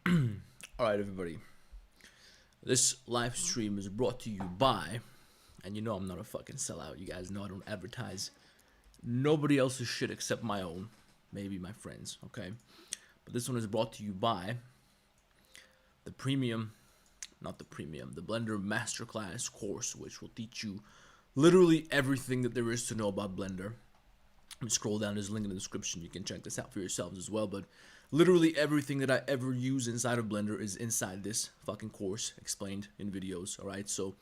Alright, everybody. This live stream is brought to you by, and you know I'm not a fucking sellout. You guys know I don't advertise nobody else's shit except my own. Maybe my friends, okay? But this one is brought to you by the the Blender Masterclass course, which will teach you literally everything that there is to know about Blender. Scroll down, there's a link in the description. You can check this out for yourselves as well. But literally everything that I ever use inside of Blender is inside this fucking course, explained in videos. All right, so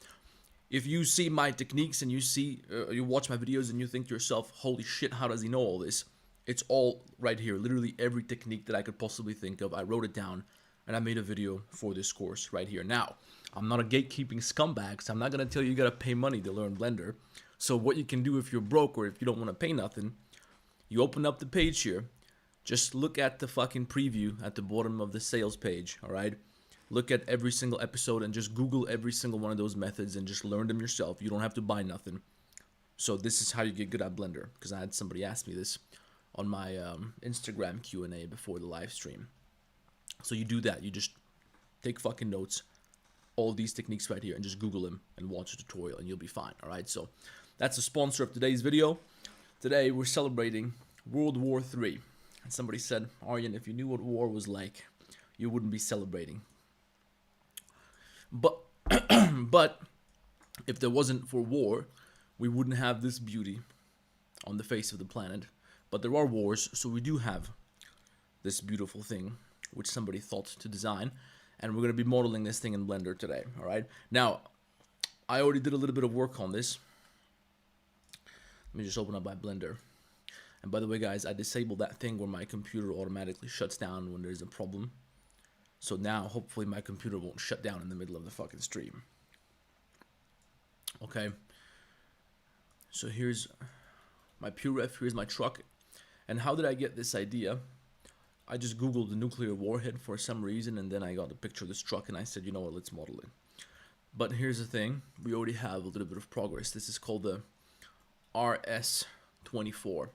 if you see my techniques and you watch my videos and you think to yourself, holy shit, how does he know all this? It's all right here. Literally every technique that I could possibly think of, I wrote it down and I made a video for this course right here. Now, I'm not a gatekeeping scumbag, so I'm not gonna tell you gotta pay money to learn Blender. So what you can do if you're broke or if you don't want to pay nothing, you open up the page here. Just look at the fucking preview at the bottom of the sales page, alright? Look at every single episode and just Google every single one of those methods and just learn them yourself. You don't have to buy nothing. So this is how you get good at Blender, because I had somebody ask me this on my Instagram Q&A before the live stream. So you do that. You just take fucking notes, all these techniques right here, and just Google them and watch a tutorial and you'll be fine, alright? So that's the sponsor of today's video. Today we're celebrating World War III. And somebody said, Aryan, if you knew what war was like, you wouldn't be celebrating. But but if there wasn't for war, we wouldn't have this beauty on the face of the planet. But there are wars, so we do have this beautiful thing which somebody thought to design, and we're going to be modeling this thing in Blender today. All right. Now, I already did a little bit of work on this. Let me just open up my Blender. And by the way, guys, I disabled that thing where my computer automatically shuts down when there's a problem. So now, hopefully, my computer won't shut down in the middle of the fucking stream. Okay. So here's my pure ref, here's my truck. And how did I get this idea? I just Googled the nuclear warhead for some reason, and then I got a picture of this truck, and I said, you know what, let's model it. But here's the thing. We already have a little bit of progress. This is called the RS-24.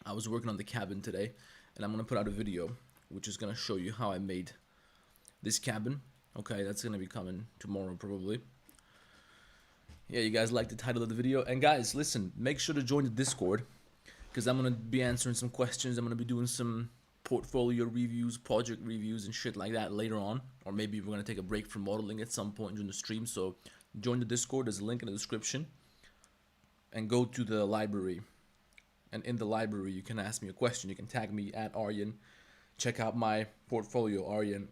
I was working on the cabin today, and I'm going to put out a video which is going to show you how I made this cabin. Okay, that's going to be coming tomorrow probably. Yeah, you guys like the title of the video. And guys, listen, make sure to join the Discord, because I'm going to be answering some questions. I'm going to be doing some portfolio reviews, project reviews, and shit like that later on. Or maybe we're going to take a break from modeling at some point during the stream. So join the Discord. There's a link in the description. And go to the library. And in the library, you can ask me a question. You can tag me at Aryan. Check out my portfolio, Aryan.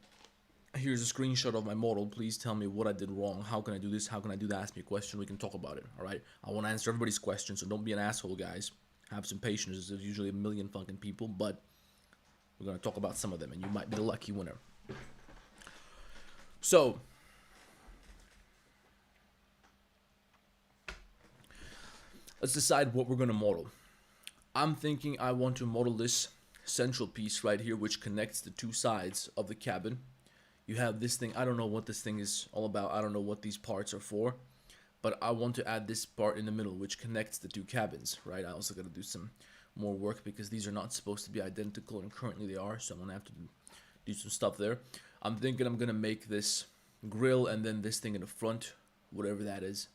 Here's a screenshot of my model. Please tell me what I did wrong. How can I do this? How can I do that? Ask me a question. We can talk about it, all right? I want to answer everybody's questions, so don't be an asshole, guys. Have some patience. There's usually a million fucking people, but we're going to talk about some of them, and you might be the lucky winner. So let's decide what we're going to model. I'm thinking I want to model this central piece right here, which connects the two sides of the cabin. You have this thing. I don't know what this thing is all about. I don't know what these parts are for, but I want to add this part in the middle, which connects the two cabins, right? I also got to do some more work because these are not supposed to be identical, and currently they are, so I'm going to have to do some stuff there. I'm thinking I'm going to make this grill and then this thing in the front, whatever that is.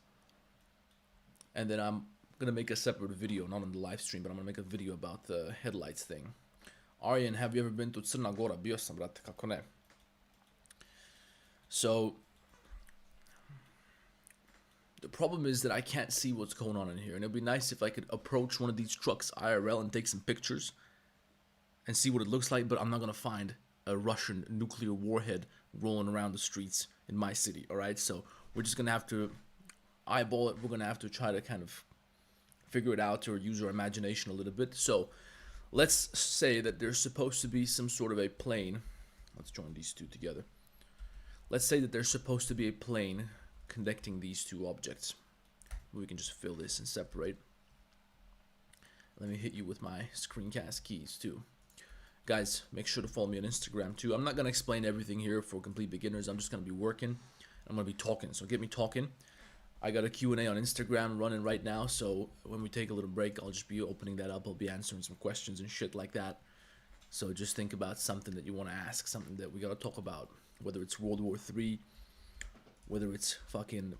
And then I'm going to make a separate video, not on the live stream, but I'm going to make a video about the headlights thing. Aryan, have you ever been to Crna Gora? Bio sam, brate, kako ne? So the problem is that I can't see what's going on in here, and it'd be nice if I could approach one of these trucks IRL and take some pictures and see what it looks like, but I'm not going to find a Russian nuclear warhead rolling around the streets in my city, alright? So we're just going to have to eyeball it. We're going to have to try to kind of figure it out or use our imagination a little bit. So let's say that there's supposed to be some sort of a plane. Let's join these two together. Let's say that there's supposed to be a plane connecting these two objects. We can just fill this and separate. Let me hit you with my screencast keys too. Guys, make sure to follow me on Instagram too. I'm not going to explain everything here for complete beginners. I'm just going to be working. I'm going to be talking. So get me talking. I got a Q&A on Instagram running right now. So when we take a little break, I'll just be opening that up. I'll be answering some questions and shit like that. So just think about something that you want to ask, something that we gotta talk about, whether it's World War III, whether it's fucking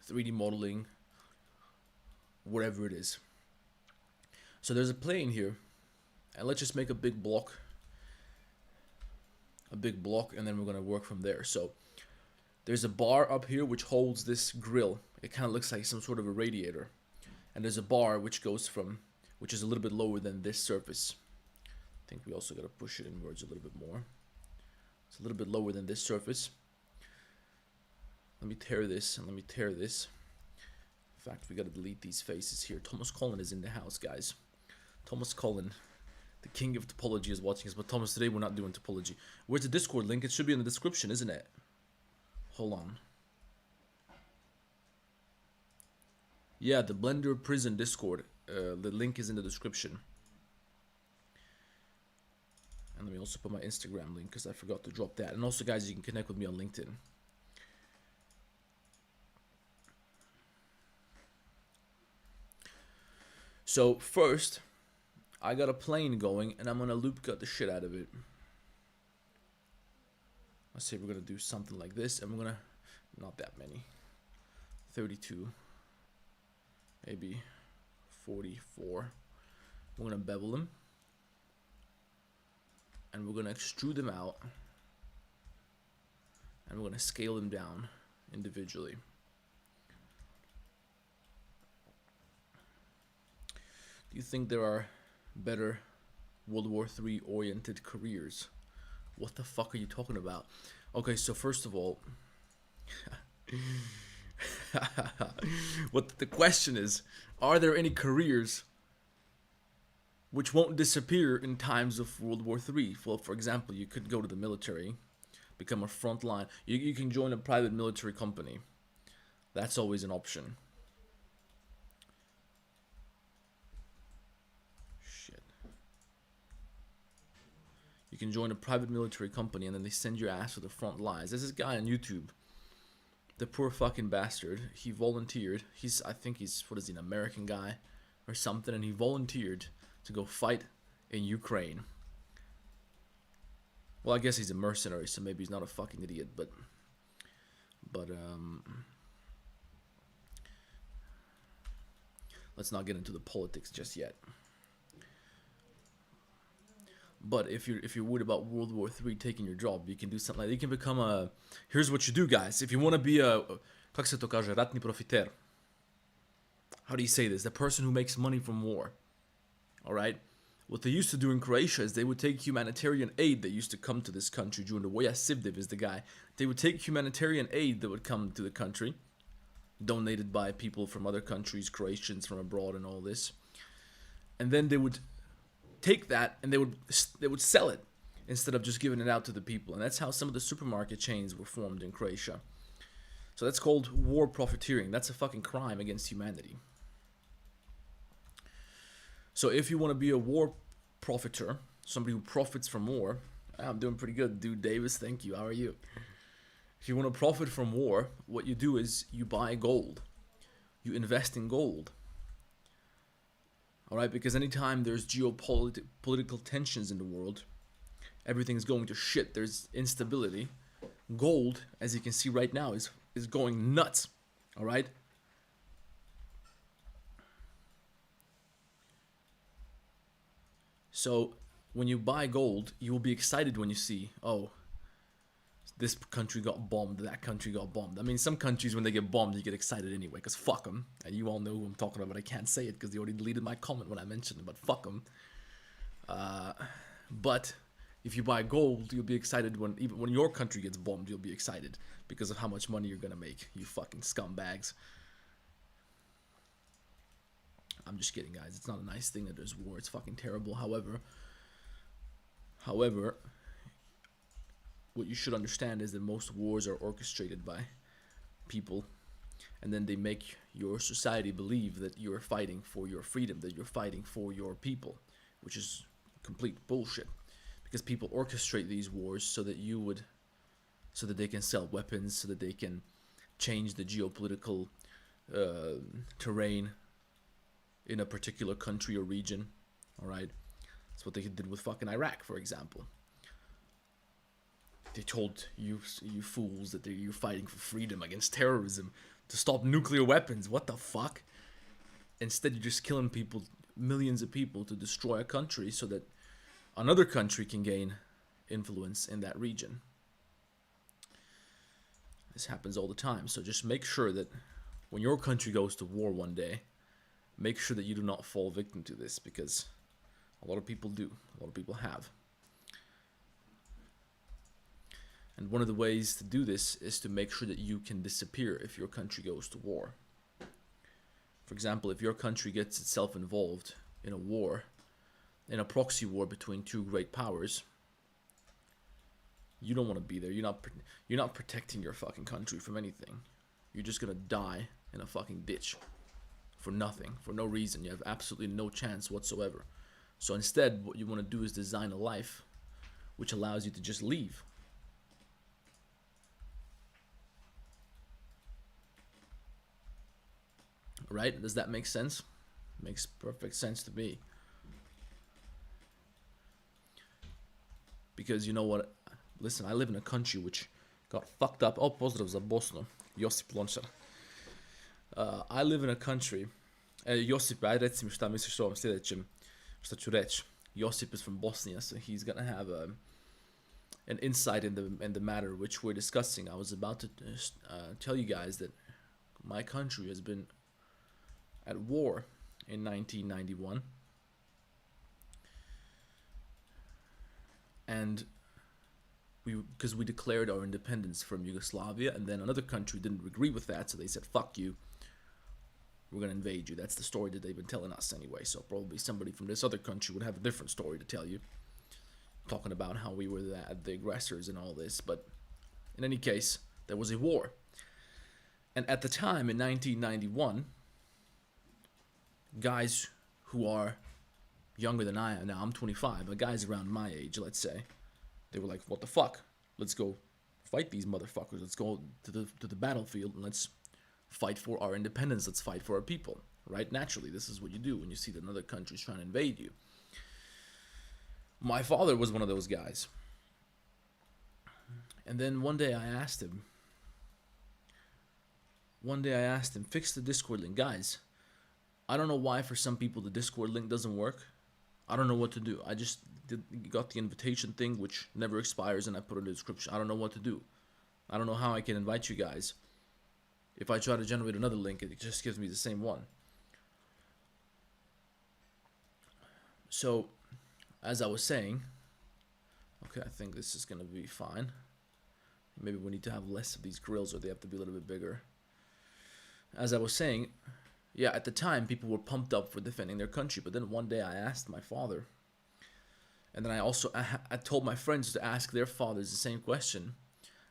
3D modeling, whatever it is. So there's a plane here, and let's just make a big block, and then we're gonna work from there. So there's a bar up here which holds this grill. It kind of looks like some sort of a radiator, and there's a bar which goes from, which is a little bit lower than this surface. I think we also gotta push it inwards a little bit more. It's a little bit lower than this surface. Let me tear this, and let me tear this. In fact, we gotta delete these faces here. Thomas Cullen is in the house, guys. Thomas Cullen, the king of topology, is watching us. But Thomas, today we're not doing topology. Where's the Discord link? It should be in the description, isn't it? Hold on. Yeah, the Blender Prison Discord. The link is in the description. And let me also put my Instagram link, because I forgot to drop that. And also, guys, you can connect with me on LinkedIn. So first, I got a plane going, and I'm gonna loop cut the shit out of it. Let's say we're gonna do something like this, and we're gonna, not that many, 32, maybe 44. We're gonna bevel them, and we're gonna extrude them out, and we're gonna scale them down individually. Do you think there are better World War III oriented careers? What the fuck are you talking about? Okay, so first of all, what the question is, are there any careers which won't disappear in times of World War III? Well, for example, you could go to the military, become a frontline. You can join a private military company. That's always an option. You can join a private military company, and then they send your ass to the front lines. There's this guy on YouTube, the poor fucking bastard. He volunteered. I think he's, what is he, an American guy or something, and he volunteered to go fight in Ukraine. Well, I guess he's a mercenary, so maybe he's not a fucking idiot, but let's not get into the politics just yet. But if you're worried about World War III taking your job, you can do something like, you can become a, here's what you do, guys. If you want to be a, как se to kaže, ratni profiter. How do you say this? The person who makes money from war. Alright? What they used to do in Croatia is they would take humanitarian aid that used to come to this country during the war. Yeah, Sivdiv is the guy. They would take humanitarian aid that would come to the country, donated by people from other countries, Croatians from abroad and all this. And then they would take that and they would sell it instead of just giving it out to the people. And that's how some of the supermarket chains were formed in Croatia. So that's called war profiteering. That's a fucking crime against humanity. So if you want to be a war profiter, somebody who profits from war, I'm doing pretty good, dude. Davis, thank you. How are you? If you want to profit from war, what you do is you buy gold. You invest in gold. Alright, because anytime there's geopolitical tensions in the world, everything's going to shit, there's instability. Gold, as you can see right now, is going nuts. Alright? So, when you buy gold, you will be excited when you see, oh, this country got bombed, that country got bombed. I mean, some countries, when they get bombed, you get excited anyway, because fuck them. And you all know who I'm talking about, but I can't say it because they already deleted my comment when I mentioned it, but fuck them. But if you buy gold, you'll be excited even when your country gets bombed, you'll be excited because of how much money you're going to make, you fucking scumbags. I'm just kidding, guys. It's not a nice thing that there's war. It's fucking terrible. However, what you should understand is that most wars are orchestrated by people, and then they make your society believe that you're fighting for your freedom, that you're fighting for your people, which is complete bullshit. Because people orchestrate these wars so that they can sell weapons, so that they can change the geopolitical terrain in a particular country or region. All right. That's what they did with fucking Iraq, for example. They told you fools that you're fighting for freedom against terrorism, to stop nuclear weapons. What the fuck? Instead, you're just killing people, millions of people, to destroy a country so that another country can gain influence in that region. This happens all the time. So just make sure that when your country goes to war one day, make sure that you do not fall victim to this, because a lot of people do. A lot of people have. And one of the ways to do this is to make sure that you can disappear if your country goes to war. For example, if your country gets itself involved in a war, in a proxy war between two great powers, you don't want to be there. You're not protecting your fucking country from anything. You're just gonna die in a fucking ditch for nothing, for no reason. You have absolutely no chance whatsoever. So instead, what you want to do is design a life which allows you to just leave. Right? Does that make sense? Makes perfect sense to me. Because you know what? Listen, I live in a country which got fucked up. Oh, pozdrav za Bosnu. Josip Lončar. I live in a country. Josip, aj reci mi šta misliš o ovom sljedećem što ću reći. Josip is from Bosnia, so he's gonna have an insight in the matter which we're discussing. I was about to tell you guys that my country has been at war in 1991, and because we declared our independence from Yugoslavia, and then another country didn't agree with that, so they said, fuck you, we're gonna invade you. That's the story that they've been telling us anyway, so probably somebody from this other country would have a different story to tell you, talking about how we were the aggressors and all this. But in any case, there was a war. And at the time, in 1991, guys who are younger than I am, now I'm 25, but guys around my age, let's say, they were like, what the fuck? Let's go fight these motherfuckers. Let's go to the battlefield and let's fight for our independence. Let's fight for our people, right? Naturally, this is what you do when you see that another country's trying to invade you. My father was one of those guys. And then one day I asked him, fix the Discord link. Guys, I don't know why for some people the Discord link doesn't work. I don't know what to do. I just got the invitation thing, which never expires, and I put it in the description. I don't know what to do. I don't know how I can invite you guys. If I try to generate another link, it just gives me the same one. So, as I was saying, okay, I think this is going to be fine. Maybe we need to have less of these grills, or they have to be a little bit bigger. As I was saying, yeah, at the time, people were pumped up for defending their country. But then one day I asked my father, and then I told my friends to ask their fathers the same question.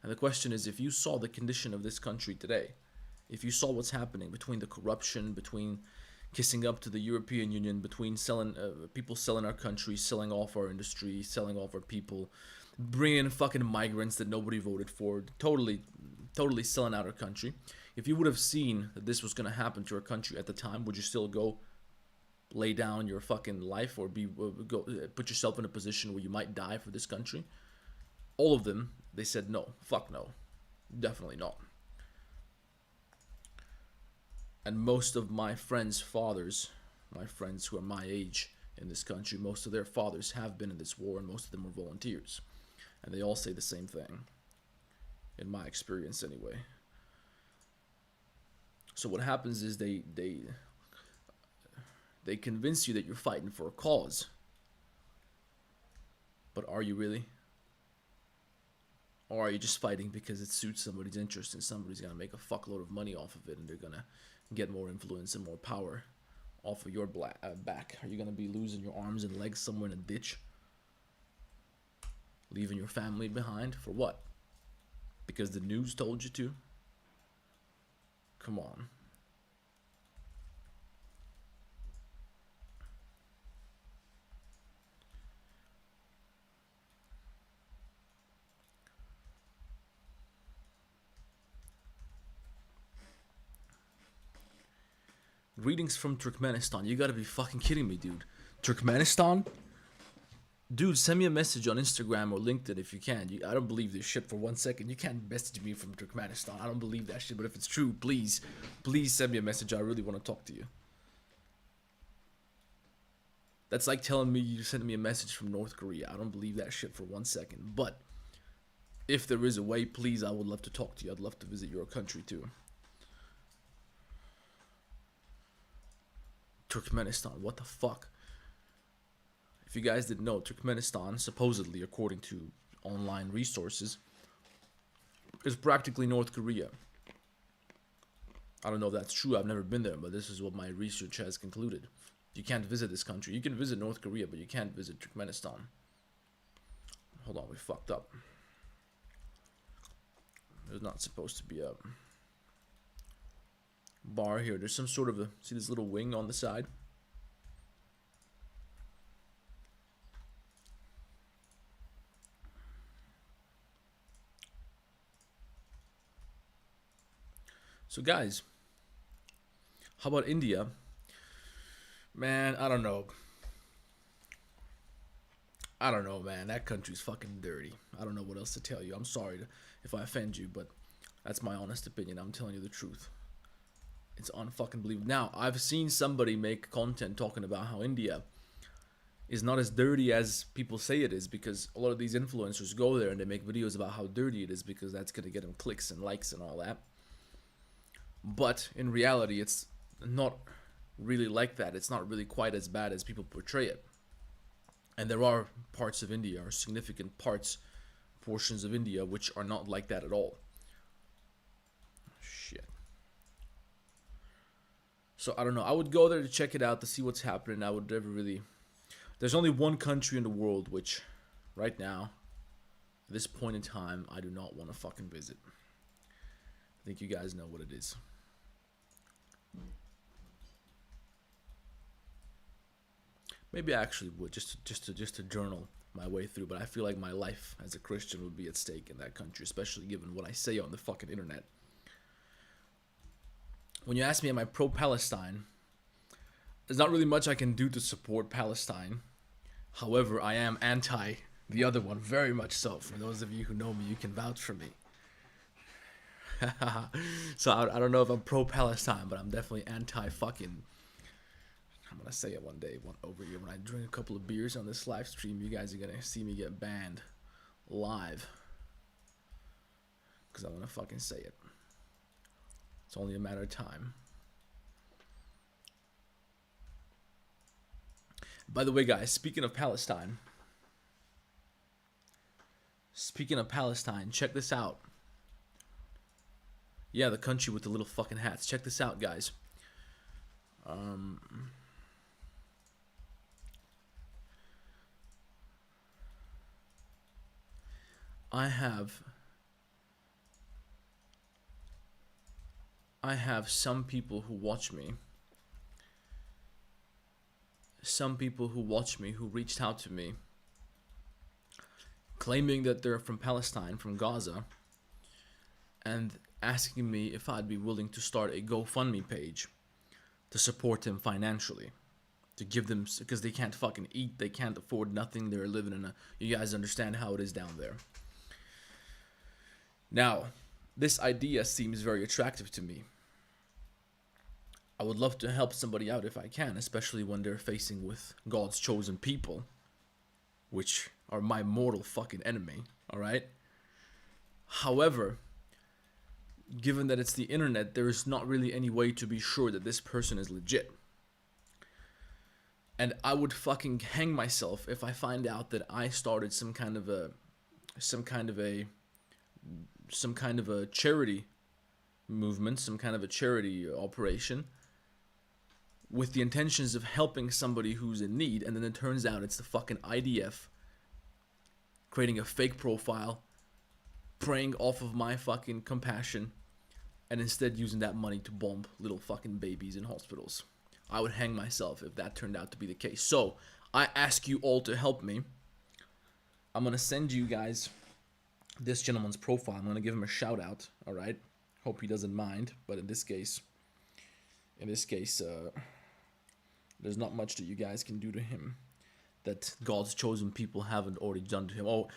And the question is, if you saw the condition of this country today, if you saw what's happening between the corruption, between kissing up to the European Union, between people selling our country, selling off our industry, selling off our people, bringing in fucking migrants that nobody voted for, totally selling out our country. If you would have seen that this was going to happen to our country at the time, would you still go lay down your fucking life, or put yourself in a position where you might die for this country? All of them, they said no. Fuck no. Definitely not. And most of my friends' fathers, my friends who are my age in this country, most of their fathers have been in this war, and most of them were volunteers. And they all say the same thing, in my experience anyway. So what happens is they convince you that you're fighting for a cause. But are you really? Or are you just fighting because it suits somebody's interest and somebody's going to make a fuckload of money off of it, and they're going to get more influence and more power off of your back? Are you going to be losing your arms and legs somewhere in a ditch? Leaving your family behind? For what? Because the news told you to? Come on. Greetings from Turkmenistan. You gotta be fucking kidding me, dude. Turkmenistan? Dude, send me a message on Instagram or LinkedIn if you can. I don't believe this shit for 1 second. You can't message me from Turkmenistan. I don't believe that shit. But if it's true, please send me a message. I really want to talk to you. That's like telling me you sent me a message from North Korea. I don't believe that shit for 1 second. But if there is a way, please, I would love to talk to you. I'd love to visit your country too. Turkmenistan, what the fuck? If you guys didn't know, Turkmenistan, supposedly, according to online resources, is practically North Korea. I don't know if that's true. I've never been there, but this is what my research has concluded. You can't visit this country. You can visit North Korea, but you can't visit Turkmenistan. Hold on, we fucked up. There's not supposed to be a bar here. There's some sort of a, see this little wing on the side? So guys, how about India? Man, I don't know. I don't know, man. That country's fucking dirty. I don't know what else to tell you. I'm sorry if I offend you, but that's my honest opinion. I'm telling you the truth. It's unfucking believable. Now, I've seen somebody make content talking about how India is not as dirty as people say it is, because a lot of these influencers go there and they make videos about how dirty it is because that's going to get them clicks and likes and all that. But in reality, it's not really like that. It's not really quite as bad as people portray it. And there are parts of India, or significant portions of India, which are not like that at all. Shit. So I don't know. I would go there to check it out, to see what's happening. I would never really... There's only one country in the world which, right now, at this point in time, I do not want to fucking visit. I think you guys know what it is. Maybe I actually would, just to journal my way through, but I feel like my life as a Christian would be at stake in that country, especially given what I say on the fucking internet. When you ask me, am I pro-Palestine, there's not really much I can do to support Palestine. However, I am anti the other one, very much so. For those of you who know me, you can vouch for me. So I don't know if I'm pro-Palestine, but I'm definitely anti-fucking... I'm gonna say it one day, over here, when I drink a couple of beers on this live stream, you guys are gonna see me get banned live. Because I'm gonna fucking say it. It's only a matter of time. By the way, guys, speaking of Palestine, check this out. Yeah, the country with the little fucking hats. Check this out, guys. I have some people who watch me. Some people who watch me who reached out to me claiming that they're from Palestine, from Gaza, and asking me if I'd be willing to start a GoFundMe page to support them financially. To give them, because they can't fucking eat, they can't afford nothing, they're living in a, you guys understand how it is down there. Now, this idea seems very attractive to me. I would love to help somebody out if I can, especially when they're facing with God's chosen people, which are my mortal fucking enemy, alright? However, given that it's the internet, there is not really any way to be sure that this person is legit. And I would fucking hang myself if I find out that I started some kind of a charity movement, some kind of a charity operation with the intentions of helping somebody who's in need, and then it turns out it's the fucking IDF creating a fake profile, preying off of my fucking compassion, and instead using that money to bomb little fucking babies in hospitals. I would hang myself if that turned out to be the case. So, I ask you all to help me. I'm going to send you guys this gentleman's profile. I'm going to give him a shout out, alright? Hope he doesn't mind, but in this case, there's not much that you guys can do to him. that God's chosen people haven't already done to him. Oh,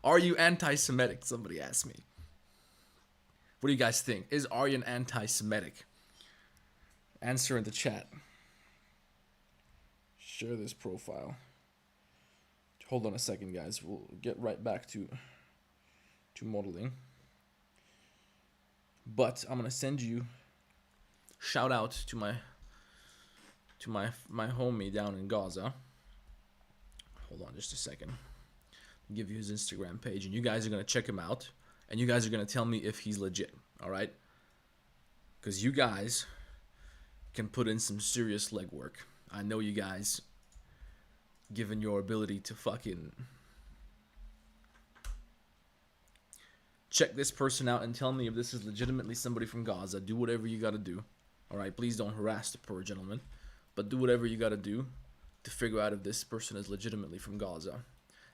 are you anti-Semitic? Somebody asked me. What do you guys think? Is Aryan anti-Semitic? Answer in the chat. Share this profile. Hold on a second, guys. We'll get right back to modeling. But I'm gonna send you shout out to my homie down in Gaza. Hold on just a second. I'll give you his Instagram page, and you guys are gonna check him out, and you guys are gonna tell me if he's legit. All right? Because you guys can put in some serious legwork. I know you guys, given your ability to fucking check this person out and tell me if this is legitimately somebody from Gaza. Do whatever you gotta do. Alright, please don't harass the poor gentleman. But do whatever you gotta do to figure out if this person is legitimately from Gaza.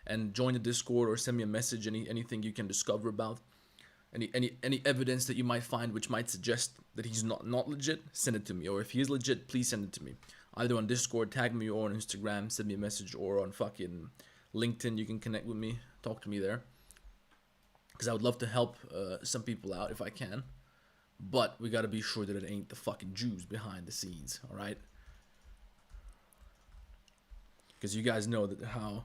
And join the Discord or send me a message, anything you can discover about. Any evidence that you might find which might suggest that he's not legit, send it to me. Or if he is legit, please send it to me. Either on Discord, tag me, or on Instagram, send me a message, or on fucking LinkedIn, you can connect with me, talk to me there. Because I would love to help some people out if I can. But we gotta be sure that it ain't the fucking Jews behind the scenes, alright? Because you guys know that how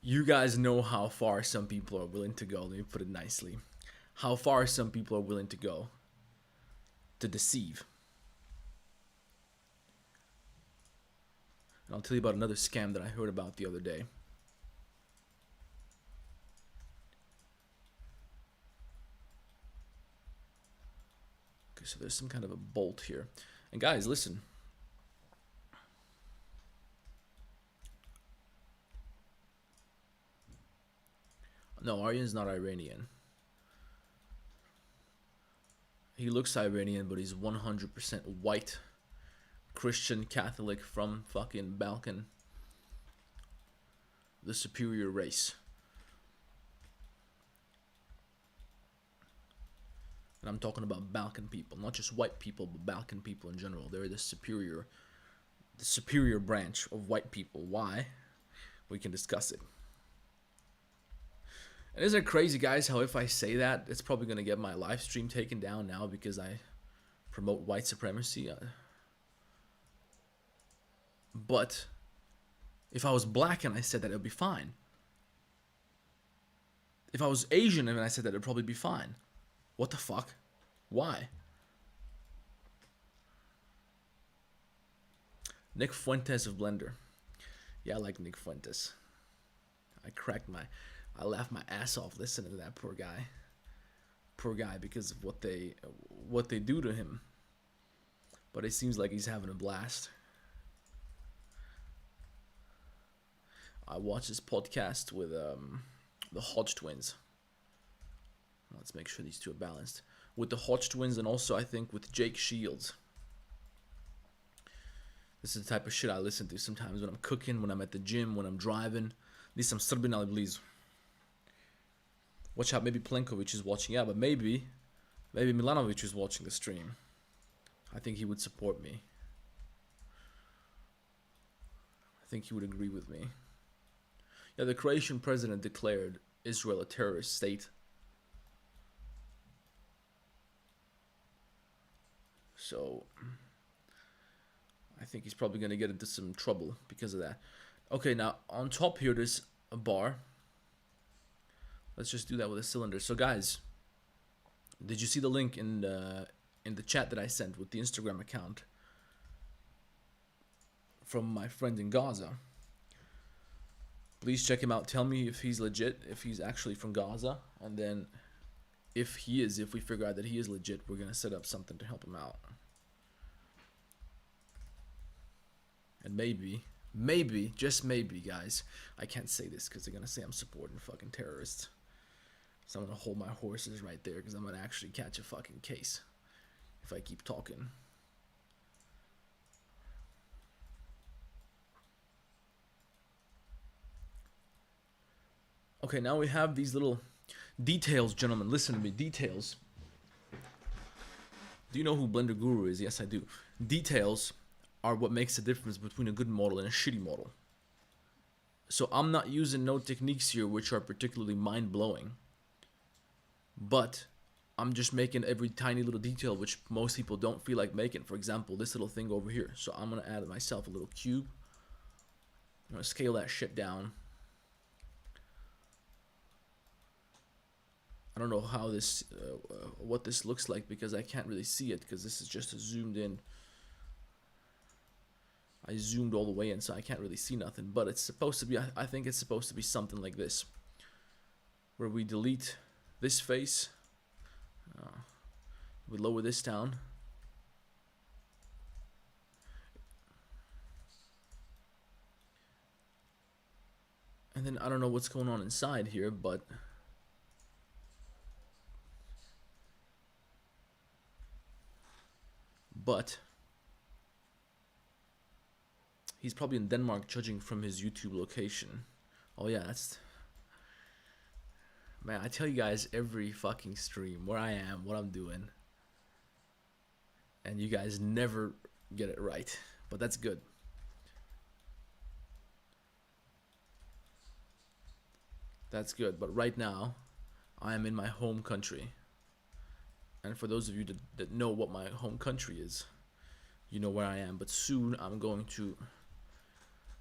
you guys know how far some people are willing to go. Let me put it nicely. How far some people are willing to go to deceive. And I'll tell you about another scam that I heard about the other day. Okay, so there's some kind of a bolt here. And guys, listen. No, Aryan's not Iranian. He looks Iranian, but he's 100% white. Christian Catholic from fucking Balkan. The superior race. And I'm talking about Balkan people. Not just white people, but Balkan people in general. They're the superior branch of white people. Why? We can discuss it. And isn't it crazy, guys, how if I say that, it's probably going to get my live stream taken down now because I promote white supremacy. But if I was black and I said that, it would be fine. If I was Asian and I said that, it would probably be fine. What the fuck? Why? Nick Fuentes of Blender. Yeah, I like Nick Fuentes. I laughed my ass off listening to that poor guy. Poor guy, because of what they do to him. But it seems like he's having a blast. I watched this podcast with the Hodge twins. Let's make sure these two are balanced. With the Hodge twins, and also I think with Jake Shields. This is the type of shit I listen to sometimes when I'm cooking, when I'm at the gym, when I'm driving. These some Srbin, ali blizu. Watch out, maybe Plenković is watching. Yeah, but maybe Milanović is watching the stream. I think he would support me. I think he would agree with me. Yeah, the Croatian president declared Israel a terrorist state. So, I think he's probably going to get into some trouble because of that. Okay, now, on top here, there's a bar. Let's just do that with a cylinder. So, guys, did you see the link in the chat that I sent with the Instagram account from my friend in Gaza? Please check him out. Tell me if he's legit, if he's actually from Gaza. And then if he is, if we figure out that he is legit, we're going to set up something to help him out. And maybe, just maybe, guys, I can't say this because they're going to say I'm supporting fucking terrorists. So I'm going to hold my horses right there because I'm going to actually catch a fucking case if I keep talking. Okay, now we have these little details, gentlemen. Listen to me, details. Do you know who Blender Guru is? Yes, I do. Details are what makes the difference between a good model and a shitty model. So I'm not using no techniques here which are particularly mind-blowing, but I'm just making every tiny little detail which most people don't feel like making. For example, this little thing over here. So I'm gonna add myself a little cube. I'm gonna scale that shit down. I don't know how this, what this looks like because I can't really see it because this is just zoomed in. I zoomed all the way in, so I can't really see nothing. But it's supposed to be, I think it's supposed to be something like this, where we delete this face, we lower this down, and then I don't know what's going on inside here, but he's probably in Denmark, judging from his YouTube location. Oh yeah, that's... Man, I tell you guys every fucking stream where I am, what I'm doing, and you guys never get it right, but that's good. That's good, but right now, I am in my home country. And for those of you that know what my home country is, you know where I am. But soon I'm going to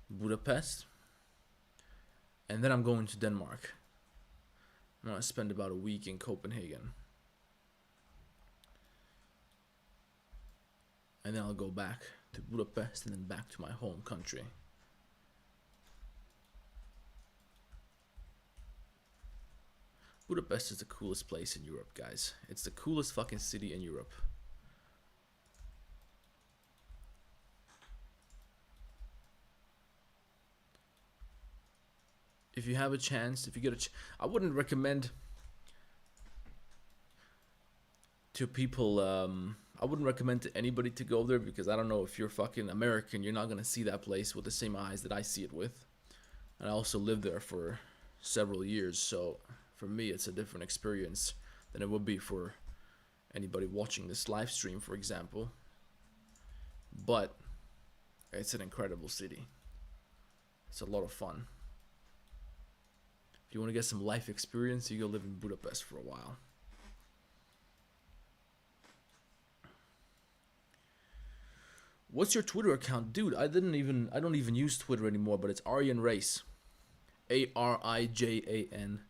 Budapest, and then I'm going to Denmark. I'm gonna spend about a week in Copenhagen, and then I'll go back to Budapest and then back to my home country. Budapest is the coolest place in Europe, guys. It's the coolest fucking city in Europe. If you have a chance, if you get a I wouldn't recommend to people, I wouldn't recommend to anybody to go there because I don't know, if you're fucking American, you're not gonna see that place with the same eyes that I see it with. And I also lived there for several years, so for me it's a different experience than it would be for anybody watching this live stream, for example. But it's an incredible city. It's a lot of fun. If you want to get some life experience, you go live in Budapest for a while. What's your Twitter account? Dude, I don't even use Twitter anymore, but it's Aryan Race. ARIJANRACE.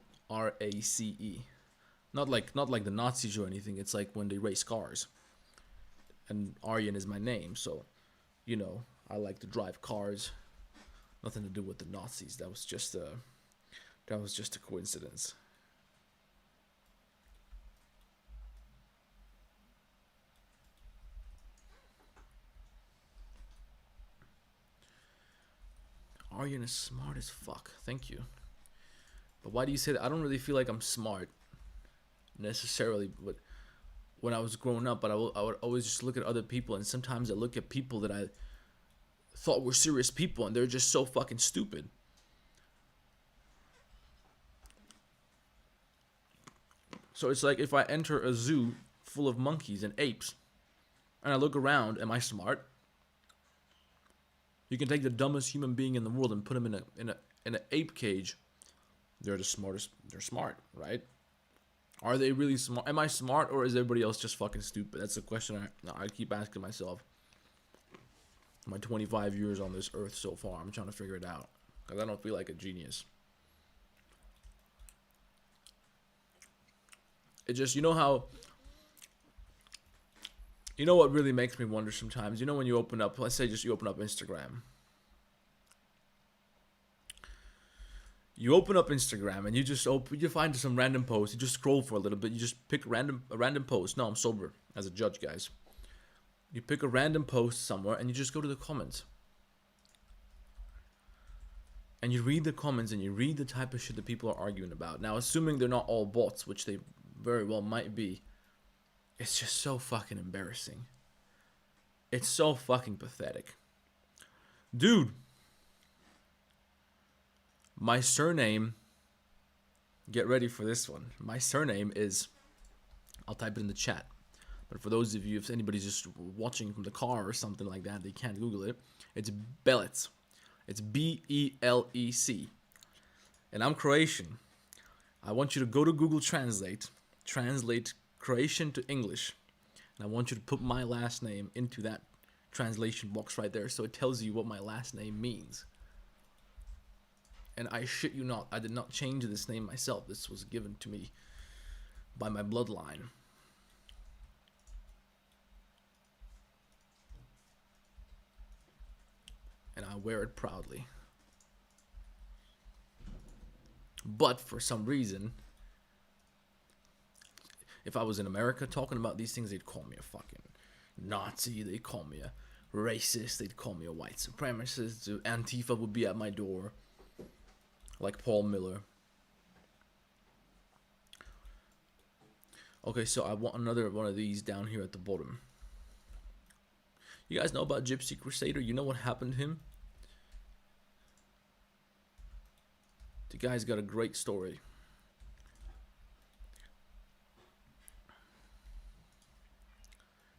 Not like the Nazis or anything. It's like when they race cars. And Aryan is my name, so you know, I like to drive cars. Nothing to do with the Nazis. That was just a coincidence. Aryan is smart as fuck. Thank you. But why do you say that? I don't really feel like I'm smart necessarily, but when I was growing up, but I would always just look at other people, and sometimes I look at people that I thought were serious people, and they're just so fucking stupid. So it's like if I enter a zoo full of monkeys and apes, and I look around, am I smart? You can take the dumbest human being in the world and put him in an ape cage. They're the smartest. They're smart, right? Are they really smart? Am I smart, or is everybody else just fucking stupid? That's a question I keep asking myself. My 25 years on this earth so far, I'm trying to figure it out because I don't feel like a genius. It just, you know how, you know what really makes me wonder sometimes? You know when you open up, let's say just you open up Instagram. You open up Instagram and you just you find some random post, you just scroll for a little bit, you just pick a random post. No, I'm sober as a judge, guys. You pick a random post somewhere and you just go to the comments. And you read the comments and you read the type of shit that people are arguing about. Now, assuming they're not all bots, which they very well might be, it's just so fucking embarrassing. It's so fucking pathetic. Dude, my surname, get ready for this one. My surname is, I'll type it in the chat. But for those of you, if anybody's just watching from the car or something like that, they can't Google it. It's Belec. It's B-E-L-E-C. And I'm Croatian. I want you to go to Google Translate, translate Croatian to English, and I want you to put my last name into that translation box right there so it tells you what my last name means. And I shit you not, I did not change this name myself. This was given to me by my bloodline. And I wear it proudly. But for some reason, if I was in America talking about these things, they'd call me a fucking Nazi, they'd call me a racist, they'd call me a white supremacist, Antifa would be at my door, like Paul Miller. Okay, so I want another one of these down here at the bottom. You guys know about Gypsy Crusader? You know what happened to him? The guy's got a great story.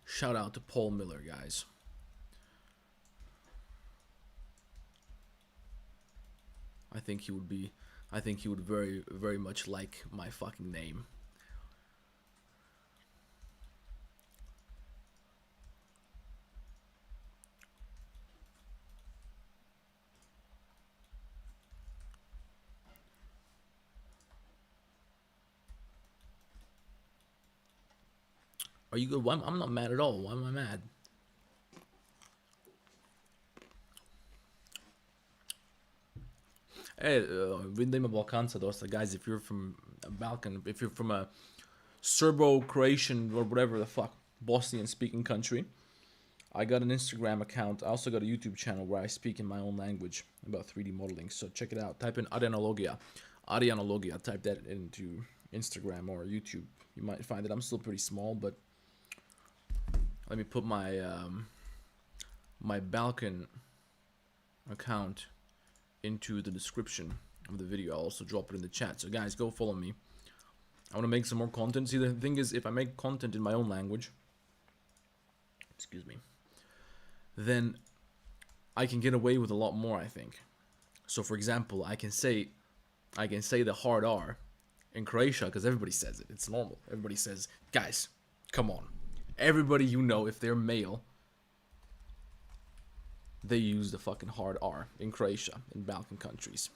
Shout out to Paul Miller, guys. I think he would very, very much like my fucking name. Are you good? I'm not mad at all. Why am I mad? Hey, vidimo Balkanca dosta, guys. If you're from Balkan, if you're from a Serbo-Croatian or whatever the fuck Bosnian-speaking country, I got an Instagram account. I also got a YouTube channel where I speak in my own language about 3D modeling. So check it out. Type in Arianologia. Type that into Instagram or YouTube. You might find that I'm still pretty small, but let me put my my Balkan account into the description of the video. I'll also drop it in the chat. So guys, go follow me. I want to make some more content. See, the thing is, if I make content in my own language, excuse me, then I can get away with a lot more, I think. So for example, I can say the hard R in Croatia because everybody says it. It's normal. Everybody says, guys, come on. Everybody you know, if they're male, they use the fucking hard R in Croatia, in Balkan countries.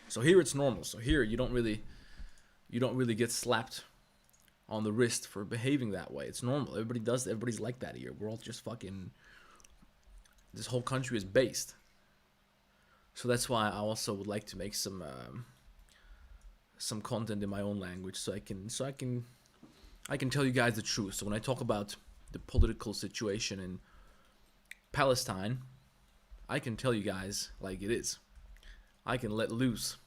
So here it's normal. So here you don't really get slapped on the wrist for behaving that way. It's normal. Everybody does. Everybody's like that here. We're all just fucking. This whole country is based. So that's why I also would like to make some content in my own language, so I can tell you guys the truth. So when I talk about the political situation in Palestine, I can tell you guys like it is. I can let loose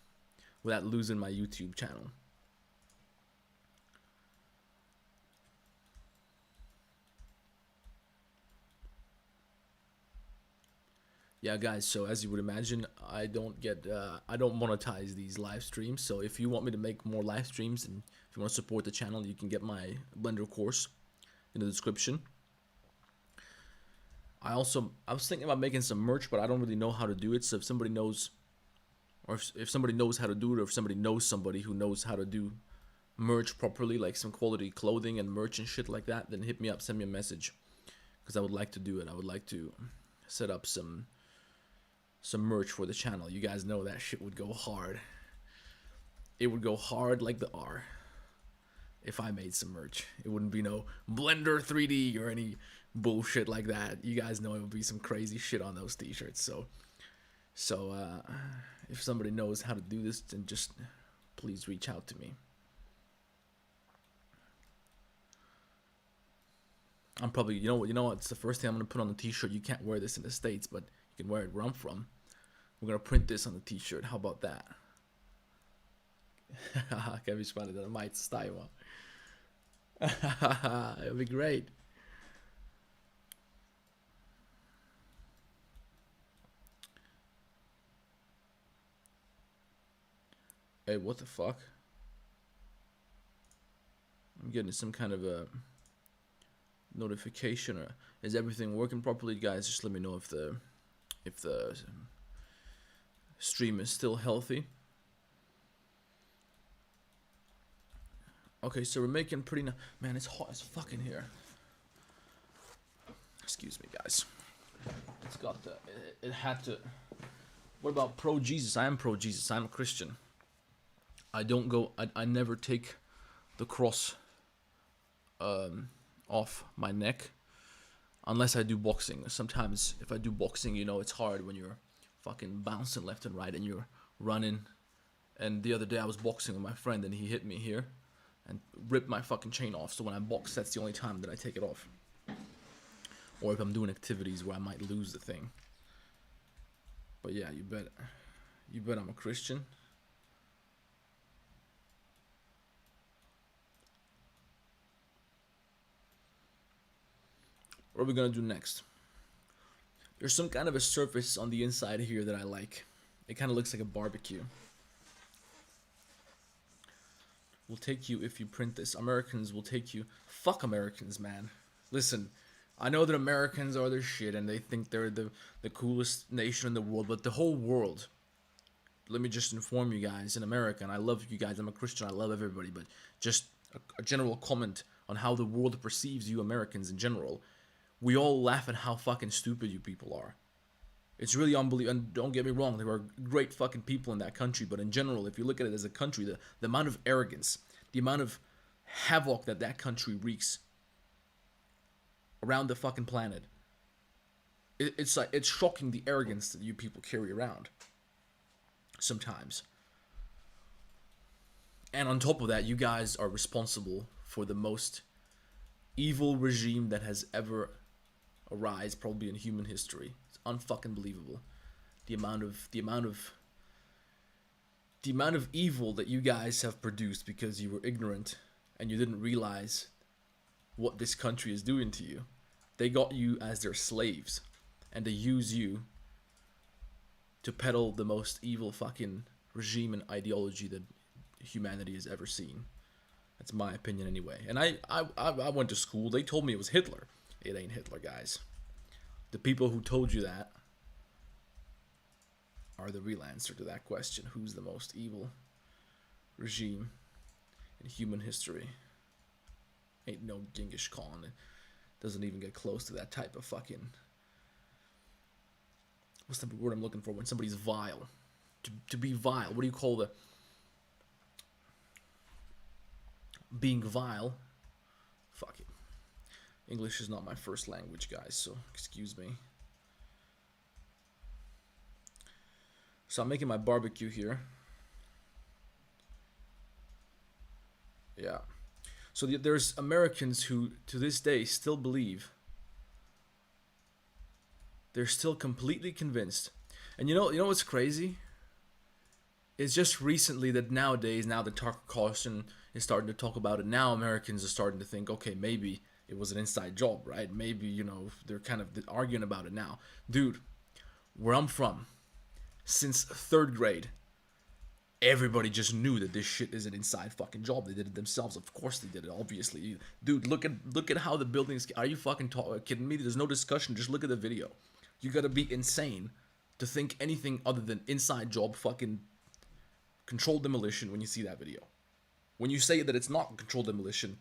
without losing my YouTube channel. Yeah, guys, so as you would imagine, I don't monetize these live streams. So if you want me to make more live streams and if you want to support the channel, you can get my Blender course in the description. I was thinking about making some merch, but I don't really know how to do it. So if somebody knows, or if somebody knows how to do it, or if somebody knows somebody who knows how to do merch properly, like some quality clothing and merch and shit like that, then hit me up, send me a message, because I would like to do it. I would like to set up some merch for the channel. You guys know that shit would go hard. It would go hard like the R if I made some merch. It wouldn't be no Blender 3D or any bullshit like that. You guys know it would be some crazy shit on those t-shirts. So if somebody knows how to do this, then just please reach out to me. I'm probably, you know what, it's the first thing I'm gonna put on the t-shirt. You can't wear this in the States, but you can wear it where I'm from. We're gonna print this on the t-shirt. How about that? Kan vi spela den might style? It'll be great. Hey, what the fuck? I'm getting some kind of a notification. Or is everything working properly, guys? Just let me know if the stream is still healthy. Okay, so we're making pretty. Man, it's hot as fuck in here. Excuse me, guys. It's got the. It had to. What about pro Jesus? I am pro Jesus. I'm a Christian. I don't go. I never take the cross off my neck unless I do boxing. Sometimes if I do boxing, you know, it's hard when you're fucking bouncing left and right and you're running. And the other day I was boxing with my friend and he hit me here and ripped my fucking chain off. So when I box, that's the only time that I take it off. Or if I'm doing activities where I might lose the thing. But yeah, you bet I'm a Christian. What are we gonna do next? There's some kind of a surface on the inside here that I like. It kind of looks like a barbecue. We'll take you if you print this. Americans will take you. Fuck Americans, man. Listen, I know that Americans are their shit and they think they're the coolest nation in the world, but the whole world, let me just inform you guys, in America, and I love you guys, I'm a Christian, I love everybody, but just a general comment on how the world perceives you Americans in general. We all laugh at how fucking stupid you people are. It's really unbelievable, and don't get me wrong, there are great fucking people in that country, but in general, if you look at it as a country, the amount of arrogance, the amount of havoc that country wreaks around the fucking planet, it's like, it's shocking the arrogance that you people carry around sometimes. And on top of that, you guys are responsible for the most evil regime that has ever arise probably in human history. It's unfucking believable. The amount of evil that you guys have produced because you were ignorant and you didn't realize what this country is doing to you. They got you as their slaves and they use you to peddle the most evil fucking regime and ideology that humanity has ever seen. That's my opinion anyway. And I went to school. They told me it was Hitler. It ain't Hitler, guys. The people who told you that are the real answer to that question. Who's the most evil regime in human history? Ain't no Genghis Khan. It doesn't even get close to that type of fucking... What's the word I'm looking for when somebody's vile? To be vile. What do you call the... Being vile? Fuck it. English is not my first language, guys, so excuse me. So I'm making my barbecue here. Yeah. So there's Americans who, to this day, still believe. They're still completely convinced. And you know what's crazy? It's just recently that nowadays, now that Tucker Carlson is starting to talk about it, now Americans are starting to think, okay, maybe it was an inside job, right? Maybe, you know, they're kind of arguing about it now. Dude, where I'm from, since 3rd grade, everybody just knew that this shit is an inside fucking job. They did it themselves. Of course they did it, obviously. Dude, look at how the buildings... Are you fucking kidding me? There's no discussion. Just look at the video. You gotta be insane to think anything other than inside job fucking controlled demolition when you see that video. When you say that it's not controlled demolition,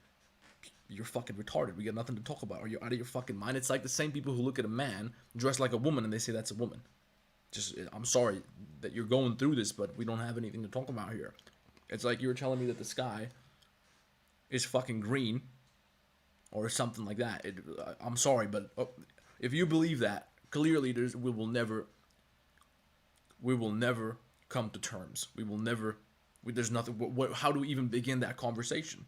you're fucking retarded. We got nothing to talk about. Or you're out of your fucking mind. It's like the same people who look at a man dressed like a woman and they say that's a woman. Just, I'm sorry that you're going through this, but we don't have anything to talk about here. It's like you were telling me that the sky is fucking green or something like that. I'm sorry, but if you believe that, clearly we will never come to terms. We will never... There's nothing... How do we even begin that conversation?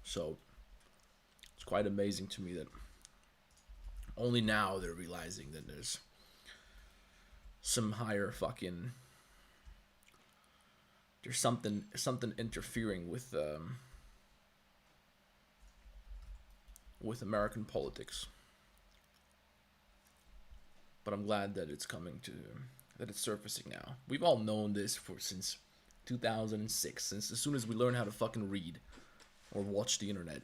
So, it's quite amazing to me that only now they're realizing that there's some higher fucking... There's something interfering with American politics. But I'm glad that it's coming to... that it's surfacing now. We've all known this since 2006. Since as soon as we learn how to fucking read or watch the internet,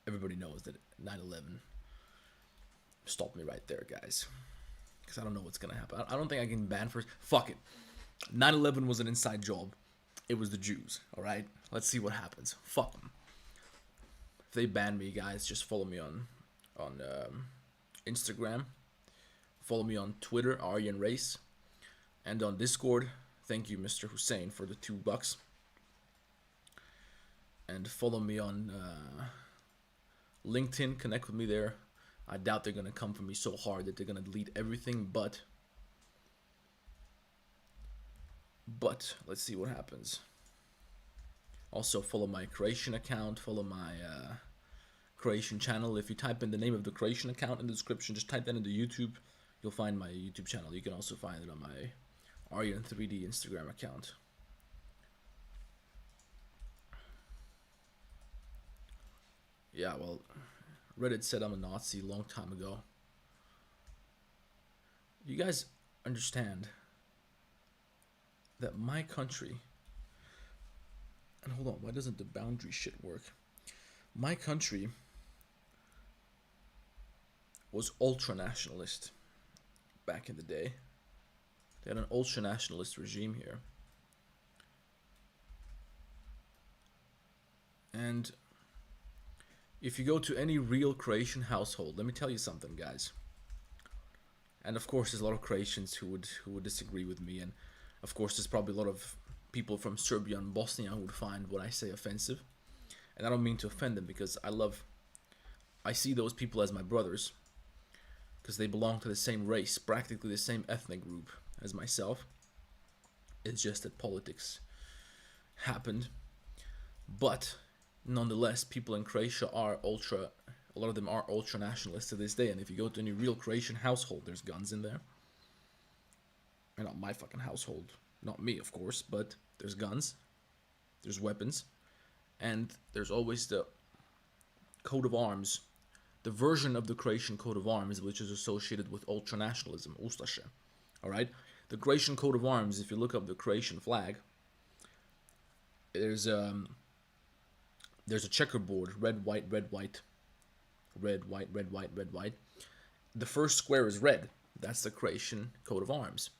everybody knows that 9/11 stopped me right there, guys. Because I don't know what's gonna happen. I don't think I can ban for. Fuck it. 9/11 was an inside job. It was the Jews. All right. Let's see what happens. Fuck them. If they ban me, guys, just follow me on Instagram. Follow me on Twitter, Aryan Race, and on Discord. Thank you, Mr. Hussein, for the $2. And follow me on LinkedIn. Connect with me there. I doubt they're gonna come for me so hard that they're gonna delete everything, but let's see what happens. Also, follow my Croatian account. Follow my Croatian channel. If you type in the name of the Croatian account in the description, just type that into YouTube. You'll find my YouTube channel. You can also find it on my Aryan3D Instagram account. Yeah, well, Reddit said I'm a Nazi a long time ago. You guys understand that my country, and hold on, why doesn't the boundary shit work? My country was ultra-nationalist back in the day. They had an ultra-nationalist regime here. And if you go to any real Croatian household, let me tell you something, guys. And of course, there's a lot of Croatians who would disagree with me, and of course, there's probably a lot of people from Serbia and Bosnia who would find what I say offensive. And I don't mean to offend them, because I see those people as my brothers, because they belong to the same race, practically the same ethnic group as myself. It's just that politics happened. But nonetheless, people in Croatia are a lot of them are ultra-nationalists to this day. And if you go to any real Croatian household, there's guns in there. And not my fucking household. Not me, of course, but there's guns. There's weapons. And there's always the coat of arms, the version of the Croatian coat of arms which is associated with ultra-nationalism, Ustaše. Alright? The Croatian coat of arms, if you look up the Croatian flag, there's a checkerboard, red, white, red, white, red, white, red, white, red, white. The first square is red. That's the Croatian coat of arms.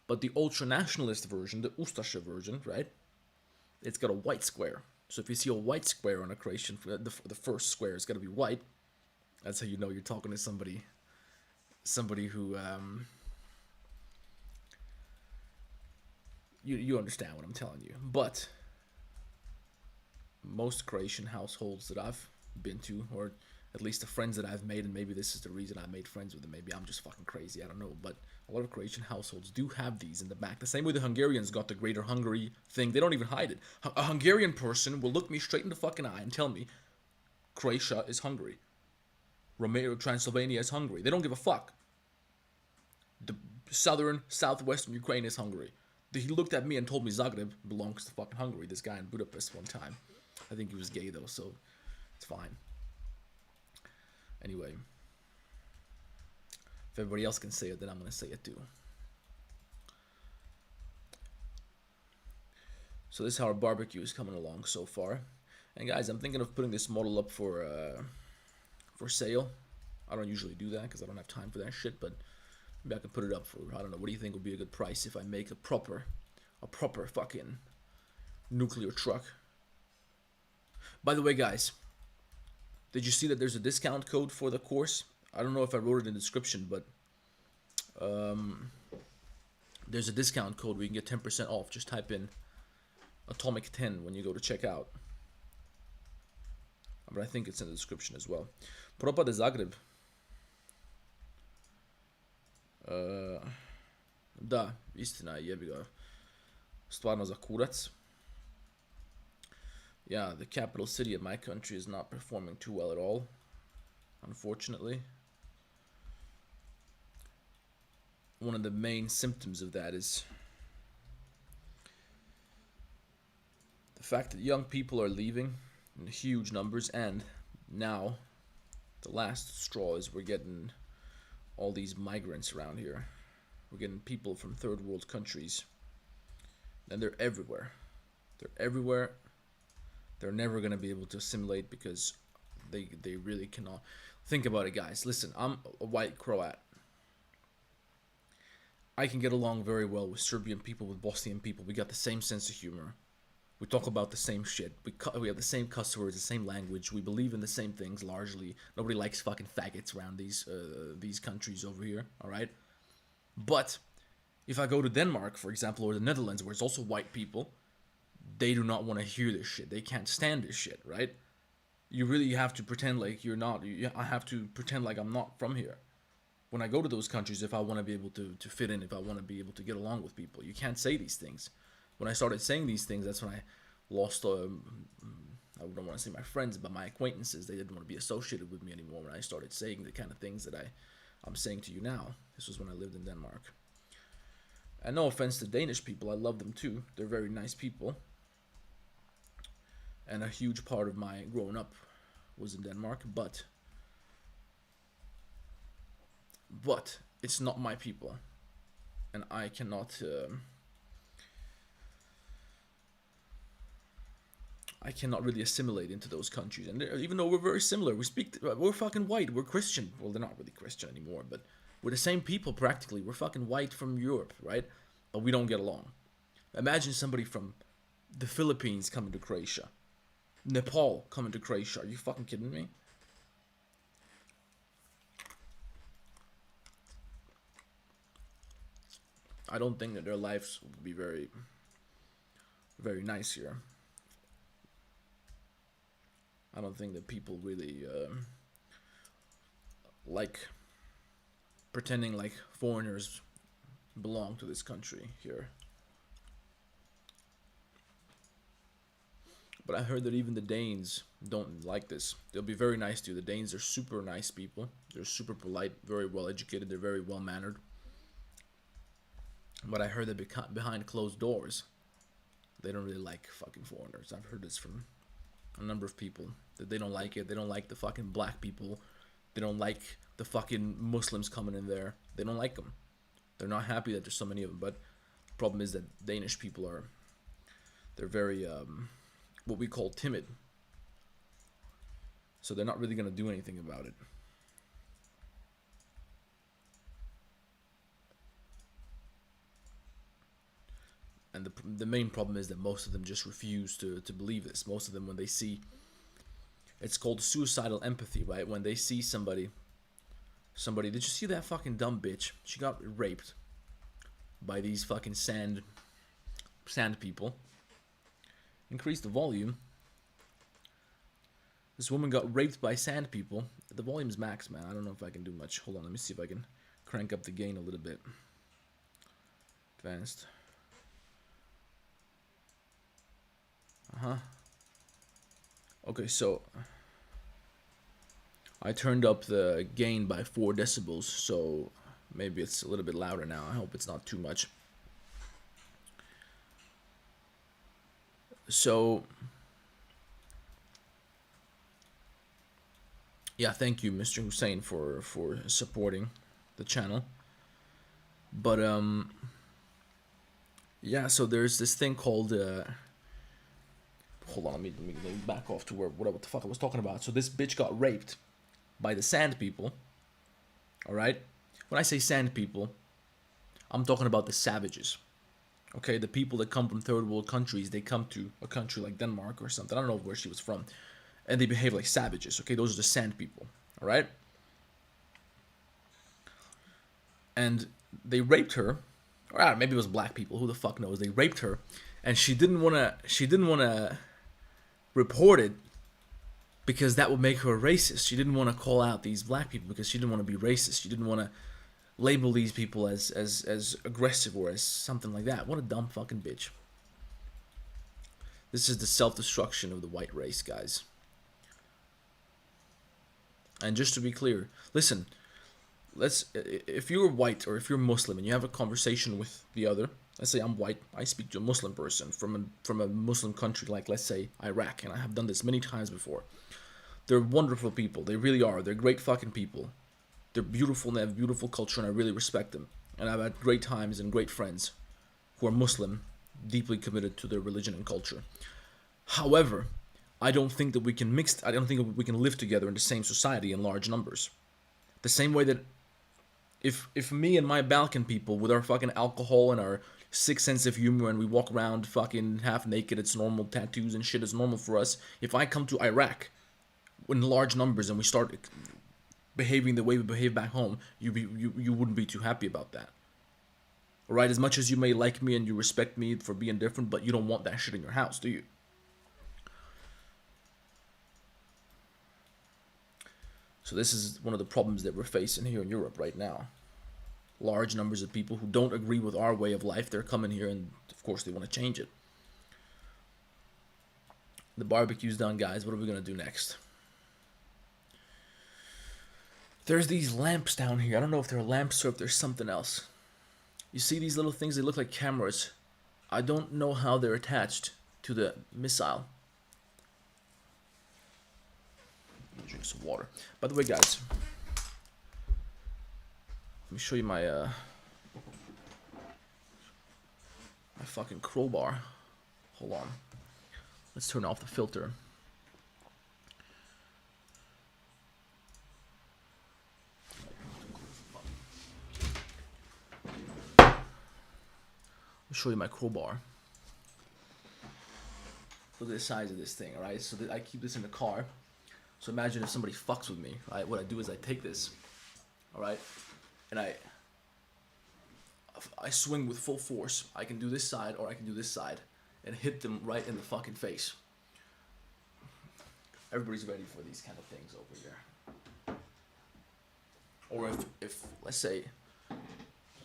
But the ultra-nationalist version, the Ustaše version, right? It's got a white square. So if you see a white square on a Croatian, the first square is going to be white. That's how you know you're talking to somebody who, you understand what I'm telling you. But most Croatian households that I've been to, or at least the friends that I've made, and maybe this is the reason I made friends with them, maybe I'm just fucking crazy, I don't know, but a lot of Croatian households do have these in the back. The same way the Hungarians got the Greater Hungary thing. They don't even hide it. A Hungarian person will look me straight in the fucking eye and tell me Croatia is Hungary. Romania, Transylvania is Hungary. They don't give a fuck. The southwestern Ukraine is Hungary. He looked at me and told me Zagreb belongs to fucking Hungary. This guy in Budapest one time. I think he was gay though, so it's fine. Anyway, if everybody else can say it, then I'm going to say it too. So this is how our barbecue is coming along so far. And guys, I'm thinking of putting this model up for sale. I don't usually do that because I don't have time for that shit, but maybe I can put it up for, I don't know, what do you think would be a good price if I make a proper fucking nuclear truck? By the way, guys, did you see that there's a discount code for the course? I don't know if I wrote it in the description, but there's a discount code where you can get 10% off. Just type in Atomic 10 when you go to check out. But I think it's in the description as well. Propade Zagreb. Da, istina je, jebi ga. Stvarno za kurac. Yeah, the capital city of my country is not performing too well at all, unfortunately. One of the main symptoms of that is the fact that young people are leaving in huge numbers, and now the last straw is we're getting all these migrants around here. We're getting people from third world countries, and they're everywhere. They're everywhere. They're never gonna be able to assimilate because they really cannot. Think about it, guys. Listen, I'm a white Croat. I can get along very well with Serbian people, with Bosnian people. We got the same sense of humor. We talk about the same shit. We have the same cuss words, the same language. We believe in the same things largely. Nobody likes fucking faggots around these countries over here. All right, but if I go to Denmark, for example, or the Netherlands, where it's also white people, they do not want to hear this shit. They can't stand this shit, right? You really have to pretend like you're not. I have to pretend like I'm not from here. When I go to those countries, if I want to be able to fit in, if I want to be able to get along with people, you can't say these things. When I started saying these things, that's when I lost, I don't want to say my friends, but my acquaintances. They didn't want to be associated with me anymore when I started saying the kind of things that I'm saying to you now. This was when I lived in Denmark. And no offense to Danish people, I love them too. They're very nice people. And a huge part of my growing up was in Denmark, but it's not my people, and I cannot really assimilate into those countries. And even though we're very similar, we're fucking white, we're Christian. Well, they're not really Christian anymore, but we're the same people practically. We're fucking white from Europe, right? But we don't get along. Imagine somebody from the Philippines coming to Croatia. Nepal coming to Croatia. Are you fucking kidding me? I don't think that their lives would be very, very nice here. I don't think that people really like pretending like foreigners belong to this country here. But I heard that even the Danes don't like this. They'll be very nice to you. The Danes are super nice people. They're super polite, very well educated. They're very well mannered. But I heard that behind closed doors, they don't really like fucking foreigners. I've heard this from a number of people, that they don't like it. They don't like the fucking black people. They don't like the fucking Muslims coming in there. They don't like them. They're not happy that there's so many of them. But the problem is that Danish people they're very, what we call timid. So they're not really going to do anything about it. And the main problem is that most of them just refuse to believe this. Most of them, when they see, it's called suicidal empathy, right? When they see somebody, did you see that fucking dumb bitch? She got raped by these fucking sand people. Increase the volume. This woman got raped by sand people. The volume's max, man. I don't know if I can do much. Hold on, let me see if I can crank up the gain a little bit. Advanced. Okay, so I turned up the gain by 4 decibels, so maybe it's a little bit louder now. I hope it's not too much. So yeah, thank you, Mr. Hussein, for supporting the channel. But yeah, so there's this thing called hold on, let me back off to what the fuck I was talking about. So this bitch got raped by the sand people. All right? When I say sand people, I'm talking about the savages. Okay, the people that come from third world countries, they come to a country like Denmark or something. I don't know where she was from. And they behave like savages. Okay, those are the sand people. All right? And they raped her. Or maybe it was black people. Who the fuck knows? They raped her, and she didn't wanna report it because that would make her a racist. She didn't want to call out these black people because she didn't want to be racist. She didn't want to label these people as aggressive or as something like that. What a dumb fucking bitch. This is the self-destruction of the white race, guys. And just to be clear, listen, if you're white or if you're Muslim and you have a conversation with the other, let's say I'm white, I speak to a Muslim person from a Muslim country like, let's say, Iraq, and I have done this many times before. They're wonderful people. They really are. They're great fucking people. They're beautiful and they have beautiful culture, and I really respect them. and I've had great times and great friends who are Muslim, deeply committed to their religion and culture. However, I don't think that we can mix. I don't think we can live together in the same society in large numbers. The same way that if me and my Balkan people with our fucking alcohol and our sick sense of humor and we walk around fucking half naked, it's normal, tattoos and shit is normal for us. If I come to Iraq in large numbers and we start behaving the way we behave back home, you wouldn't be too happy about that. Right? As much as you may like me and you respect me for being different, but you don't want that shit in your house, do you? So this is one of the problems that we're facing here in Europe right now. Large numbers of people who don't agree with our way of life, they're coming here and of course they want to change it. The barbecue's done, guys. What are we going to do next? There's these lamps down here. I don't know if they're lamps or if there's something else. You see these little things? They look like cameras. I don't know how they're attached to the missile. Drink some water. By the way, guys, let me show you my my fucking crowbar. Hold on. Let's turn off the filter. I'll show you my crowbar. Look at the size of this thing, alright? So I keep this in the car. So imagine if somebody fucks with me, right? What I do is I take this, alright? And I swing with full force. I can do this side or I can do this side and hit them right in the fucking face. Everybody's ready for these kind of things over here. Or if let's say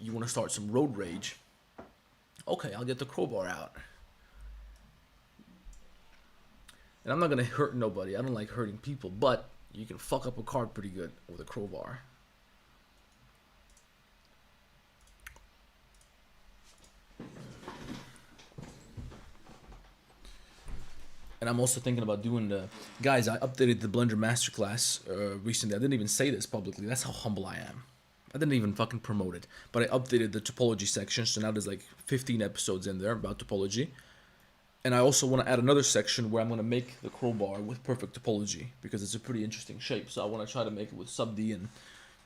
you want to start some road rage, okay, I'll get the crowbar out. And I'm not going to hurt nobody. I don't like hurting people, but you can fuck up a car pretty good with a crowbar. And I'm also thinking about doing the... Guys, I updated the Blender Masterclass recently. I didn't even say this publicly. That's how humble I am. I didn't even fucking promote it. But I updated the topology section, so now there's like 15 episodes in there about topology. And I also want to add another section where I'm going to make the crowbar with perfect topology, because it's a pretty interesting shape. So I want to try to make it with sub-D and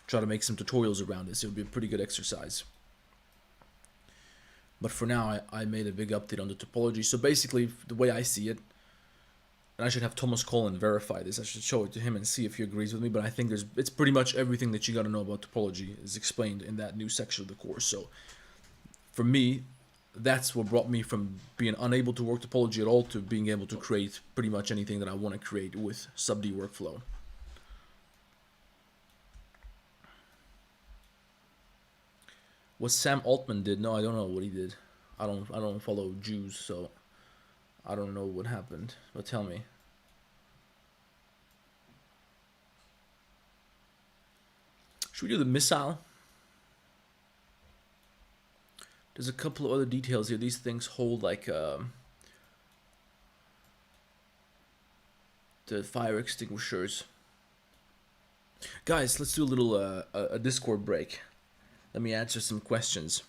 try to make some tutorials around this. It would be a pretty good exercise. But for now, I made a big update on the topology. So basically, the way I see it, and I should have Thomas Cullen verify this. I should show it to him and see if he agrees with me. But I think it's pretty much everything that you got to know about topology is explained in that new section of the course. So for me, that's what brought me from being unable to work topology at all to being able to create pretty much anything that I want to create with sub-D workflow. What Sam Altman did? No, I don't know what he did. I don't follow Jews, so I don't know what happened. But tell me. Should we do the missile? There's a couple of other details here. These things hold like the fire extinguishers. Guys, let's do a little a Discord break. Let me answer some questions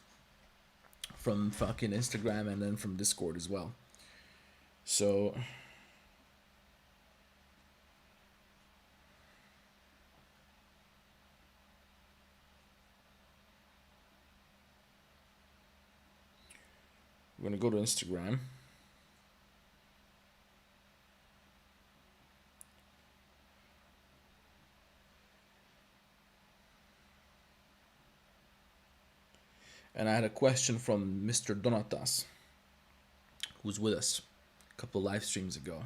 from fucking Instagram and then from Discord as well. So we're going to go to Instagram. And I had a question from Mr. Donatas, who's with us a couple of live streams ago.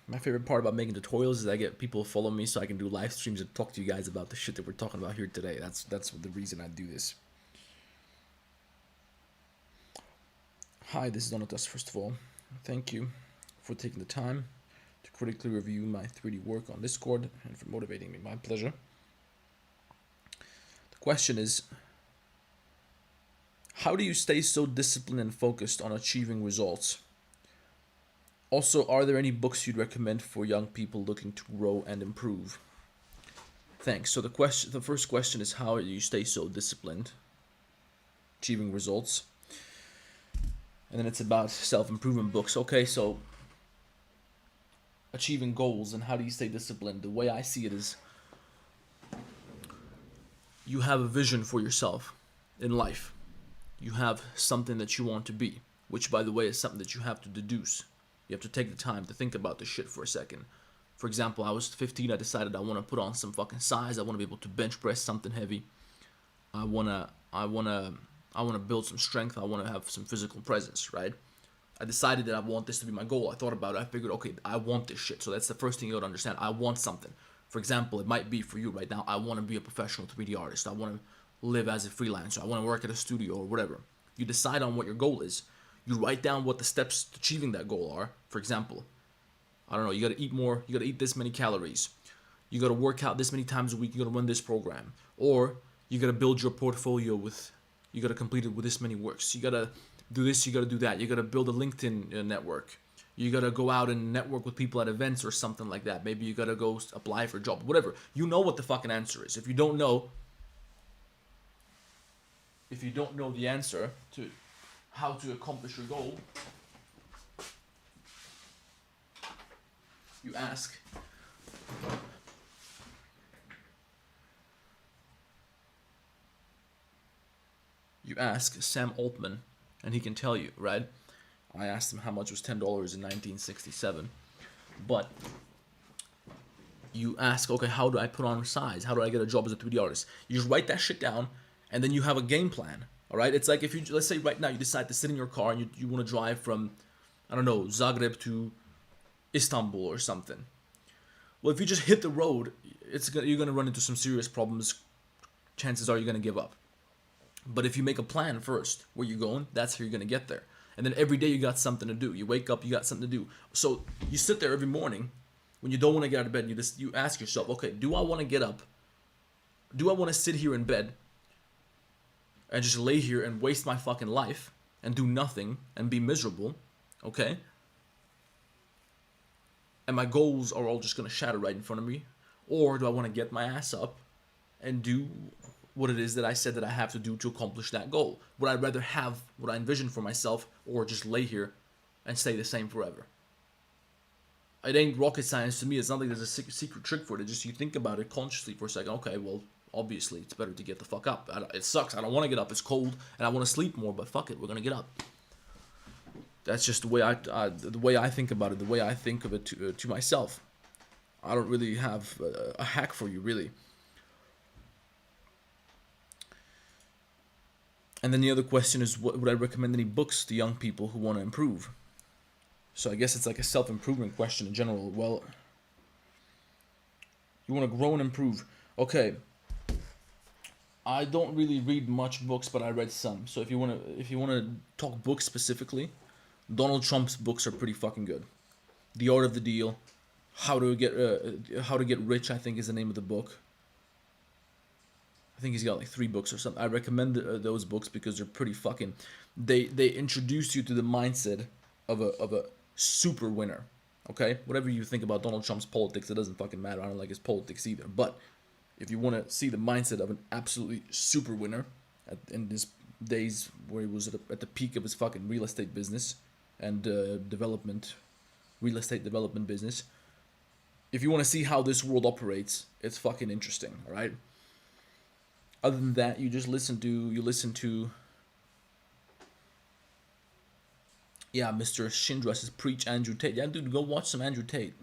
My favorite part about making tutorials is I get people to follow me so I can do live streams and talk to you guys about the shit that we're talking about here today. That's the reason I do this. Hi, this is Donatas, first of all. Thank you for taking the time to critically review my 3D work on Discord and for motivating me. My pleasure. The question is, how do you stay so disciplined and focused on achieving results? Also, are there any books you'd recommend for young people looking to grow and improve? thanks. So the first question is, how do you stay so disciplined, achieving results? And then it's about self-improvement books. Okay, so achieving goals and how do you stay disciplined? The way I see it is, you have a vision for yourself in life. You have something that you want to be, which, by the way, is something that you have to deduce. You have to take the time to think about this shit for a second. For example, I was 15, I decided I want to put on some fucking size. I want to be able to bench press something heavy. I want to build some strength. I want to have some physical presence, right? I decided that I want this to be my goal. I thought about it. I figured, okay, I want this shit. So that's the first thing you got to understand. I want something. For example, it might be for you right now, I want to be a professional 3D artist. I want to live as a freelancer. I want to work at a studio or whatever. You decide on what your goal is. You write down what the steps to achieving that goal are. For example, I don't know, you got to eat more. You got to eat this many calories. You got to work out this many times a week. You got to run this program. Or you got to build your portfolio with, you got to complete it with this many works. You got to do this, you got to do that. You got to build a LinkedIn network. You got to go out and network with people at events or something like that. Maybe you got to go apply for a job, whatever. You know what the fucking answer is. If you don't know the answer to how to accomplish your goal, you ask. You ask Sam Altman, and he can tell you, right? I asked him how much was $10 in 1967. But you ask, okay, how do I put on size? How do I get a job as a 3D artist? You just write that shit down, and then you have a game plan, all right? It's like if you, let's say right now you decide to sit in your car and you want to drive from, I don't know, Zagreb to Istanbul or something. Well, if you just hit the road, you're going to run into some serious problems. Chances are you're going to give up. But if you make a plan first, where you're going, that's how you're going to get there. And then every day you got something to do. You wake up, you got something to do. So you sit there every morning when you don't want to get out of bed, and you ask yourself, okay, do I want to get up? Do I want to sit here in bed and just lay here and waste my fucking life and do nothing and be miserable? Okay? And my goals are all just going to shatter right in front of me? Or do I want to get my ass up and do what it is that I said that I have to do to accomplish that goal? Would I rather have what I envision for myself, or just lay here and stay the same forever? It ain't rocket science to me. It's not like there's a secret trick for it. It's just you think about it consciously for a second. Okay, well, obviously it's better to get the fuck up. It sucks. I don't want to get up. It's cold and I want to sleep more. But fuck it, we're gonna get up. That's just the way I think about it. The way I think of it to myself. I don't really have a hack for you, really. And then the other question is, would I recommend any books to young people who want to improve? So I guess it's like a self-improvement question in general. Well, you want to grow and improve. Okay. I don't really read much books, but I read some. So if you want to talk books specifically, Donald Trump's books are pretty fucking good. The Art of the Deal, How to Get Rich, I think is the name of the book. I think he's got like 3 books or something. I recommend those books because they're pretty fucking. They introduce you to the mindset of a super winner. Okay, whatever you think about Donald Trump's politics, it doesn't fucking matter. I don't like his politics either. But if you want to see the mindset of an absolutely super winner in his days where he was at the peak of his fucking real estate business and real estate development business. If you want to see how this world operates, it's fucking interesting. All right. Other than that, you listen to yeah, Mr. Shindra says, preach Andrew Tate. Yeah, dude, go watch some Andrew Tate.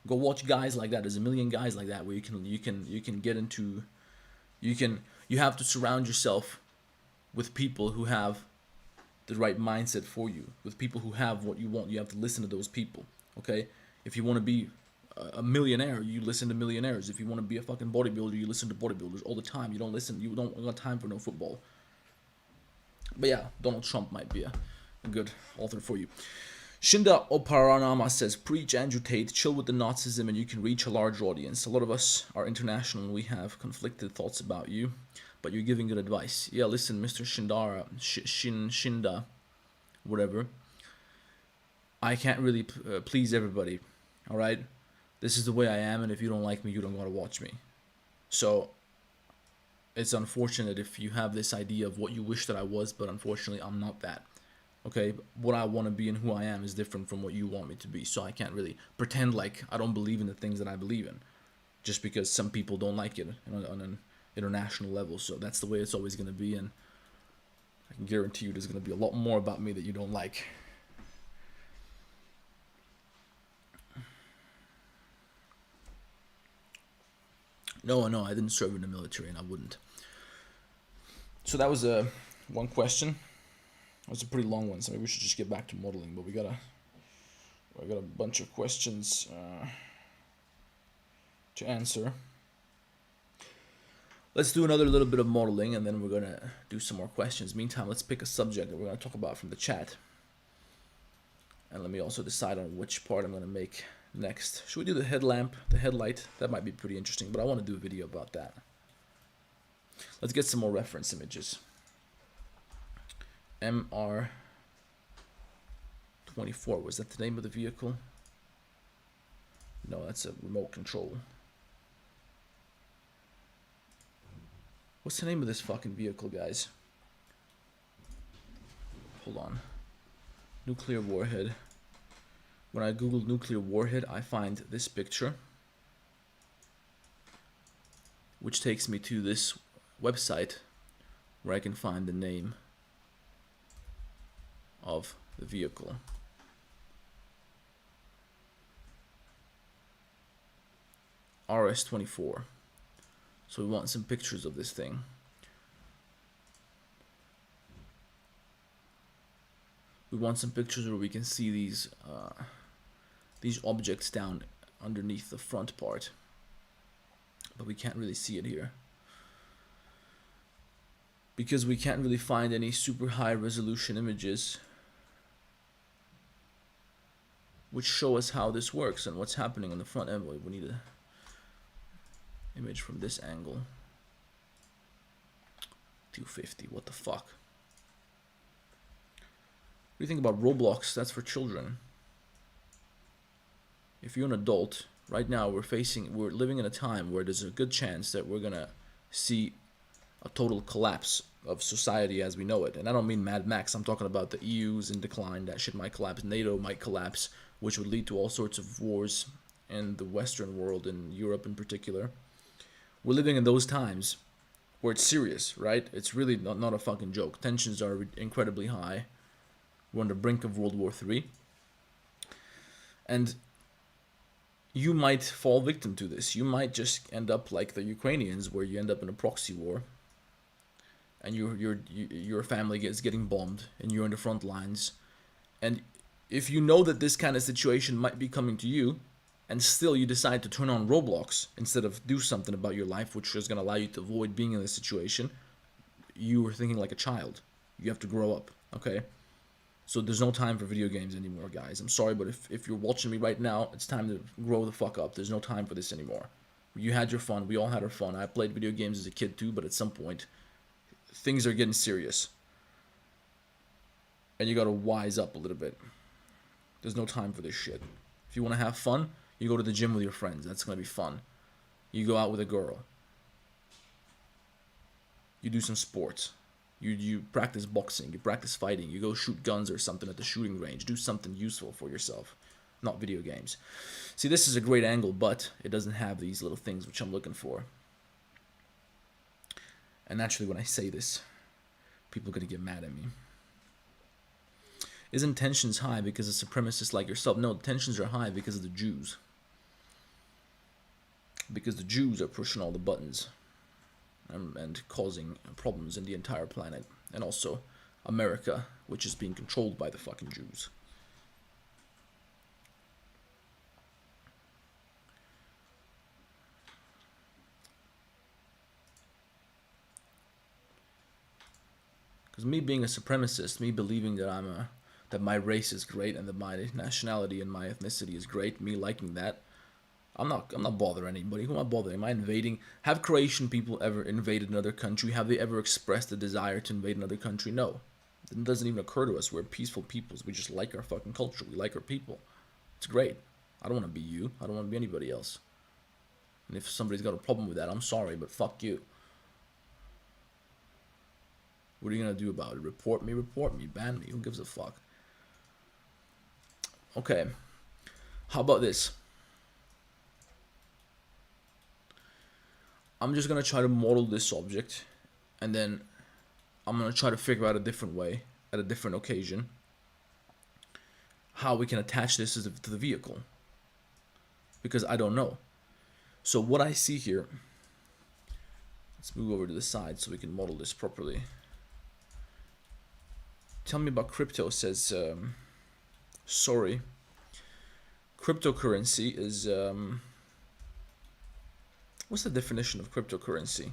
Go watch guys like that. There's a million guys like that where you can get into, you have to surround yourself with people who have the right mindset for you, with people who have what you want. You have to listen to those people. Okay? If you want to be a millionaire, you listen to millionaires. If you want to be a fucking bodybuilder, you listen to bodybuilders all the time. You don't got time for no football. But yeah, Donald Trump might be a good author for you. Shinda Oparanama says, preach Andrew Tate, chill with the Nazism, and you can reach a large audience. A lot of us are international and we have conflicted thoughts about you, but you're giving good advice. Yeah, listen, Mr. Shinda, whatever. I can't really please everybody, alright? This is the way I am, and if you don't like me, you don't gotta watch me. So it's unfortunate if you have this idea of what you wish that I was, but unfortunately I'm not that. Okay, what I want to be and who I am is different from what you want me to be, so I can't really pretend like I don't believe in the things that I believe in, just because some people don't like it on an international level. So that's the way it's always going to be, and I can guarantee you there's going to be a lot more about me that you don't like. No, I didn't serve in the military, and I wouldn't. So that was one question. It was a pretty long one, so maybe we should just get back to modeling. But I got a bunch of questions to answer. Let's do another little bit of modeling, and then we're gonna do some more questions. Meantime, let's pick a subject that we're gonna talk about from the chat, and let me also decide on which part I'm gonna make next. Should we do the headlamp, the headlight? That might be pretty interesting, but I want to do a video about that. Let's get some more reference images. MR24, was that the name of the vehicle? No, that's a remote control. What's the name of this fucking vehicle, guys? Hold on. Nuclear warhead. When I Google nuclear warhead, I find this picture, which takes me to this website where I can find the name of the vehicle. RS-24. So we want some pictures of this thing. We want some pictures where we can see these objects down underneath the front part, but we can't really see it here because we can't really find any super high resolution images which show us how this works and what's happening on the front end. We need a image from this angle. 250, what the fuck? What do you think about Roblox? That's for children. If you're an adult, right now we're living in a time where there's a good chance that we're gonna see a total collapse of society as we know it. And I don't mean Mad Max, I'm talking about the EU's in decline, that shit might collapse, NATO might collapse, which would lead to all sorts of wars in the Western world, in Europe in particular. We're living in those times where it's serious, right? It's really not a fucking joke. Tensions are incredibly high. We're on the brink of World War III. And you might fall victim to this. You might just end up like the Ukrainians, where you end up in a proxy war, and your family is getting bombed, and you're in the front lines. And if you know that this kind of situation might be coming to you, and still you decide to turn on Roblox instead of do something about your life, which is going to allow you to avoid being in this situation, you are thinking like a child. You have to grow up, okay? So there's no time for video games anymore, guys. I'm sorry, but if you're watching me right now, it's time to grow the fuck up. There's no time for this anymore. You had your fun. We all had our fun. I played video games as a kid too, but at some point, things are getting serious. And you gotta wise up a little bit. There's no time for this shit. If you want to have fun, you go to the gym with your friends. That's gonna be fun. You go out with a girl. You do some sports. You practice boxing, you practice fighting, you go shoot guns or something at the shooting range. Do something useful for yourself, not video games. See, this is a great angle, but it doesn't have these little things which I'm looking for. And naturally, when I say this, people are going to get mad at me. Isn't tensions high because of supremacists like yourself? No, tensions are high because of the Jews. Because the Jews are pushing all the buttons. And causing problems in the entire planet, and also America, which is being controlled by the fucking Jews. Because me being a supremacist, me believing that that my race is great and that my nationality and my ethnicity is great, me liking that, I'm not bothering anybody. Who am I bothering? Am I invading? Have Croatian people ever invaded another country? Have they ever expressed a desire to invade another country? No. It doesn't even occur to us. We're peaceful peoples. We just like our fucking culture. We like our people. It's great. I don't want to be you. I don't want to be anybody else. And if somebody's got a problem with that, I'm sorry, but fuck you. What are you gonna do about it? Report me, ban me. Who gives a fuck? Okay. How about this? I'm just gonna try to model this object, and then I'm gonna try to figure out a different way at a different occasion how we can attach this to the vehicle, because I don't know. So what I see here, let's move over to the side so we can model this properly. Tell me about crypto, says sorry. Cryptocurrency is what's the definition of cryptocurrency?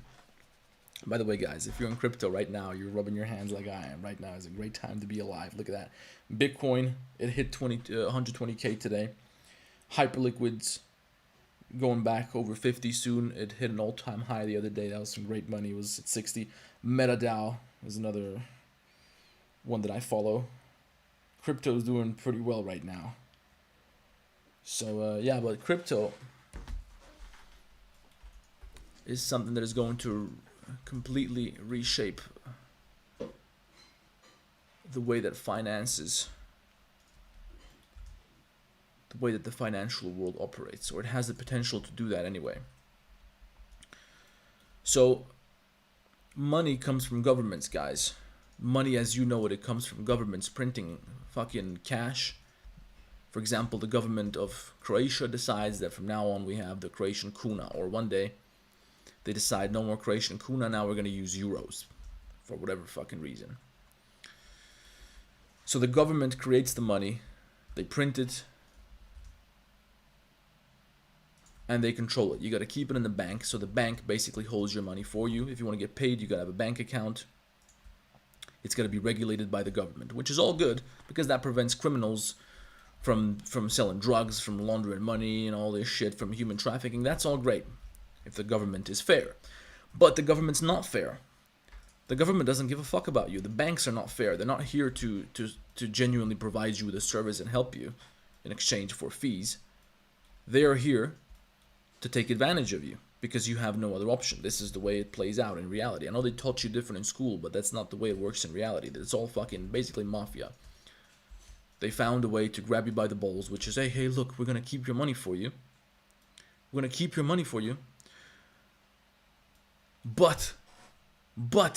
By the way, guys, if you're in crypto right now, you're rubbing your hands like I am. Right now is a great time to be alive. Look at that. Bitcoin, it hit 120K today. Hyperliquids going back over 50 soon. It hit an all-time high the other day. That was some great money. It was at 60. MetaDAO is another one that I follow. Crypto is doing pretty well right now. So, yeah, but crypto is something that is going to completely reshape the way that finances, the way that the financial world operates, or it has the potential to do that anyway. So money comes from governments, guys. Money, as you know it, it comes from governments printing fucking cash. For example, the government of Croatia decides that from now on we have the Croatian kuna, or one day they decide no more Croatian kuna, now we're going to use euros for whatever fucking reason. So the government creates the money, they print it, and they control it. You got to keep it in the bank, so the bank basically holds your money for you. If you want to get paid, you got to have a bank account. It's got to be regulated by the government, which is all good because that prevents criminals from selling drugs, from laundering money and all this shit, from human trafficking. That's all great if the government is fair. But the government's not fair. The government doesn't give a fuck about you. The banks are not fair. They're not here to genuinely provide you with a service and help you in exchange for fees. They are here to take advantage of you because you have no other option. This is the way it plays out in reality. I know they taught you different in school, but that's not the way it works in reality. It's all fucking basically mafia. They found a way to grab you by the balls, which is, hey, look, we're going to keep your money for you. We're going to keep your money for you. But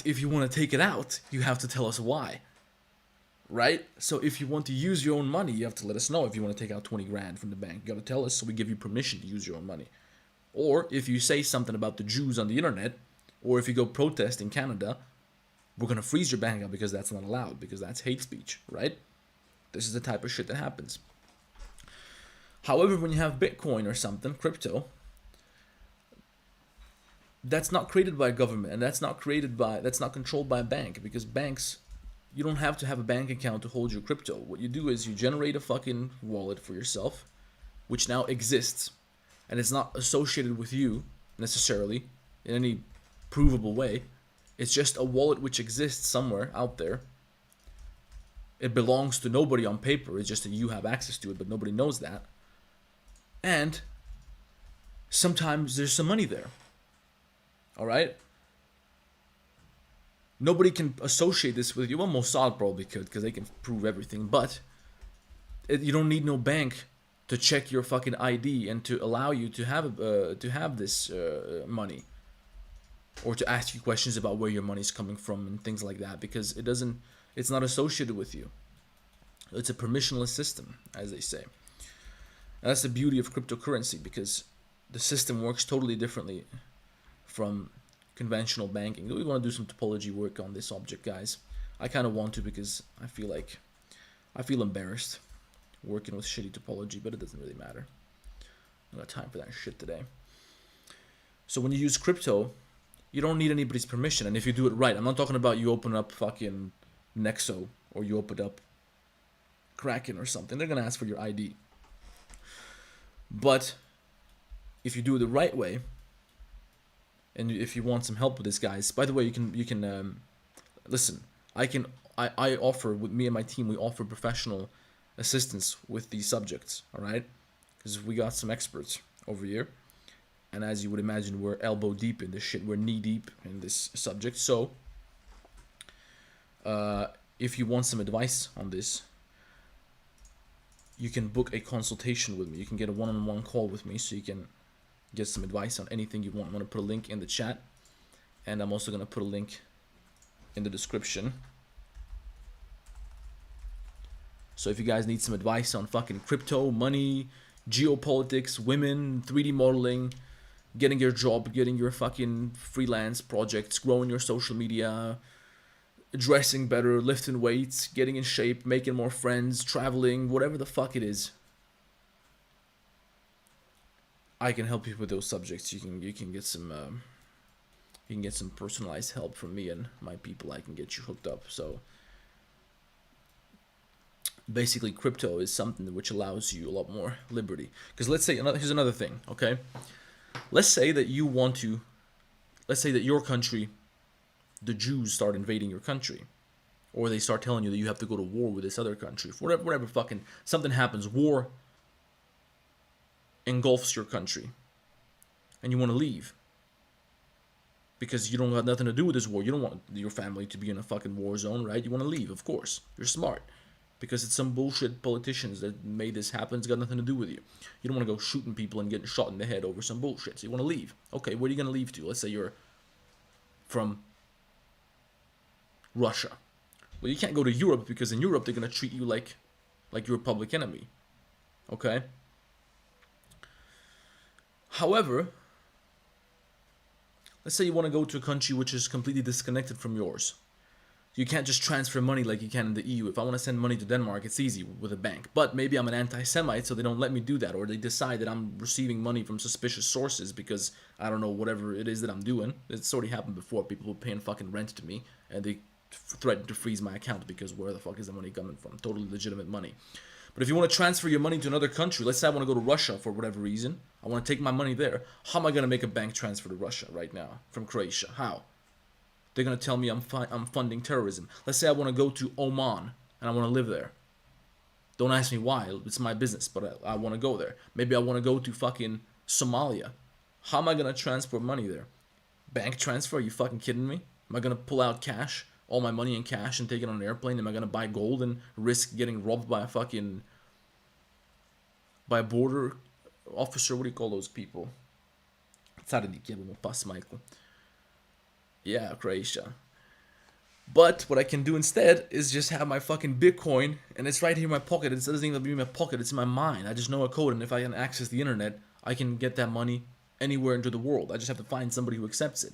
if you want to take it out, you have to tell us why. Right? So if you want to use your own money, you have to let us know. If you want to take out 20 grand from the bank, you got to tell us so we give you permission to use your own money. Or if you say something about the Jews on the internet, or if you go protest in Canada, we're going to freeze your bank account because that's not allowed, because that's hate speech, right? This is the type of shit that happens. However, when you have Bitcoin or something, crypto, that's not created by a government, and that's not controlled by a bank, because banks, you don't have to have a bank account to hold your crypto. What you do is you generate a fucking wallet for yourself, which now exists, and it's not associated with you necessarily in any provable way. It's just a wallet which exists somewhere out there. It belongs to nobody on paper. It's just that you have access to it, but nobody knows that. And sometimes there's some money there. All right? Nobody can associate this with you. Well, Mossad probably could, because they can prove everything. But you don't need no bank to check your fucking ID and to allow you to have this money, or to ask you questions about where your money's coming from and things like that, because it's not associated with you. It's a permissionless system, as they say. And that's the beauty of cryptocurrency, because the system works totally differently from conventional banking. We want to do some topology work on this object, guys. I kind of want to, because I feel embarrassed working with shitty topology, but it doesn't really matter. I don't got time for that shit today. So when you use crypto, you don't need anybody's permission, and if you do it right, I'm not talking about you open up fucking Nexo or you open up Kraken or something. They're gonna ask for your ID. But if you do it the right way, and if you want some help with this, guys, by the way, you can listen. I offer, with me and my team, we offer professional assistance with these subjects. All right, because we got some experts over here, And as you would imagine, we're elbow deep in this shit. We're knee deep in this subject. So, if you want some advice on this, you can book a consultation with me. You can get a one-on-one call with me, so you can get some advice on anything you want. I'm going to put a link in the chat, and I'm also going to put a link in the description. So if you guys need some advice on fucking crypto, money, geopolitics, women, 3D modeling, getting your job, getting your fucking freelance projects, growing your social media, dressing better, lifting weights, getting in shape, making more friends, traveling, whatever the fuck it is, I can help you with those subjects. You can get some personalized help from me and my people. I can get you hooked up. So basically, crypto is something which allows you a lot more liberty. Because let's say, here's another thing, okay? Let's say that your country, the Jews start invading your country. Or they start telling you that you have to go to war with this other country. Whatever fucking, something happens, war engulfs your country. And you want to leave. Because you don't have nothing to do with this war. You don't want your family to be in a fucking war zone, right? You want to leave, of course. You're smart. Because it's some bullshit politicians that made this happen. It's got nothing to do with you. You don't want to go shooting people and getting shot in the head over some bullshit. So you want to leave. Okay, where are you going to leave to? Let's say you're from Russia. Well, you can't go to Europe because in Europe they're going to treat you like your public enemy. Okay? However, let's say you want to go to a country which is completely disconnected from yours. You can't just transfer money like you can in the EU. If I want to send money to Denmark, it's easy with a bank. But maybe I'm an anti-Semite, so they don't let me do that. Or they decide that I'm receiving money from suspicious sources because, I don't know, whatever it is that I'm doing. It's already happened before. People were paying fucking rent to me, and they threatened to freeze my account because where the fuck is the money coming from? Totally legitimate money. But if you want to transfer your money to another country, let's say I want to go to Russia for whatever reason. I want to take my money there. How am I going to make a bank transfer to Russia right now from Croatia? How? They're going to tell me I'm funding terrorism. Let's say I want to go to Oman and I want to live there. Don't ask me why. It's my business, but I want to go there. Maybe I want to go to fucking Somalia. How am I going to transfer money there? Bank transfer? Are you fucking kidding me? Am I going to pull out cash, all my money in cash and take it on an airplane? Am I going to buy gold and risk getting robbed by a border officer? What do you call those people? Carinik, jebimo pas, Michael. Yeah, Croatia. But what I can do instead is just have my fucking Bitcoin, and it's right here in my pocket. It doesn't even be in my pocket, it's in my mind. I just know a code, and if I can access the internet, I can get that money anywhere into the world. I just have to find somebody who accepts it.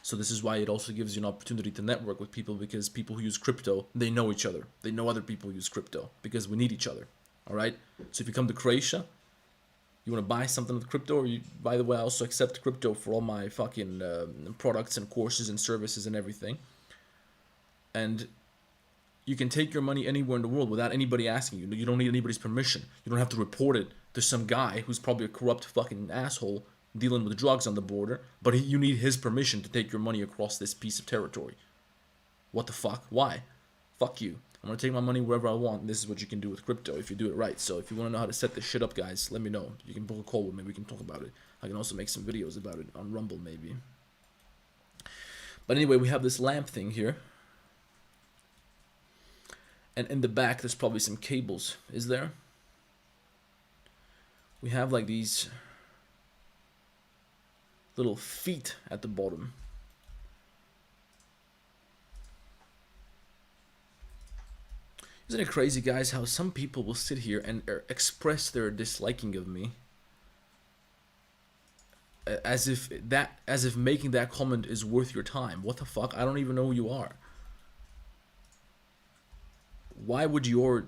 So this is why it also gives you an opportunity to network with people, because people who use crypto, they know each other. They know other people who use crypto, because we need each other. Alright? So if you come to Croatia, you want to buy something with crypto, or by the way, I also accept crypto for all my fucking products and courses and services and everything. And you can take your money anywhere in the world without anybody asking you. You don't need anybody's permission. You don't have to report it to some guy who's probably a corrupt fucking asshole dealing with drugs on the border, but you need his permission to take your money across this piece of territory. What the fuck? Why? Fuck you. I'm going to take my money wherever I want, and this is what you can do with crypto if you do it right. So if you want to know how to set this shit up, guys, let me know. You can book a call with me. We can talk about it. I can also make some videos about it on Rumble, maybe. But anyway, we have this lamp thing here. And in the back, there's probably some cables. Is there? We have like these little feet at the bottom. Isn't it crazy, guys, how some people will sit here and express their disliking of me as if making that comment is worth your time? What the fuck? I don't even know who you are. Why would your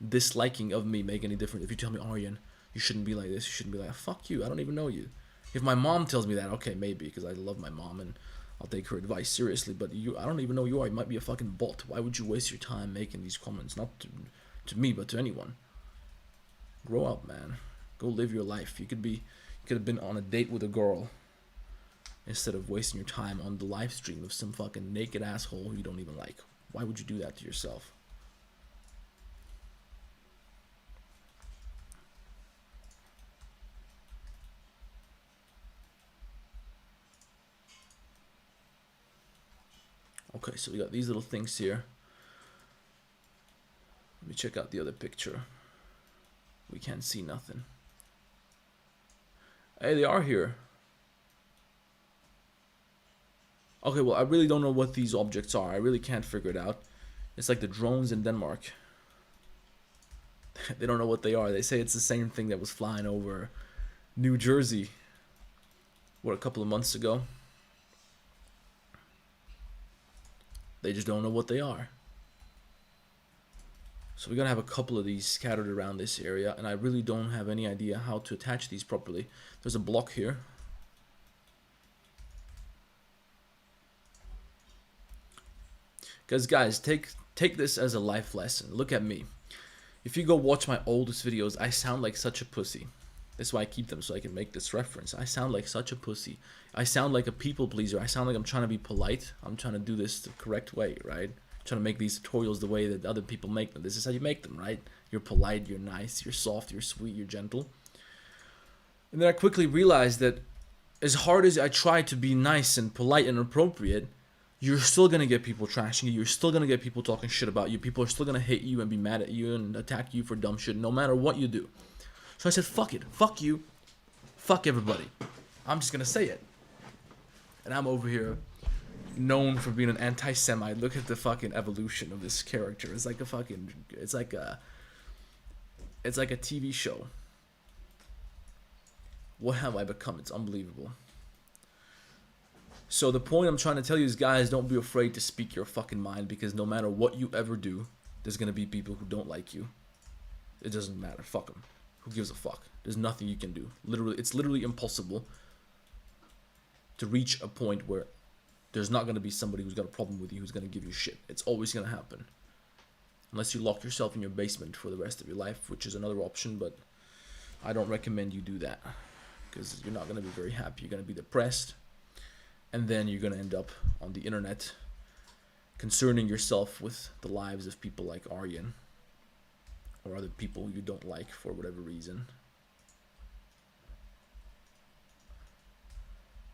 disliking of me make any difference? If you tell me, Aryan, you shouldn't be like this, you shouldn't be like that. Fuck you, I don't even know you. If my mom tells me that, okay, maybe, because I love my mom and I'll take her advice seriously, but I don't even know who you are. You might be a fucking bot. Why would you waste your time making these comments? Not to me, but to anyone. Grow up, man. Go live your life. You could have been on a date with a girl instead of wasting your time on the live stream of some fucking naked asshole who you don't even like. Why would you do that to yourself? Okay, so we got these little things here. Let me check out the other picture. We can't see nothing. Hey, they are here. Okay, well, I really don't know what these objects are. I really can't figure it out. It's like the drones in Denmark. They don't know what they are. They say it's the same thing that was flying over New Jersey, what, a couple of months ago. They just don't know what they are. So we're gonna have a couple of these scattered around this area, and I really don't have any idea how to attach these properly. There's a block here. Because guys, take this as a life lesson. Look at me. If you go watch my oldest videos, I sound like such a pussy. That's why I keep them, so I can make this reference. I sound like such a pussy. I sound like a people pleaser. I sound like I'm trying to be polite. I'm trying to do this the correct way, right? I'm trying to make these tutorials the way that other people make them. This is how you make them, right? You're polite, you're nice, you're soft, you're sweet, you're gentle. And then I quickly realized that as hard as I try to be nice and polite and appropriate, you're still going to get people trashing you. You're still going to get people talking shit about you. People are still going to hate you and be mad at you and attack you for dumb shit no matter what you do. So I said, fuck it. Fuck you. Fuck everybody. I'm just going to say it. And I'm over here known for being an anti-Semite. Look at the fucking evolution of this character. It's like a fucking... It's like a TV show. What have I become? It's unbelievable. So the point I'm trying to tell you is, guys, don't be afraid to speak your fucking mind, because no matter what you ever do, there's going to be people who don't like you. It doesn't matter. Fuck them. Who gives a fuck? There's nothing you can do. Literally, it's literally impossible to reach a point where there's not going to be somebody who's got a problem with you, who's going to give you shit. It's always going to happen. Unless you lock yourself in your basement for the rest of your life, which is another option, but I don't recommend you do that, because you're not going to be very happy. You're going to be depressed. And then you're going to end up on the internet concerning yourself with the lives of people like Aryan or other people you don't like for whatever reason.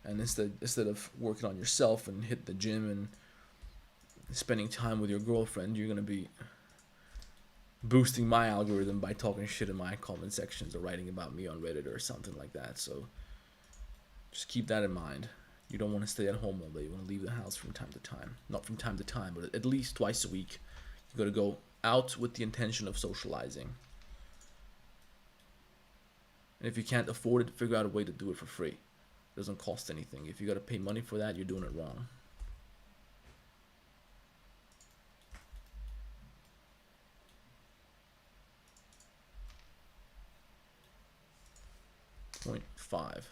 And instead of working on yourself and hitting the gym and spending time with your girlfriend, you're going to be boosting my algorithm by talking shit in my comment sections or writing about me on Reddit or something like that. So just keep that in mind. You don't want to stay at home all day. You want to leave the house from time to time. Not from time to time, but at least twice a week. You got to go out with the intention of socializing. And if you can't afford it, figure out a way to do it for free. It doesn't cost anything. If you got to pay money for that, you're doing it wrong. Point 5.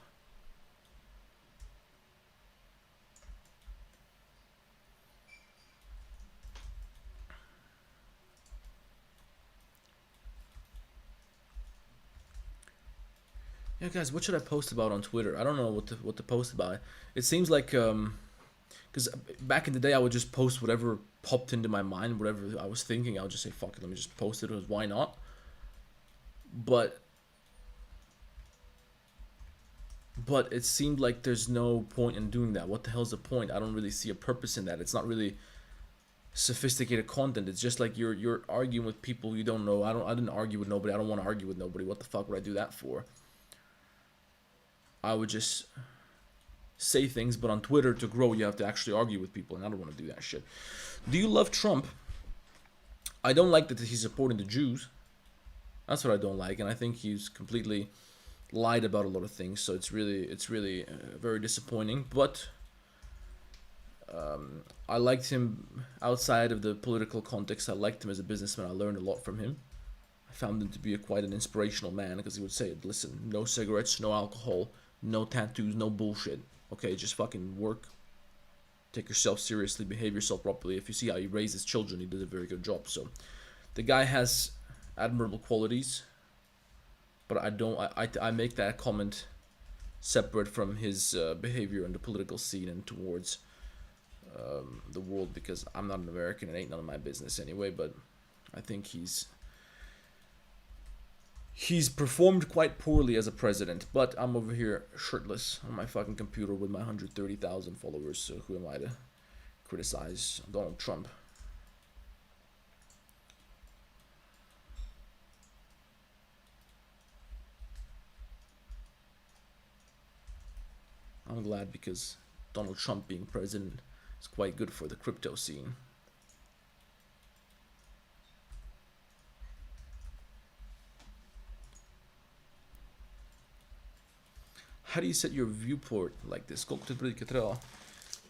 Yeah, guys, what should I post about on Twitter? I don't know what to post about. It seems like, because back in the day, I would just post whatever popped into my mind, whatever I was thinking. I would just say, fuck it, let me just post it, because why not? But it seemed like there's no point in doing that. What the hell's the point? I don't really see a purpose in that. It's not really sophisticated content. It's just like you're arguing with people you don't know. I didn't argue with nobody. I don't want to argue with nobody. What the fuck would I do that for? I would just say things, but on Twitter, to grow, you have to actually argue with people, and I don't want to do that shit. Do you love Trump? I don't like that he's supporting the Jews. That's what I don't like, and I think he's completely lied about a lot of things, so it's really very disappointing. But I liked him outside of the political context. I liked him as a businessman. I learned a lot from him. I found him to be quite an inspirational man, because he would say, listen, no cigarettes, no alcohol, no tattoos, no bullshit. Okay, just fucking work. Take yourself seriously, behave yourself properly. If you see how he raised his children, he did a very good job. So the guy has admirable qualities, but I make that comment separate from his behavior in the political scene and towards the world, because I'm not an American. It ain't none of my business anyway, but I think he's performed quite poorly as a president. But I'm over here shirtless on my fucking computer with my 130,000 followers, so who am I to criticize Donald Trump. I'm glad because Donald Trump being president is quite good for the crypto scene. How do you set your viewport like this? Koliko ti prilike treba?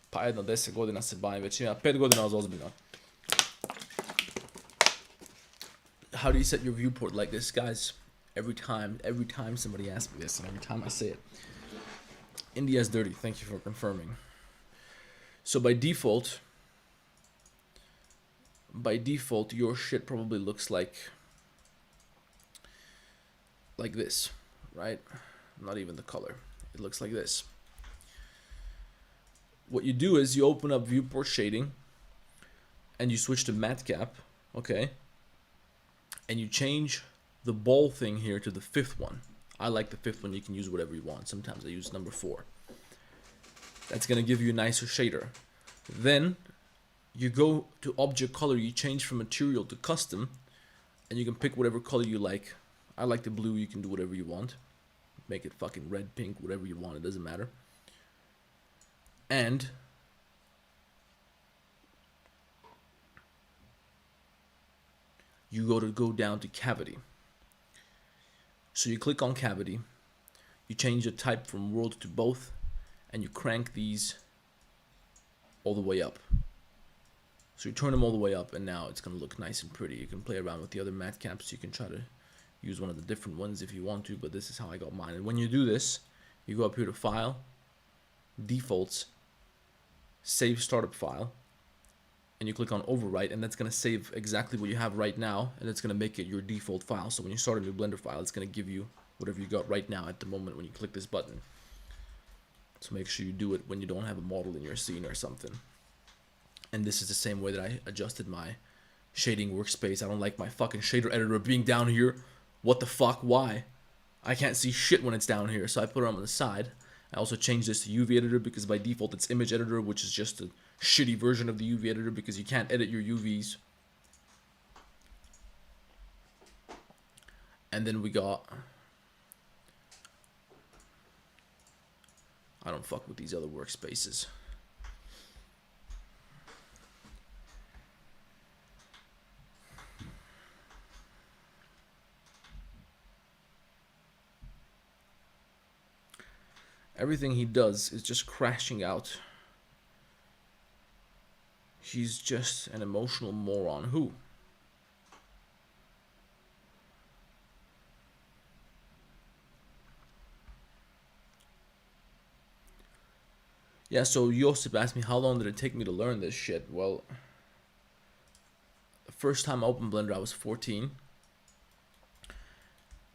Pa jedno 10 godina se bavim, već ima 5 godina ozbiljno. How do you set your viewport like this, guys? Every time somebody asks me this, and every time I say it. India's dirty, thank you for confirming. So by default, your shit probably looks like this, right? Not even the color. It looks like this. What you do is you open up viewport shading and you switch to matte cap, okay? And you change the ball thing here to the 5th one. I like the 5th one. You can use whatever you want. Sometimes I use number 4. That's gonna give you a nicer shader. Then you go to object color, you change from material to custom, and you can pick whatever color you like. I like the blue, you can do whatever you want. Make it fucking red, pink, whatever you want, it doesn't matter. And you go down to cavity. So you click on cavity, you change the type from world to both, and you crank these all the way up. So you turn them all the way up, and now it's gonna look nice and pretty. You can play around with the other matte caps. You can try to use one of the different ones if you want to, but this is how I got mine. And when you do this, you go up here to File, Defaults, Save Startup File, and you click on Overwrite, and that's going to save exactly what you have right now, and it's going to make it your default file. So when you start a new Blender file, it's going to give you whatever you got right now at the moment when you click this button. So make sure you do it when you don't have a model in your scene or something. And this is the same way that I adjusted my shading workspace. I don't like my fucking shader editor being down here. What the fuck? Why? I can't see shit when it's down here, so I put it on the side. I also changed this to UV editor because by default it's image editor, which is just a shitty version of the UV editor because you can't edit your UVs. And then we got, I don't fuck with these other workspaces. Everything he does is just crashing out. He's just an emotional moron. Who? Yeah, so Josip asked me how long did it take me to learn this shit. Well, the first time I opened Blender I was 14.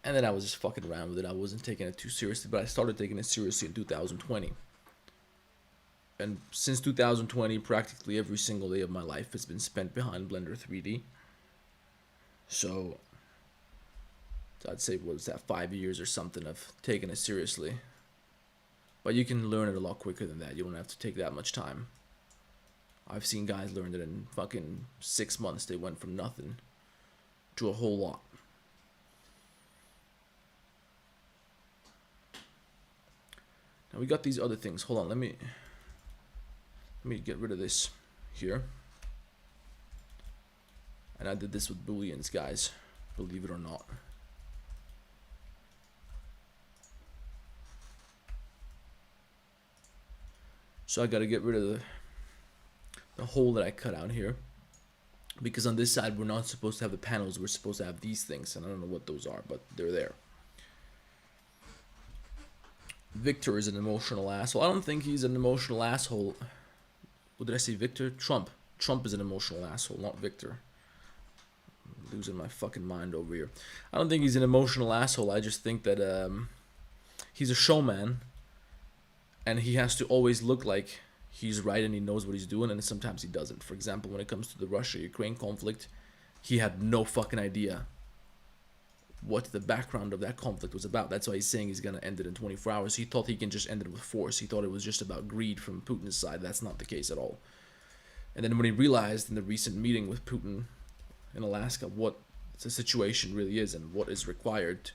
And then I was just fucking around with it. I wasn't taking it too seriously, but I started taking it seriously in 2020. And since 2020, practically every single day of my life has been spent behind Blender 3D. So I'd say, what was that, 5 years or something of taking it seriously. But you can learn it a lot quicker than that. You don't have to take that much time. I've seen guys learn it in fucking 6 months. They went from nothing to a whole lot. Now we got these other things. Hold on, let me get rid of this here. And I did this with booleans, guys, believe it or not. So I got to get rid of the hole that I cut out here, because on this side we're not supposed to have the panels. We're supposed to have these things, and I don't know what those are, but they're there. Victor is an emotional asshole. I don't think he's an emotional asshole. What did I say, Victor? Trump. Trump is an emotional asshole, not Victor. I'm losing my fucking mind over here. I don't think he's an emotional asshole. I just think that he's a showman, and he has to always look like he's right and he knows what he's doing, and sometimes he doesn't. For example, when it comes to the Russia-Ukraine conflict, he had no fucking idea what the background of that conflict was about. That's why he's saying he's going to end it in 24 hours. He thought he can just end it with force. He thought it was just about greed from Putin's side. That's not the case at all. And then when he realized in the recent meeting with Putin in Alaska what the situation really is and what is required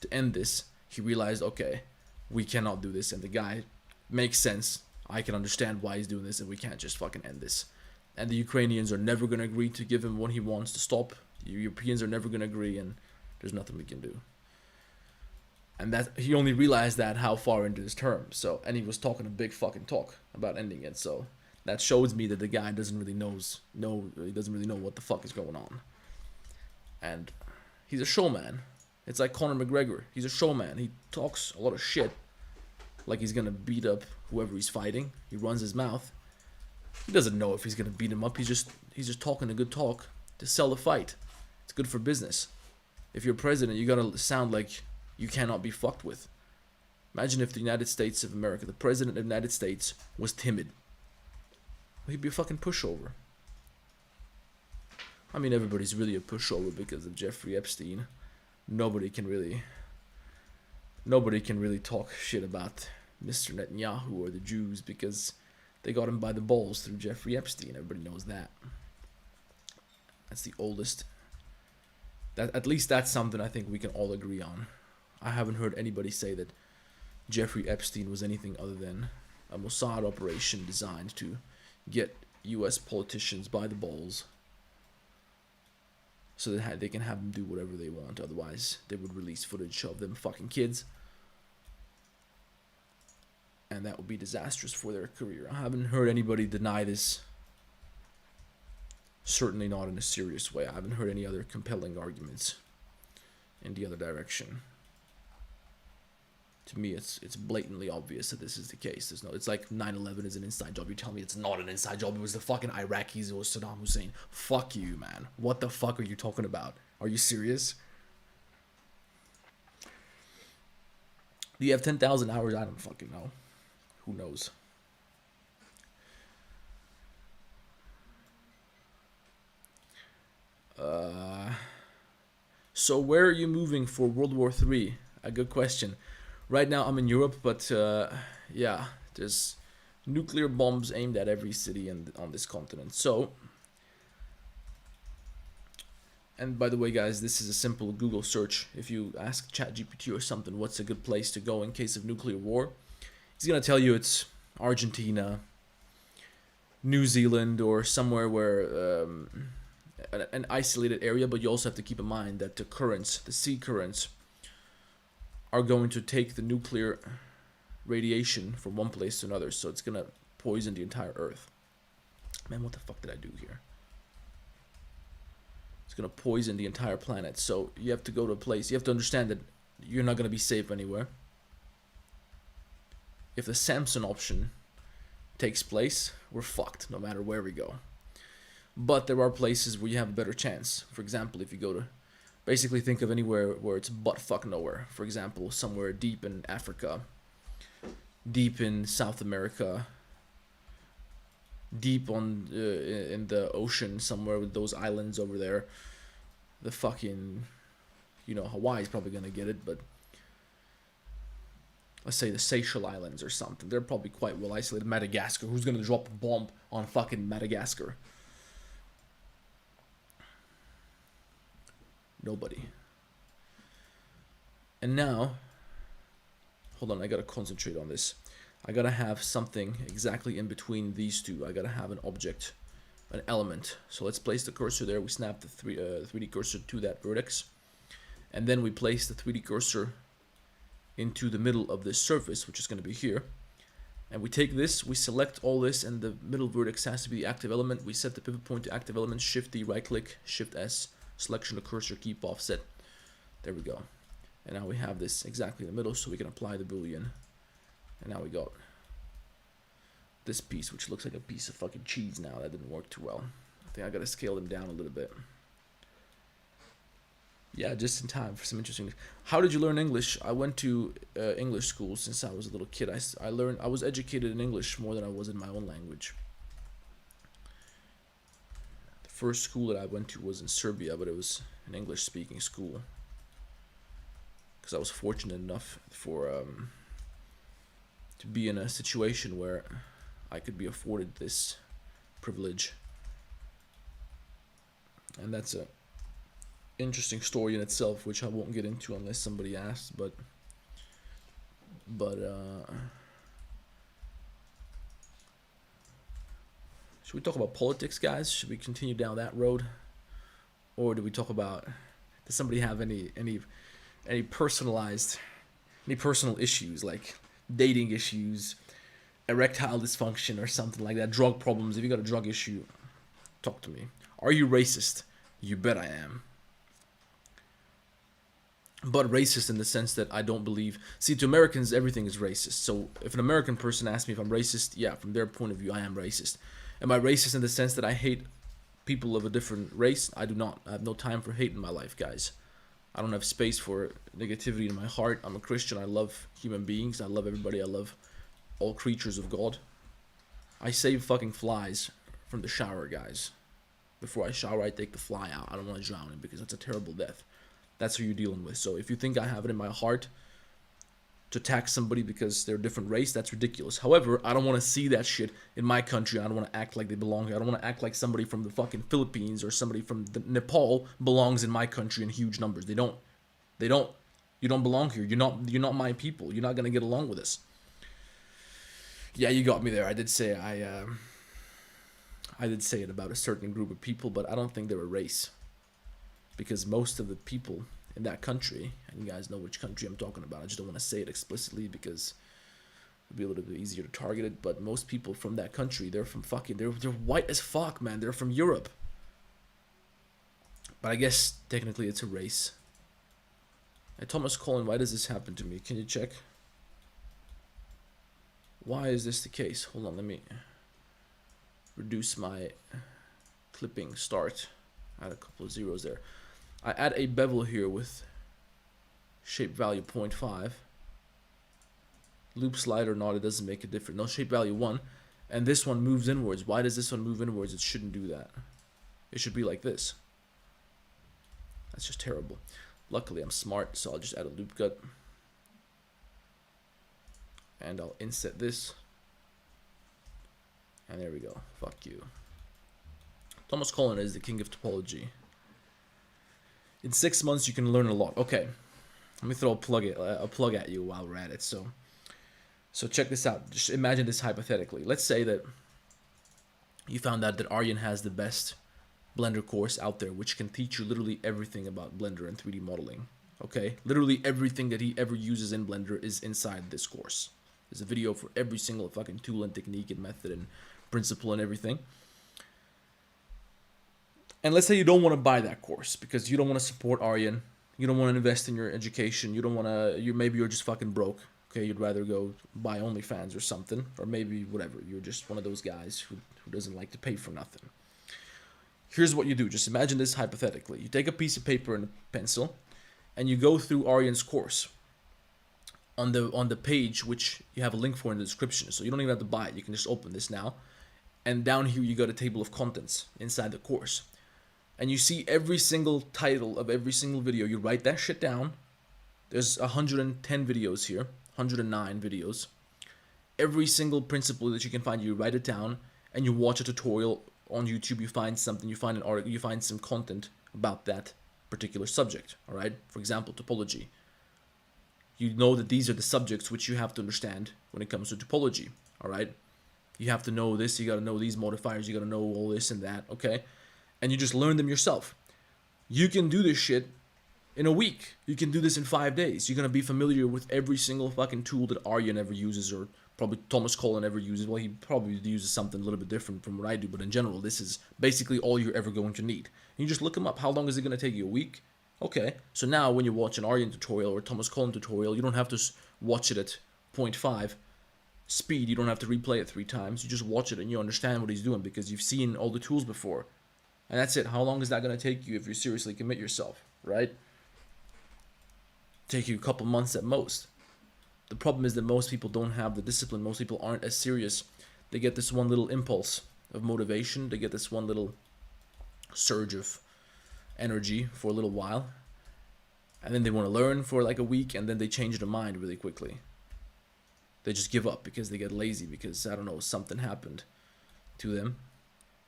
to end this, he realized, okay, we cannot do this, and the guy makes sense. I can understand why he's doing this, and we can't just fucking end this. And the Ukrainians are never going to agree to give him what he wants to stop. The Europeans are never going to agree, and there's nothing we can do. And that he only realized that how far into his term. So, and he was talking a big fucking talk about ending it. So that shows me that the guy doesn't really he doesn't really know what the fuck is going on. And he's a showman. It's like Conor McGregor. He's a showman. He talks a lot of shit, like he's gonna beat up whoever he's fighting. He runs his mouth. He doesn't know if he's gonna beat him up. He's just talking a good talk to sell the fight. It's good for business. If you're president, you gotta sound like you cannot be fucked with. Imagine if the United States of America, the president of the United States, was timid. He'd be a fucking pushover. I mean, everybody's really a pushover because of Jeffrey Epstein. Nobody can really talk shit about Mr. Netanyahu or the Jews because they got him by the balls through Jeffrey Epstein. Everybody knows that. That's the oldest. At least that's something I think we can all agree on. I haven't heard anybody say that Jeffrey Epstein was anything other than a Mossad operation designed to get U.S. politicians by the balls so that they can have them do whatever they want. Otherwise, they would release footage of them fucking kids. And that would be disastrous for their career. I haven't heard anybody deny this. Certainly not in a serious way. I haven't heard any other compelling arguments in the other direction. To me, it's blatantly obvious that this is the case. It's like 9/11 is an inside job. You tell me it's not an inside job. It was the fucking Iraqis. It was Saddam Hussein. Fuck you, man. What the fuck are you talking about? Are you serious? Do you have 10,000 hours? I don't fucking know. Who knows? So where are you moving for World War III? A good question. Right now I'm in Europe, but yeah, there's nuclear bombs aimed at every city on this continent. So, and by the way, guys, this is a simple Google search. If you ask ChatGPT or something, what's a good place to go in case of nuclear war, he's gonna tell you it's Argentina, New Zealand, or somewhere where an isolated area. But you also have to keep in mind that the sea currents, are going to take the nuclear radiation from one place to another, so it's gonna poison the entire Earth. Man, what the fuck did I do here? It's gonna poison the entire planet, so you have to go to a place. You have to understand that you're not gonna be safe anywhere. If the Samson option takes place, we're fucked no matter where we go. But there are places where you have a better chance. For example, if you go to, basically think of anywhere where it's butt fuck nowhere. For example, somewhere deep in Africa, deep in South America, deep on in the ocean somewhere with those islands over there. The fucking, Hawaii's probably gonna get it, but let's say the Seychelles Islands or something. They're probably quite well isolated. Madagascar. Who's gonna drop a bomb on fucking Madagascar? Nobody. And now, hold on, I gotta concentrate on this. I gotta have something exactly in between these two. I gotta have an object, an element. So let's place the cursor there. We snap the 3D cursor to that vertex. And then we place the 3D cursor into the middle of this surface, which is gonna be here. And we take this, we select all this, and the middle vertex has to be the active element. We set the pivot point to active element, Shift D, right click, Shift S, selection of cursor, keep offset. There we go. And now we have this exactly in the middle, so we can apply the boolean. And now we got this piece, which looks like a piece of fucking cheese now. That didn't work too well. I think I gotta scale them down a little bit. Yeah, just in time for some interesting. How did you learn English? I went to English school since I was a little kid. I was educated in English more than I was in my own language. The first school that I went to was in Serbia, but it was an English-speaking school. Because I was fortunate enough to be in a situation where I could be afforded this privilege And that's a interesting story in itself, which I won't get into unless somebody asks. But should we talk about politics, guys? Should we continue down that road, or do we talk about? Does somebody have any personalized, any personal issues like dating issues, erectile dysfunction, or something like that? Drug problems. If you got a drug issue, talk to me. Are you racist? You bet I am. But racist in the sense that I don't believe. See, to Americans, everything is racist. So if an American person asks me if I'm racist, yeah, from their point of view, I am racist. Am I racist in the sense that I hate people of a different race? I do not. I have no time for hate in my life, guys. I don't have space for negativity in my heart. I'm a Christian. I love human beings. I love everybody. I love all creatures of God. I save fucking flies from the shower, guys. Before I shower, I take the fly out. I don't want to drown it because that's a terrible death. That's who you're dealing with. So if you think I have it in my heart to attack somebody because they're a different race, that's ridiculous. However, I don't want to see that shit in my country. I don't want to act like they belong here. I don't want to act like somebody from the fucking Philippines or somebody from Nepal belongs in my country in huge numbers. They don't. You don't belong here. You're not my people. You're not gonna get along with us. Yeah, you got me there. I did say I did say it about a certain group of people, but I don't think they're a race. Because most of the people in that country, and you guys know which country I'm talking about, I just don't want to say it explicitly because it'd be a little bit easier to target it, but most people from that country, they're from fucking, they're white as fuck, man. They're from Europe. But I guess technically it's a race. Hey, Thomas Colin, why does this happen to me? Can you check? Why is this the case? Hold on, let me reduce my clipping start. Add a couple of zeros there. I add a bevel here with shape value 0.5. Loop slider not, it doesn't make a difference. No, shape value 1. And this one moves inwards. Why does this one move inwards? It shouldn't do that. It should be like this. That's just terrible. Luckily, I'm smart, so I'll just add a loop cut. And I'll inset this. And there we go. Fuck you. Thomas Colin is the king of topology. In 6 months, you can learn a lot. Okay, let me throw a plug at you while we're at it. So check this out. Just imagine this hypothetically. Let's say that you found out that Aryan has the best Blender course out there, which can teach you literally everything about Blender and 3D modeling. Okay, literally everything that he ever uses in Blender is inside this course. There's a video for every single fucking tool and technique and method and principle and everything. And let's say you don't want to buy that course because you don't want to support Aryan. You don't want to invest in your education. You don't want to, maybe you're just fucking broke. Okay, you'd rather go buy OnlyFans or something. Or maybe whatever. You're just one of those guys who doesn't like to pay for nothing. Here's what you do. Just imagine this hypothetically. You take a piece of paper and a pencil and you go through Aryan's course. On the page, which you have a link for in the description. So you don't even have to buy it. You can just open this now. And down here you got a table of contents inside the course. And you see every single title of every single video. You write that shit down. There's 110 videos here, 109 videos. Every single principle that you can find, you write it down, and you watch a tutorial on YouTube. You find something, you find an article, you find some content about that particular subject. All right. For example, topology. You know that these are the subjects which you have to understand when it comes to topology. All right. You have to know this. You got to know these modifiers. You got to know all this and that. Okay. And you just learn them yourself. You can do this shit in a week. You can do this in 5 days. You're going to be familiar with every single fucking tool that Aryan ever uses, or probably Thomas Colin ever uses. Well, he probably uses something a little bit different from what I do, but in general, this is basically all you're ever going to need. And you just look them up. How long is it going to take you? A week? Okay. So now when you watch an Aryan tutorial or a Thomas Colin tutorial, you don't have to watch it at 0.5 speed. You don't have to replay it 3 times. You just watch it and you understand what he's doing because you've seen all the tools before. And that's it. How long is that going to take you if you seriously commit yourself, right? Take you a couple months at most. The problem is that most people don't have the discipline. Most people aren't as serious. They get this one little impulse of motivation. They get this one little surge of energy for a little while. And then they want to learn for like a week, and then they change their mind really quickly. They just give up because they get lazy because, I don't know, something happened to them.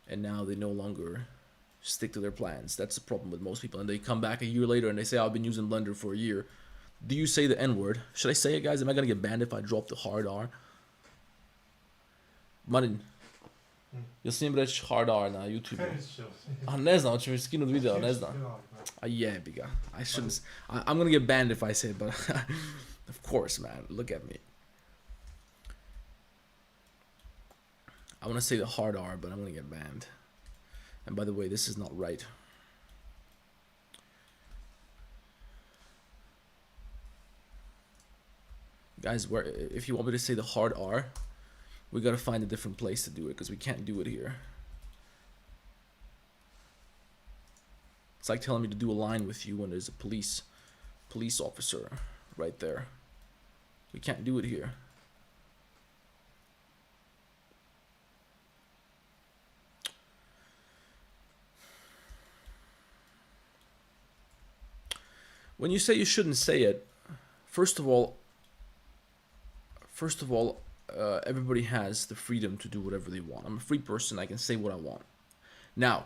And now they no longer stick to their plans. That's the problem with most people. And they come back a year later and they say, I've been using Blender for a year. Do you say the N-word? Should I say it, guys? Am I going to get banned if I drop the hard R? Marin, jel si im reći hard R na YouTube? A ne znam, hoće mi skinuti video, ne znam. A jebi ga. I shouldn't. I'm going to get banned if I say it, but of course, man. Look at me. I want to say the hard R, but I'm going to get banned. And by the way, this is not right. Guys, if you want me to say the hard R, we gotta find a different place to do it because we can't do it here. It's like telling me to do a line with you when there's a police officer right there. We can't do it here. When you say you shouldn't say it, first of all, everybody has the freedom to do whatever they want. I'm a free person. I can say what I want. Now,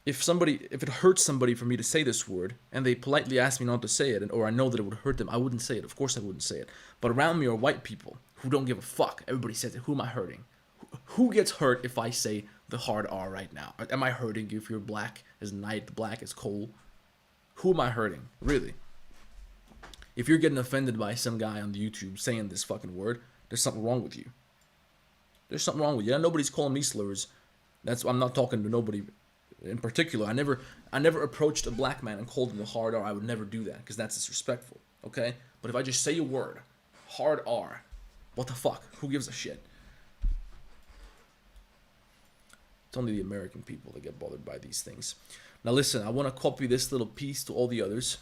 if it hurts somebody for me to say this word and they politely ask me not to say it, or I know that it would hurt them, I wouldn't say it. Of course I wouldn't say it. But around me are white people who don't give a fuck. Everybody says it. Who am I hurting? Who gets hurt if I say the hard R right now? Am I hurting you if you're black as night, black as coal? Who am I hurting? Really? If you're getting offended by some guy on the YouTube saying this fucking word, there's something wrong with you. There's something wrong with you. Nobody's calling me slurs. I'm not talking to nobody in particular. I never approached a black man and called him the hard R. I would never do that because that's disrespectful. Okay? But if I just say a word, hard R, what the fuck? Who gives a shit? It's only the American people that get bothered by these things. Now listen, I want to copy this little piece to all the others.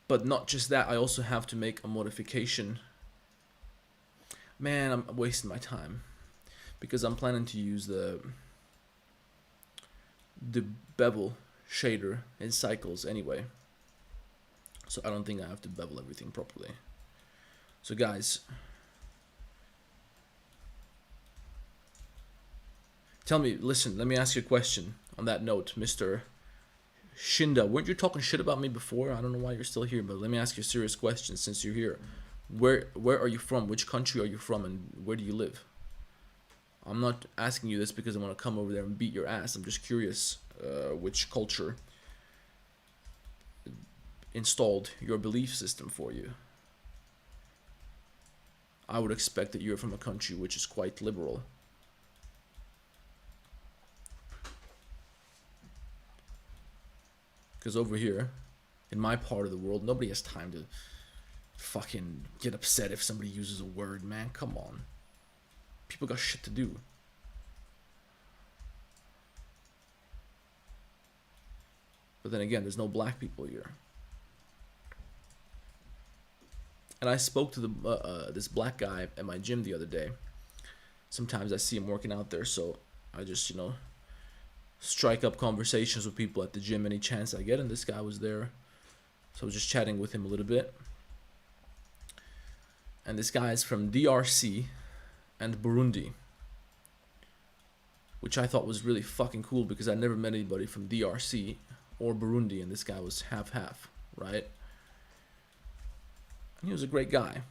But not just that, I also have to make a modification. Man, I'm wasting my time. Because I'm planning to use the bevel shader in Cycles anyway. So I don't think I have to bevel everything properly. So guys, tell me, listen, let me ask you a question on that note, Mr. Shinda. Weren't you talking shit about me before? I don't know why you're still here, but let me ask you a serious question since you're here. Where are you from? Which country are you from, and where do you live? I'm not asking you this because I want to come over there and beat your ass. I'm just curious which culture installed your belief system for you. I would expect that you're from a country which is quite liberal. Because over here, in my part of the world, nobody has time to fucking get upset if somebody uses a word, man. Come on. People got shit to do. But then again, there's no black people here. And I spoke to this black guy at my gym the other day. Sometimes I see him working out there, so I just, strike up conversations with people at the gym any chance I get, and this guy was there. So I was just chatting with him a little bit. And this guy is from DRC and Burundi, which I thought was really fucking cool because I never met anybody from DRC or Burundi, and this guy was half-half, right? And he was a great guy.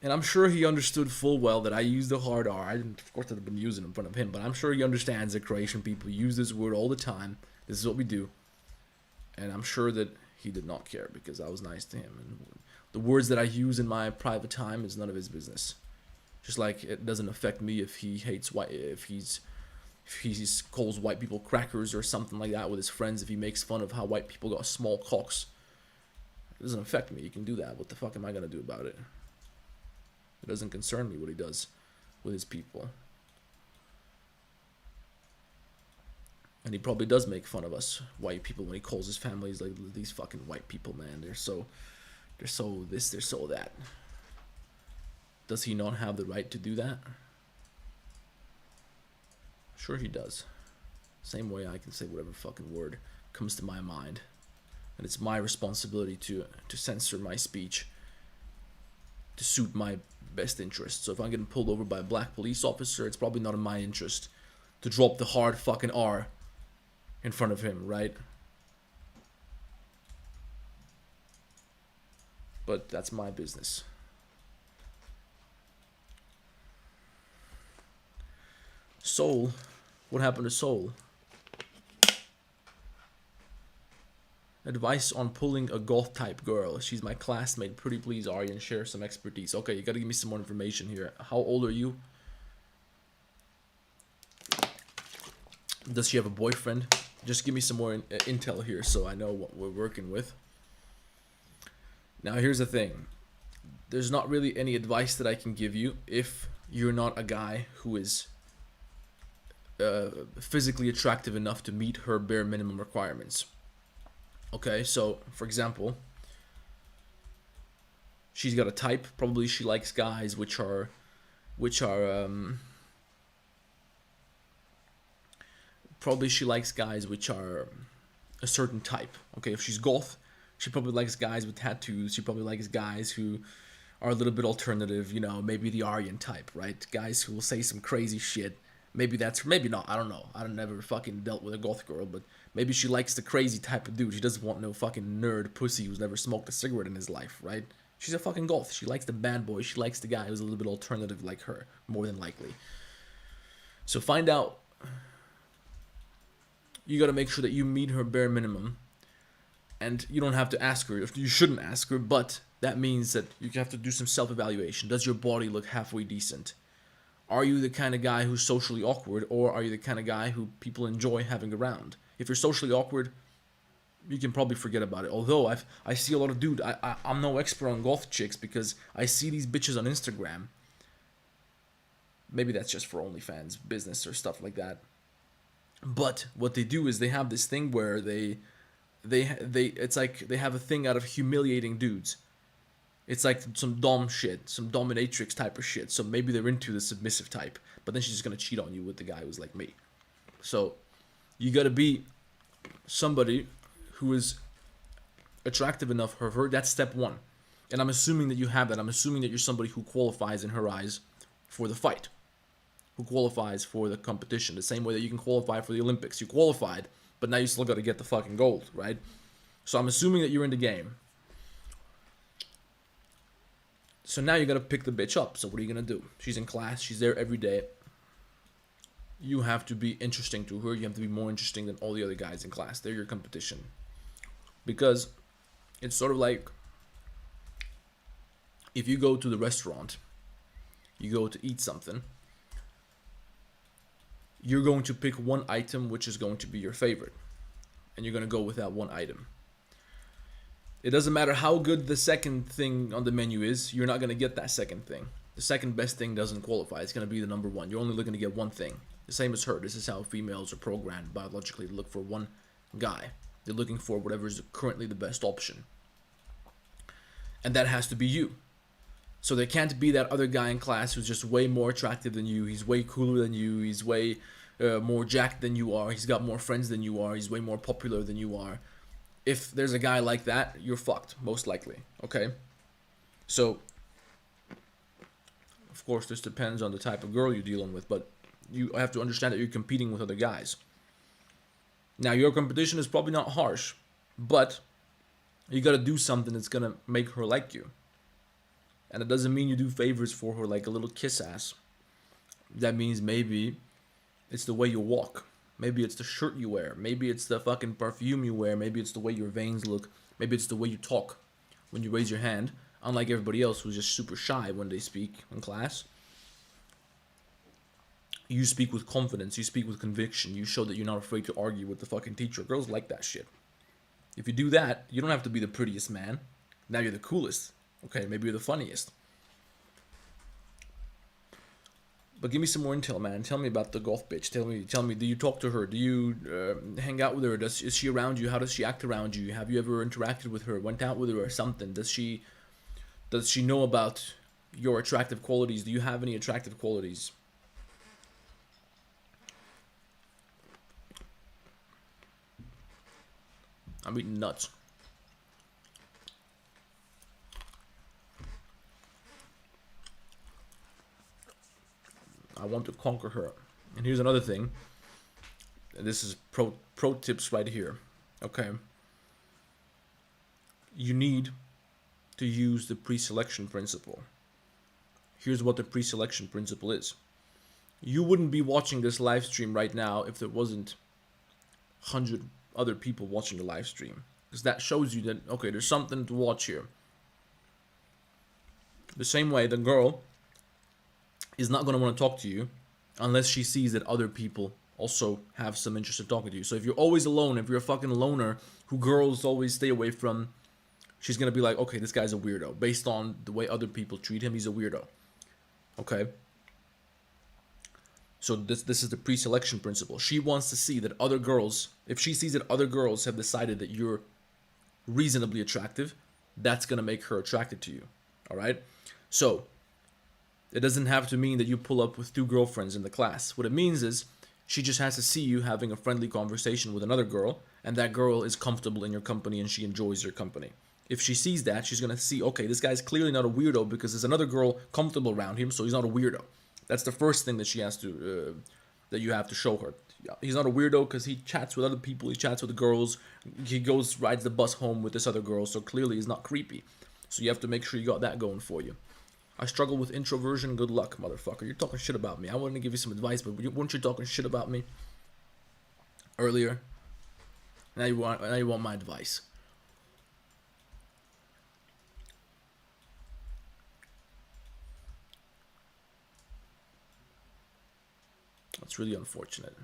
And I'm sure he understood full well that I used the hard R. I didn't, of course, I'd have been using it in front of him, but I'm sure he understands that Croatian people use this word all the time. This is what we do. And I'm sure that he did not care because I was nice to him. And the words that I use in my private time is none of his business. Just like it doesn't affect me if he hates white, if he calls white people crackers or something like that with his friends, if he makes fun of how white people got small cocks. It doesn't affect me. He can do that. What the fuck am I going to do about it? It doesn't concern me what he does with his people. And he probably does make fun of us white people when he calls his families like these fucking white people, man. They're so this, they're so that. Does he not have the right to do that? Sure he does. Same way I can say whatever fucking word comes to my mind. And it's my responsibility to censor my speech to suit my best interest. So if I'm getting pulled over by a black police officer, it's probably not in my interest to drop the hard fucking R in front of him, right? But that's my business. Soul? What happened to Soul? Advice on pulling a goth type girl. She's my classmate. Pretty please, Aryan, share some expertise. Okay, you gotta give me some more information here. How old are you? Does she have a boyfriend? Just give me some more intel here so I know what we're working with. Now here's the thing. There's not really any advice that I can give you if you're not a guy who is physically attractive enough to meet her bare minimum requirements. Okay, so for example, she's got a type. Probably she likes guys which are probably she likes guys which are a certain type. Okay, if she's goth, she probably likes guys with tattoos. She probably likes guys who are a little bit alternative, you know, maybe the Aryan type, right? Guys who will say some crazy shit. Maybe that's, maybe not, I don't know. I don't never fucking dealt with a goth girl, but maybe she likes the crazy type of dude. She doesn't want no fucking nerd pussy who's never smoked a cigarette in his life, right? She's a fucking goth. She likes the bad boy. She likes the guy who's a little bit alternative like her, more than likely. So find out. You gotta make sure that you meet her bare minimum. And you don't have to ask her. You shouldn't ask her, but that means that you have to do some self-evaluation. Does your body look halfway decent? Are you the kind of guy who's socially awkward, or are you the kind of guy who people enjoy having around? If you're socially awkward, you can probably forget about it. Although I see a lot of dude, I'm no expert on goth chicks because I see these bitches on Instagram. Maybe that's just for OnlyFans business or stuff like that. But what they do is they have this thing where they it's like they have a thing out of humiliating dudes. It's like some dom shit, some dominatrix type of shit. So maybe they're into the submissive type, but then she's just gonna cheat on you with the guy who's like me. So you gotta be somebody who is attractive enough for her. That's step one. And I'm assuming that you have that. I'm assuming that you're somebody who qualifies in her eyes for the fight, who qualifies for the competition, the same way that you can qualify for the Olympics. You qualified, but now you still gotta get the fucking gold, right? So I'm assuming that you're in the game. So now you gotta pick the bitch up. So what are you gonna do? She's in class. She's there every day. You have to be interesting to her. You have to be more interesting than all the other guys in class. They're your competition. Because it's sort of like if you go to the restaurant, you go to eat something, you're going to pick one item which is going to be your favorite. And you're going to go with that one item. It doesn't matter how good the second thing on the menu is, you're not going to get that second thing. The second best thing doesn't qualify. It's going to be the number one. You're only looking to get one thing. The same as her. This is how females are programmed biologically to look for one guy. They're looking for whatever is currently the best option. And that has to be you. So there can't be that other guy in class who's just way more attractive than you. He's way cooler than you. He's way more jacked than you are. He's got more friends than you are. He's way more popular than you are. If there's a guy like that, you're fucked, most likely. Okay? So, of course, this depends on the type of girl you're dealing with, but you have to understand that you're competing with other guys. Now, your competition is probably not harsh, but you gotta do something that's gonna make her like you. And it doesn't mean you do favors for her like a little kiss ass. That means maybe it's the way you walk. Maybe it's the shirt you wear. Maybe it's the fucking perfume you wear. Maybe it's the way your veins look. Maybe it's the way you talk when you raise your hand. Unlike everybody else who's just super shy when they speak in class. You speak with confidence. You speak with conviction. You show that you're not afraid to argue with the fucking teacher. Girls like that shit. If you do that, you don't have to be the prettiest man. Now you're the coolest. Okay, maybe you're the funniest. But give me some more intel, man. Tell me about the goth bitch. Tell me. Do you talk to her? Do you hang out with her? Is she around you? How does she act around you? Have you ever interacted with her? Went out with her or something? Does she know about your attractive qualities? Do you have any attractive qualities? I'm eating nuts. I want to conquer her. And here's another thing. And this is pro tips right here. Okay. You need to use the pre-selection principle. Here's what the pre-selection principle is. You wouldn't be watching this live stream right now if there wasn't 100 other people watching the live stream. Because that shows you that, okay, there's something to watch here. The same way, the girl is not going to want to talk to you unless she sees that other people also have some interest in talking to you. So if you're always alone, if you're a fucking loner who girls always stay away from, she's going to be like, okay, this guy's a weirdo. Based on the way other people treat him, he's a weirdo. Okay? So this is the pre-selection principle. She wants to see that other girls, if she sees that other girls have decided that you're reasonably attractive, that's going to make her attracted to you. All right? So it doesn't have to mean that you pull up with 2 girlfriends in the class. What it means is she just has to see you having a friendly conversation with another girl, and that girl is comfortable in your company and she enjoys your company. If she sees that, she's going to see, okay, this guy's clearly not a weirdo because there's another girl comfortable around him, so he's not a weirdo. That's the first thing that she has to, that you have to show her. He's not a weirdo because he chats with other people, he chats with the girls, he rides the bus home with this other girl, so clearly he's not creepy. So you have to make sure you got that going for you. I struggle with introversion, good luck, motherfucker. You're talking shit about me. I wanted to give you some advice, but weren't you talking shit about me earlier? Now you want my advice. That's really unfortunate.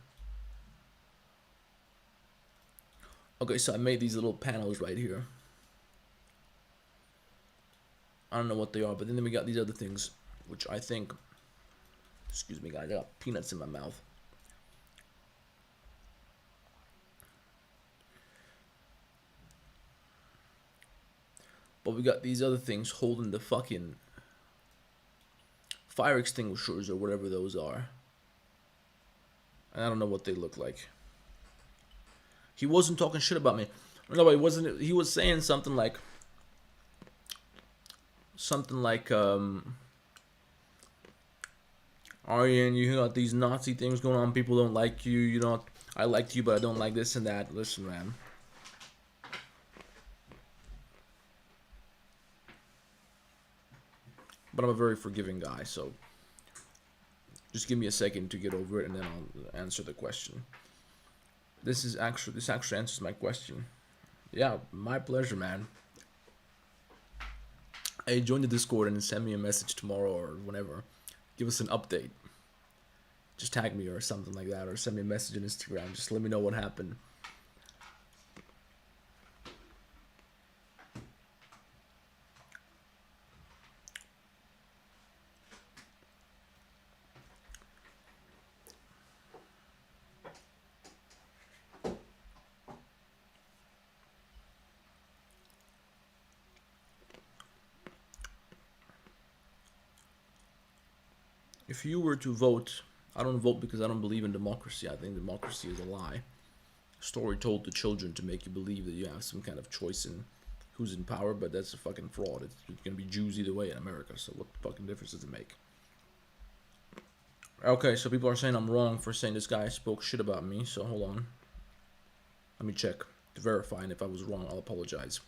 Okay, so I made these little panels right here. I don't know what they are, but then we got these other things, which I think, excuse me guys, I got peanuts in my mouth. But we got these other things holding the fucking fire extinguishers or whatever those are. And I don't know what they look like. He wasn't talking shit about me. No, he wasn't. He was saying something like, Aryan, you got these Nazi things going on. People don't like you. You don't. I like you, but I don't like this and that. Listen, man. But I'm a very forgiving guy, so just give me a second to get over it, and then I'll answer the question. This actually answers my question. Yeah, my pleasure, man. Hey, join the Discord and send me a message tomorrow or whenever. Give us an update. Just tag me or something like that, or send me a message on Instagram. Just let me know what happened. If you were to vote, I don't vote because I don't believe in democracy. I think democracy is a lie. A story told to children to make you believe that you have some kind of choice in who's in power, but that's a fucking fraud. It's gonna be Jews either way in America, so what fucking difference does it make? Okay, so people are saying I'm wrong for saying this guy spoke shit about me, so hold on. Let me check to verify, and if I was wrong, I'll apologize.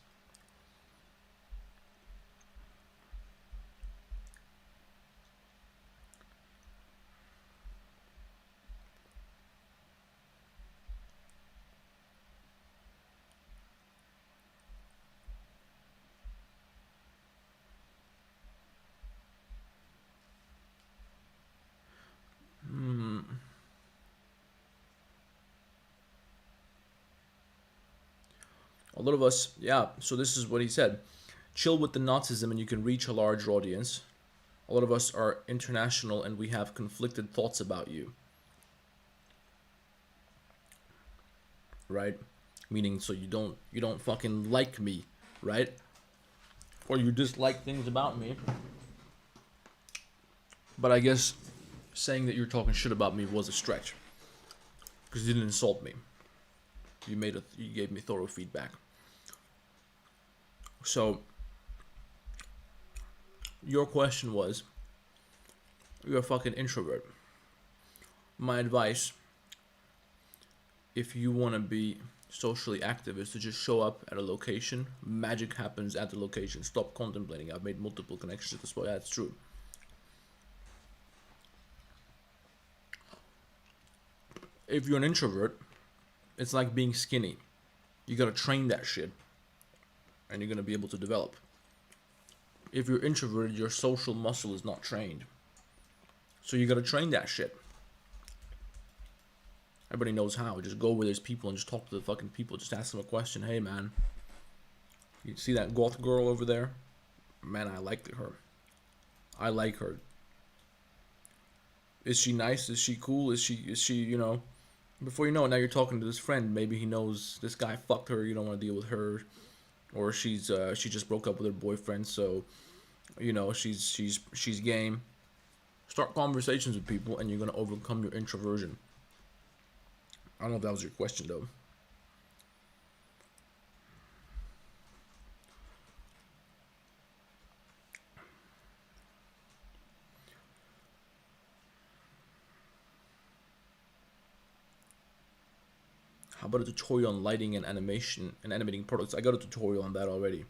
A lot of us, yeah, so this is what he said. Chill with the Nazism and you can reach a larger audience. A lot of us are international and we have conflicted thoughts about you. Right? Meaning, so you don't fucking like me, right? Or you dislike things about me. But I guess saying that you're talking shit about me was a stretch. Because you didn't insult me. You gave me thorough feedback. So, your question was, you're a fucking introvert. My advice, if you want to be socially active, is to just show up at a location. Magic happens at the location. Stop contemplating. I've made multiple connections at this point. That's true. If you're an introvert, it's like being skinny. You gotta train that shit, and you're gonna be able to develop. If you're introverted, your social muscle is not trained. So you gotta train that shit. Everybody knows how. Just go where there's people and just talk to the fucking people. Just ask them a question. Hey man, you see that goth girl over there? Man, I like her. I like her. Is she nice? Is she cool? Is she, you know? Before you know it, now you're talking to this friend. Maybe he knows this guy fucked her. You don't want to deal with her, or she just broke up with her boyfriend. So, you know, she's game. Start conversations with people, and you're gonna overcome your introversion. I don't know if that was your question though. How about a tutorial on lighting and animation and animating products? I got a tutorial on that already.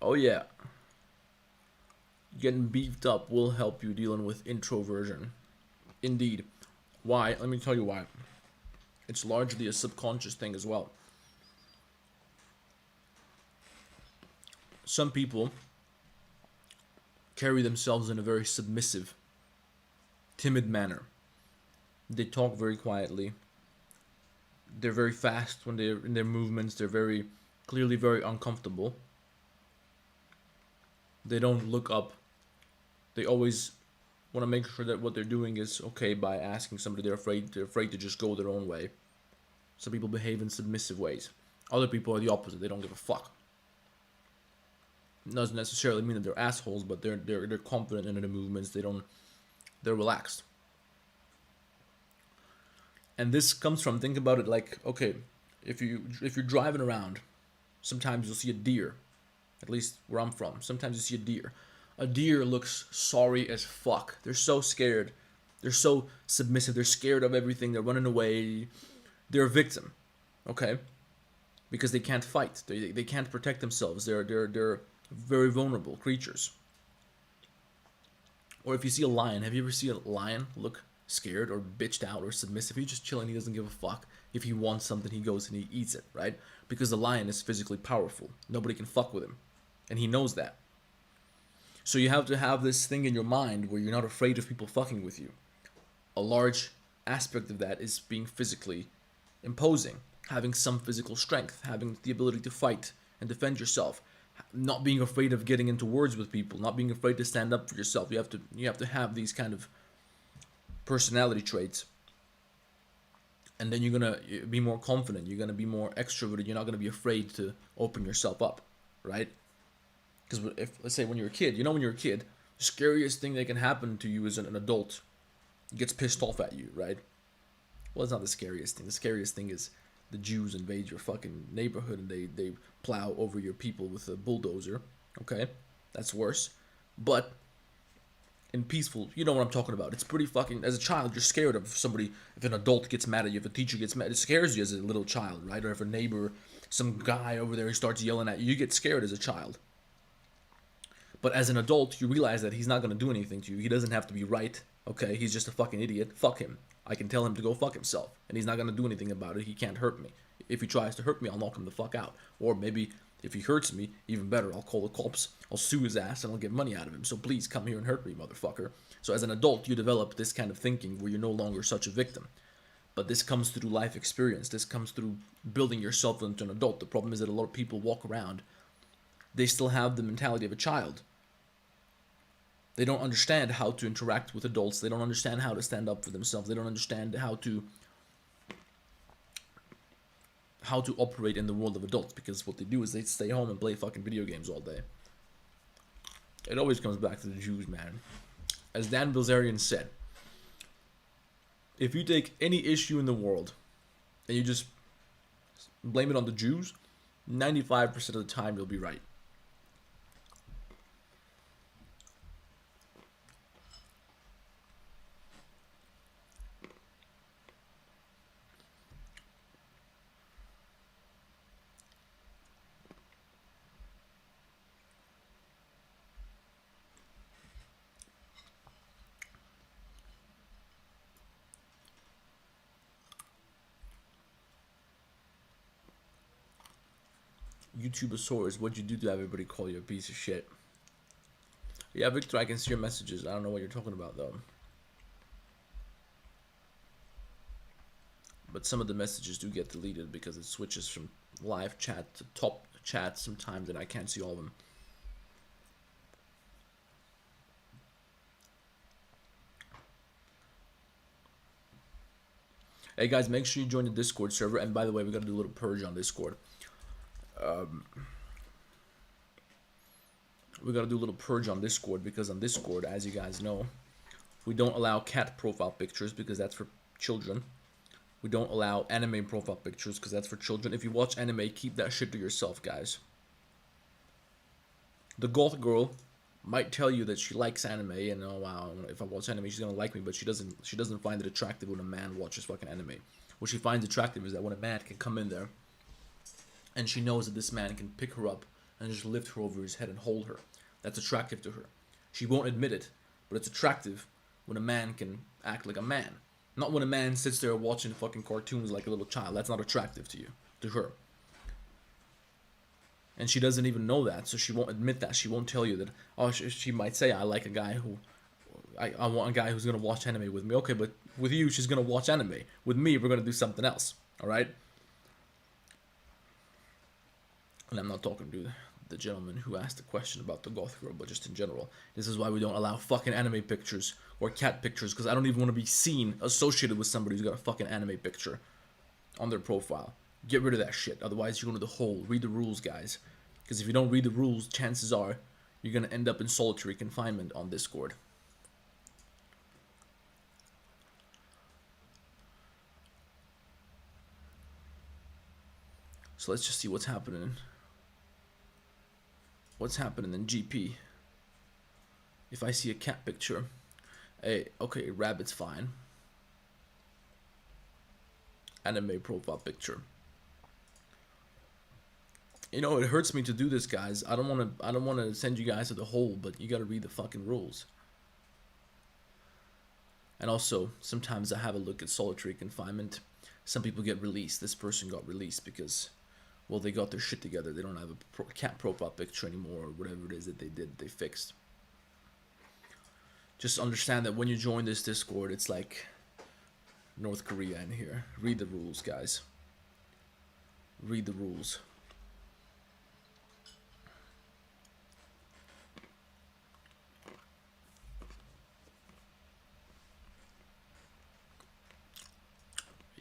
Oh yeah. Getting beefed up will help you dealing with introversion. Indeed. Why? Let me tell you why. It's largely a subconscious thing as well. Some people carry themselves in a very submissive, timid manner. They talk very quietly. They're very fast when they're in their movements. They're very clearly very uncomfortable. They don't look up. They always want to make sure that what they're doing is okay by asking somebody. They're afraid to just go their own way. Some people behave in submissive ways. Other people are the opposite. They don't give a fuck. It doesn't necessarily mean that they're assholes, but they're confident in their movements. They're relaxed. And this comes from, think about it like, okay, if you're driving around, sometimes you'll see a deer. At least where I'm from, sometimes you see a deer. A deer looks sorry as fuck. They're so scared. They're so submissive. They're scared of everything. They're running away. They're a victim, okay? Because they can't fight. They can't protect themselves. They're very vulnerable creatures. Or if you see a lion, have you ever seen a lion look scared or bitched out or submissive? He's just chilling. He doesn't give a fuck. If he wants something, he goes and he eats it, right? Because the lion is physically powerful. Nobody can fuck with him. And he knows that. So you have to have this thing in your mind where you're not afraid of people fucking with you. A large aspect of that is being physically imposing, having some physical strength, having the ability to fight and defend yourself, not being afraid of getting into words with people, not being afraid to stand up for yourself. You have to have these kind of personality traits. And then you're gonna be more confident. You're gonna be more extroverted. You're not gonna be afraid to open yourself up, right? Because if, let's say when you're a kid, when you're a kid, the scariest thing that can happen to you is an adult gets pissed off at you, right? Well, it's not the scariest thing. The scariest thing is the Jews invade your fucking neighborhood and they plow over your people with a bulldozer, okay? That's worse. But in peaceful, you know what I'm talking about. It's pretty fucking, as a child, you're scared of somebody. If an adult gets mad at you, if a teacher gets mad, it scares you as a little child, right? Or if a neighbor, some guy over there starts yelling at you, you get scared as a child. But as an adult, you realize that he's not going to do anything to you. He doesn't have to be right, okay? He's just a fucking idiot. Fuck him. I can tell him to go fuck himself, and he's not going to do anything about it. He can't hurt me. If he tries to hurt me, I'll knock him the fuck out. Or maybe if he hurts me, even better, I'll call the cops. I'll sue his ass, and I'll get money out of him. So please come here and hurt me, motherfucker. So as an adult, you develop this kind of thinking where you're no longer such a victim. But this comes through life experience. This comes through building yourself into an adult. The problem is that a lot of people walk around. They still have the mentality of a child. They don't understand how to interact with adults. They don't understand how to stand up for themselves. They don't understand how to operate in the world of adults, because what they do is they stay home and play fucking video games all day. It always comes back to the Jews, man. As Dan Bilzerian said, if you take any issue in the world and you just blame it on the Jews, 95% of the time you'll be right. YouTubeosaurus, what'd you do to everybody call you a piece of shit? Yeah, Victor, I can see your messages. I don't know what you're talking about, though. But some of the messages do get deleted because it switches from live chat to top chat sometimes, and I can't see all of them. Hey guys, make sure you join the Discord server. And by the way, we gotta do a little purge on Discord. We gotta do a little purge on Discord because on Discord, as you guys know, we don't allow cat profile pictures because that's for children. We don't allow anime profile pictures because that's for children. If you watch anime, keep that shit to yourself, guys. The goth girl might tell you that she likes anime and oh wow, if I watch anime she's gonna like me, but she doesn't find it attractive when a man watches fucking anime. What she finds attractive is that when a man can come in there and she knows that this man can pick her up and just lift her over his head and hold her. That's attractive to her. She won't admit it, but it's attractive when a man can act like a man. Not when a man sits there watching fucking cartoons like a little child. That's not attractive to you, to her. And she doesn't even know that, so she won't admit that. She won't tell you that. Oh, she might say, I like a guy who... I want a guy who's going to watch anime with me. Okay, but with you, she's going to watch anime. With me, we're going to do something else. Alright? And I'm not talking to the gentleman who asked the question about the goth girl, but just in general. This is why we don't allow fucking anime pictures or cat pictures, because I don't even want to be seen associated with somebody who's got a fucking anime picture on their profile. Get rid of that shit, otherwise you're going to the hole. Read the rules, guys. Because if you don't read the rules, chances are you're going to end up in solitary confinement on Discord. So let's just see what's happening. What's happening in GP? If I see a cat picture, hey, okay, rabbit's fine. Anime profile picture. You know, it hurts me to do this, guys. I don't want to send you guys to the hole, but you got to read the fucking rules. And also, sometimes I have a look at solitary confinement. Some people get released. This person got released because, well, they got their shit together. They don't have a cat profile picture anymore, or whatever it is that they fixed. Just understand that when you join this Discord, it's like North Korea in here. Read the rules, guys. Read the rules.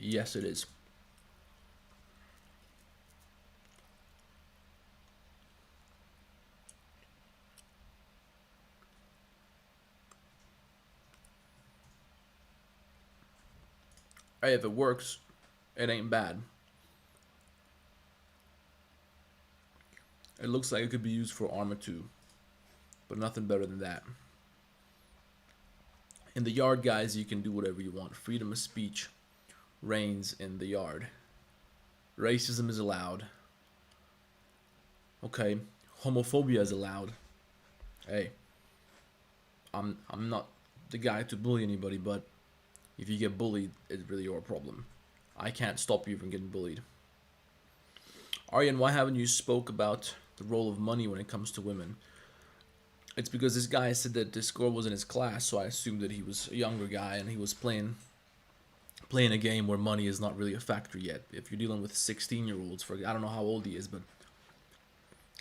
Yes, it is. Hey, if it works, it ain't bad. It looks like it could be used for Arma 2, but nothing better than that. In the yard, guys, you can do whatever you want. Freedom of speech reigns in the yard. Racism is allowed. Okay, homophobia is allowed. Hey, I'm not the guy to bully anybody, but if you get bullied, it's really your problem. I can't stop you from getting bullied. Aryan, why haven't you spoke about the role of money when it comes to women? It's because this guy said that this girl was in his class, so I assumed that he was a younger guy and he was playing a game where money is not really a factor yet. If you're dealing with 16-year-olds, I don't know how old he is, but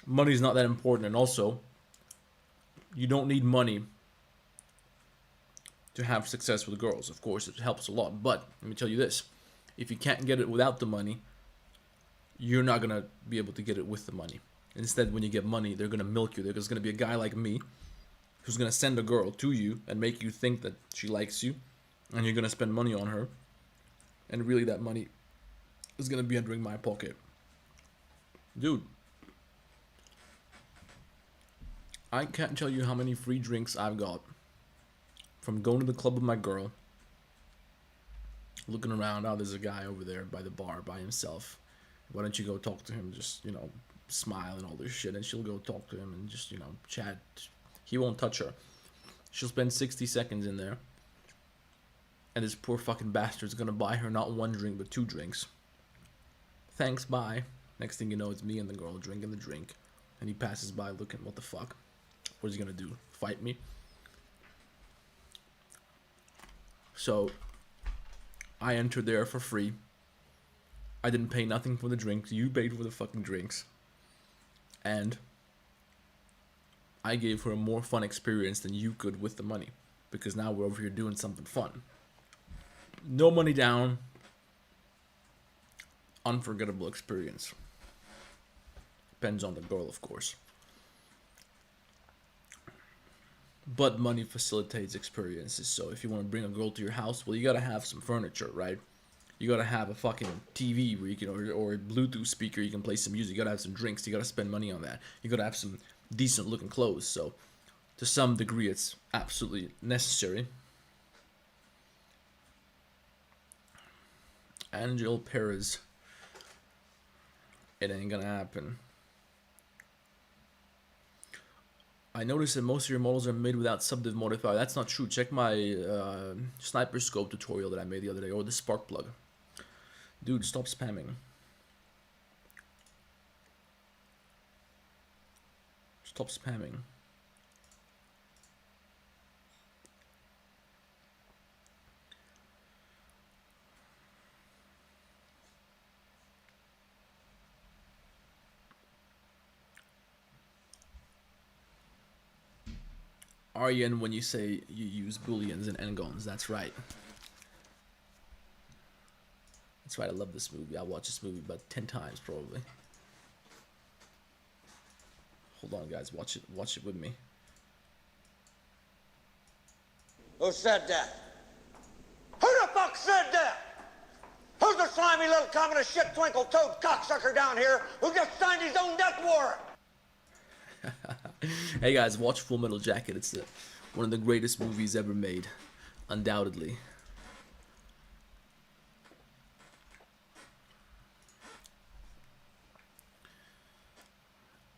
money is not that important. And also, you don't need money to have success with girls. Of course, it helps a lot, but let me tell you this. If you can't get it without the money, you're not going to be able to get it with the money. Instead, when you get money, they're going to milk you. There's going to be a guy like me who's gonna send a girl to you and make you think that she likes you, and you're gonna spend money on her, and really that money is gonna be entering my pocket. Dude, I can't tell you how many free drinks I've got from going to the club with my girl, looking around. Oh, there's a guy over there by the bar by himself. Why don't you go talk to him? Just, you know, smile and all this shit. And she'll go talk to him and just, you know, chat. He won't touch her. She'll spend 60 seconds in there. And this poor fucking bastard's gonna buy her not one drink, but 2 drinks. Thanks, bye. Next thing you know, it's me and the girl drinking the drink. And he passes by looking, what the fuck? What is he gonna do? Fight me? So, I entered there for free. I didn't pay nothing for the drinks. You paid for the fucking drinks. And I gave her a more fun experience than you could with the money. Because now we're over here doing something fun. No money down. Unforgettable experience. Depends on the girl, of course. But money facilitates experiences. So if you want to bring a girl to your house, well, you gotta have some furniture, right? You gotta have a fucking TV where you can, or a Bluetooth speaker, you can play some music. You gotta have some drinks. You gotta spend money on that. You gotta have some decent looking clothes. So to some degree, it's absolutely necessary. Angel Perez. It ain't gonna happen. I noticed that most of your models are made without subdiv modifier. That's not true. Check my sniper scope tutorial that I made the other day, or the spark plug. Dude, stop spamming. Stop spamming. Aryan, when you say you use booleans and n-gons, that's right. That's right, I love this movie. I watched this movie about 10 times, probably. Hold on, guys. Watch it with me. Who said that? Who the fuck said that? Who's the slimy little communist shit twinkle-toed cocksucker down here who just signed his own death warrant? Hey guys, watch Full Metal Jacket. It's one of the greatest movies ever made, undoubtedly.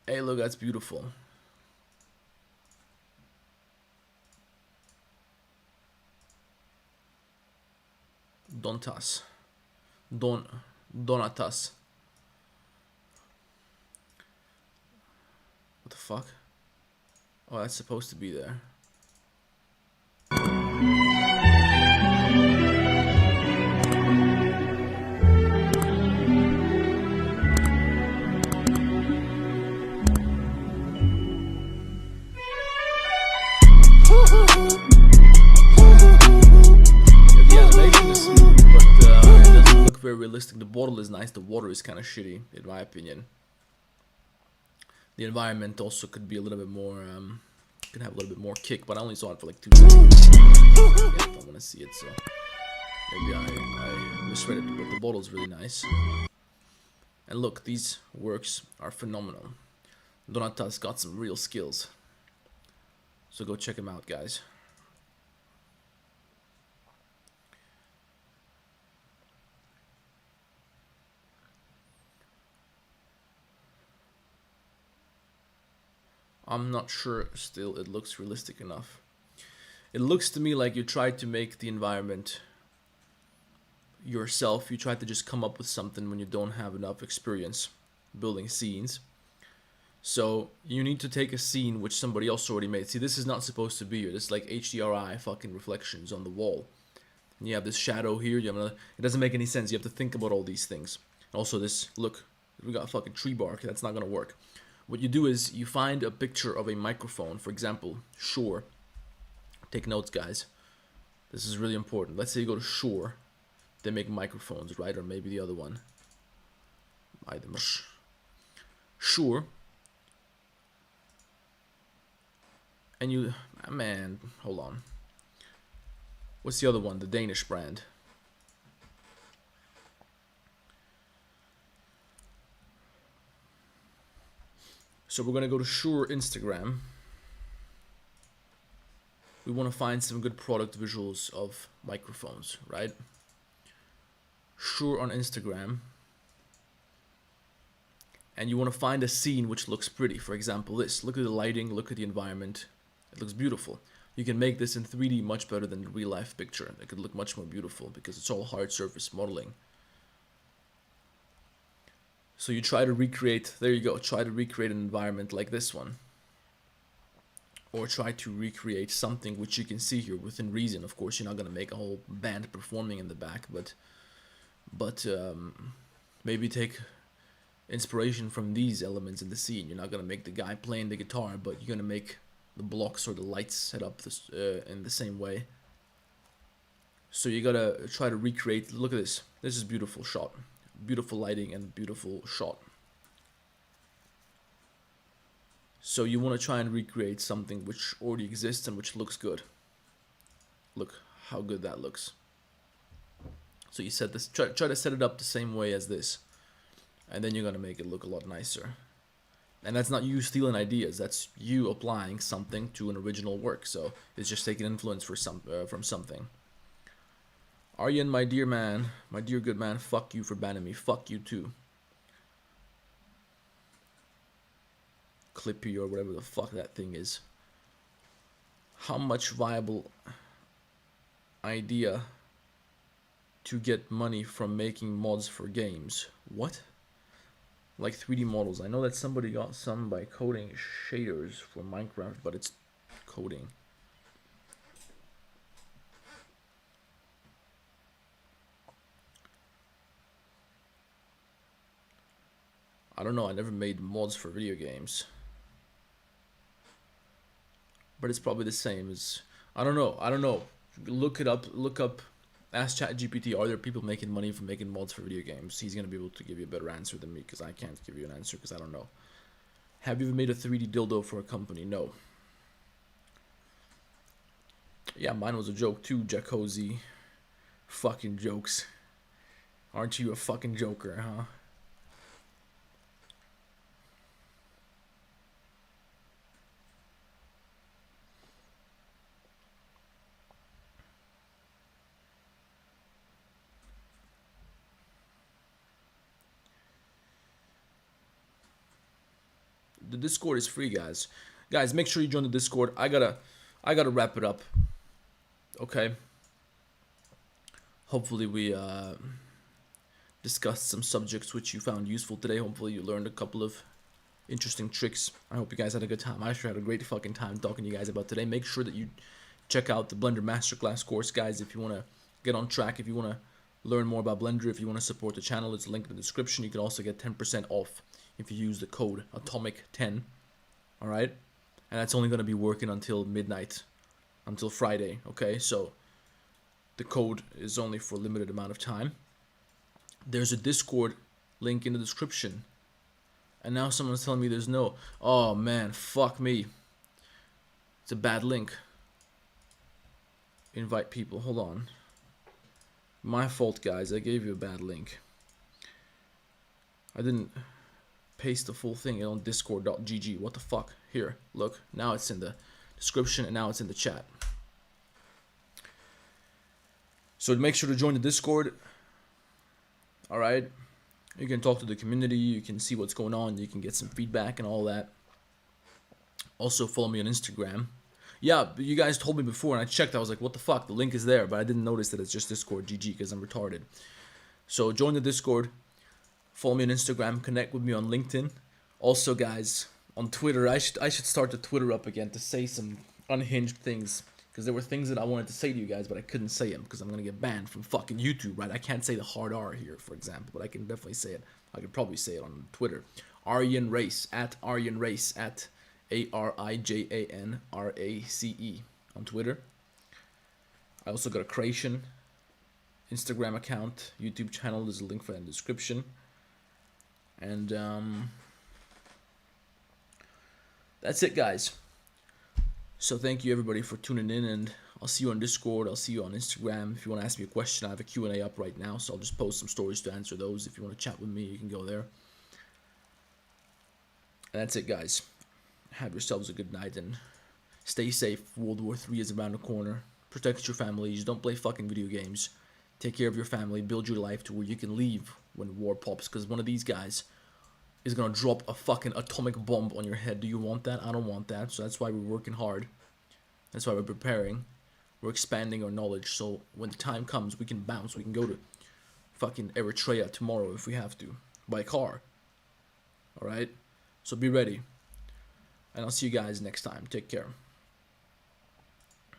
Hey, look, that's beautiful. Donatas. What the fuck? Oh, that's supposed to be there. Very realistic. The bottle is nice. The water is kind of shitty, in my opinion. The environment also could be a little bit more, could have a little bit more kick, but I only saw it for like 2 seconds. I don't want to see it, so maybe I misread it, but the bottle is really nice. And look, these works are phenomenal. Donata's got some real skills, so go check him out, guys. I'm not sure still it looks realistic enough. It looks to me like you tried to make the environment yourself. You tried to just come up with something when you don't have enough experience building scenes. So you need to take a scene which somebody else already made. See, this is not supposed to be here. This is like HDRI fucking reflections on the wall. And you have this shadow here. You have another, it doesn't make any sense. You have to think about all these things. Also this, look, we got fucking tree bark. That's not gonna work. What you do is you find a picture of a microphone, for example, Shure. Take notes, guys. This is really important. Let's say you go to Shure. They make microphones, right? Or maybe the other one. Shure. And you, man, hold on. What's the other one? The Danish brand. So we're gonna go to Shure Instagram. We want to find some good product visuals of microphones, right? Shure on Instagram. And you want to find a scene which looks pretty. For example, this. Look at the lighting, look at the environment. It looks beautiful. You can make this in 3D much better than a real life picture. It could look much more beautiful because it's all hard surface modeling. So you try to recreate, there you go, try to recreate an environment like this one. Or try to recreate something which you can see here within reason. Of course, you're not going to make a whole band performing in the back, but maybe take inspiration from these elements in the scene. You're not going to make the guy playing the guitar, but you're going to make the blocks or the lights set up this, in the same way. So you got to try to recreate, look at this. This is a beautiful shot. Beautiful lighting and beautiful shot. So you want to try and recreate something which already exists and which looks good. Look how good that looks. So you set this, try to set it up the same way as this, and then you're gonna make it look a lot nicer. And that's not you stealing ideas. That's you applying something to an original work. So it's just taking influence for from something. Aryan, my dear man, my dear good man, fuck you for banning me. Fuck you too. Clippy or whatever the fuck that thing is. How much viable idea to get money from making mods for games? What? Like 3D models. I know that somebody got some by coding shaders for Minecraft, but it's coding. I don't know, I never made mods for video games. But it's probably the same as, I don't know. Look it up, ask ChatGPT, are there people making money from making mods for video games? He's going to be able to give you a better answer than me, because I can't give you an answer, because I don't know. Have you ever made a 3D dildo for a company? No. Yeah, mine was a joke too, Jacozy. Fucking jokes. Aren't you a fucking joker, huh? The Discord is free, guys. Guys, make sure you join the Discord. I gotta wrap it up. Okay. Hopefully we discussed some subjects which you found useful today. Hopefully you learned a couple of interesting tricks. I hope you guys had a good time. I sure had a great fucking time talking to you guys about today. Make sure that you check out the Blender Masterclass course, guys, if you want to get on track, if you want to learn more about Blender, if you want to support the channel. It's linked in the description. You can also get 10% off if you use the code ATOMIC10. Alright? And that's only going to be working until midnight, until Friday, okay? So the code is only for a limited amount of time. There's a Discord link in the description. And now someone's telling me there's no. Oh man, fuck me. It's a bad link. Invite people. Hold on. My fault, guys. I gave you a bad link. I didn't paste the full thing on discord.gg. What the fuck? Here, look. Now it's in the description and now it's in the chat. So make sure to join the Discord. Alright. You can talk to the community. You can see what's going on. You can get some feedback and all that. Also follow me on Instagram. Yeah, you guys told me before and I checked. I was like, what the fuck? The link is there. But I didn't notice that it's just Discord GG because I'm retarded. So join the Discord. Follow me on Instagram. Connect with me on LinkedIn. Also, guys, on Twitter. I should start the Twitter up again to say some unhinged things. Because there were things that I wanted to say to you guys, but I couldn't say them because I'm going to get banned from fucking YouTube, right? I can't say the hard R here, for example, but I can definitely say it. I could probably say it on Twitter. Aryan Race, at Aryan Race, at ARIJANRACE on Twitter. I also got a Creation Instagram account, YouTube channel. There's a link for that in the description. And that's it, guys. So thank you everybody for tuning in, and I'll see you on Discord. I'll see you on Instagram. If you want to ask me a question, I have a Q&A up right now, so I'll just post some stories to answer those. If you want to chat with me, you can go there. And that's it, guys. Have yourselves a good night and stay safe. World War III is around the corner. Protect your families. Don't play fucking video games. Take care of your family. Build your life to where you can leave when war pops, because one of these guys is gonna drop a fucking atomic bomb on your head. Do you want that? I don't want that. So that's why we're working hard. That's why we're preparing. We're expanding our knowledge, so when the time comes, we can bounce. We can go to fucking Eritrea tomorrow if we have to, by car. Alright? So be ready. And I'll see you guys next time. Take care.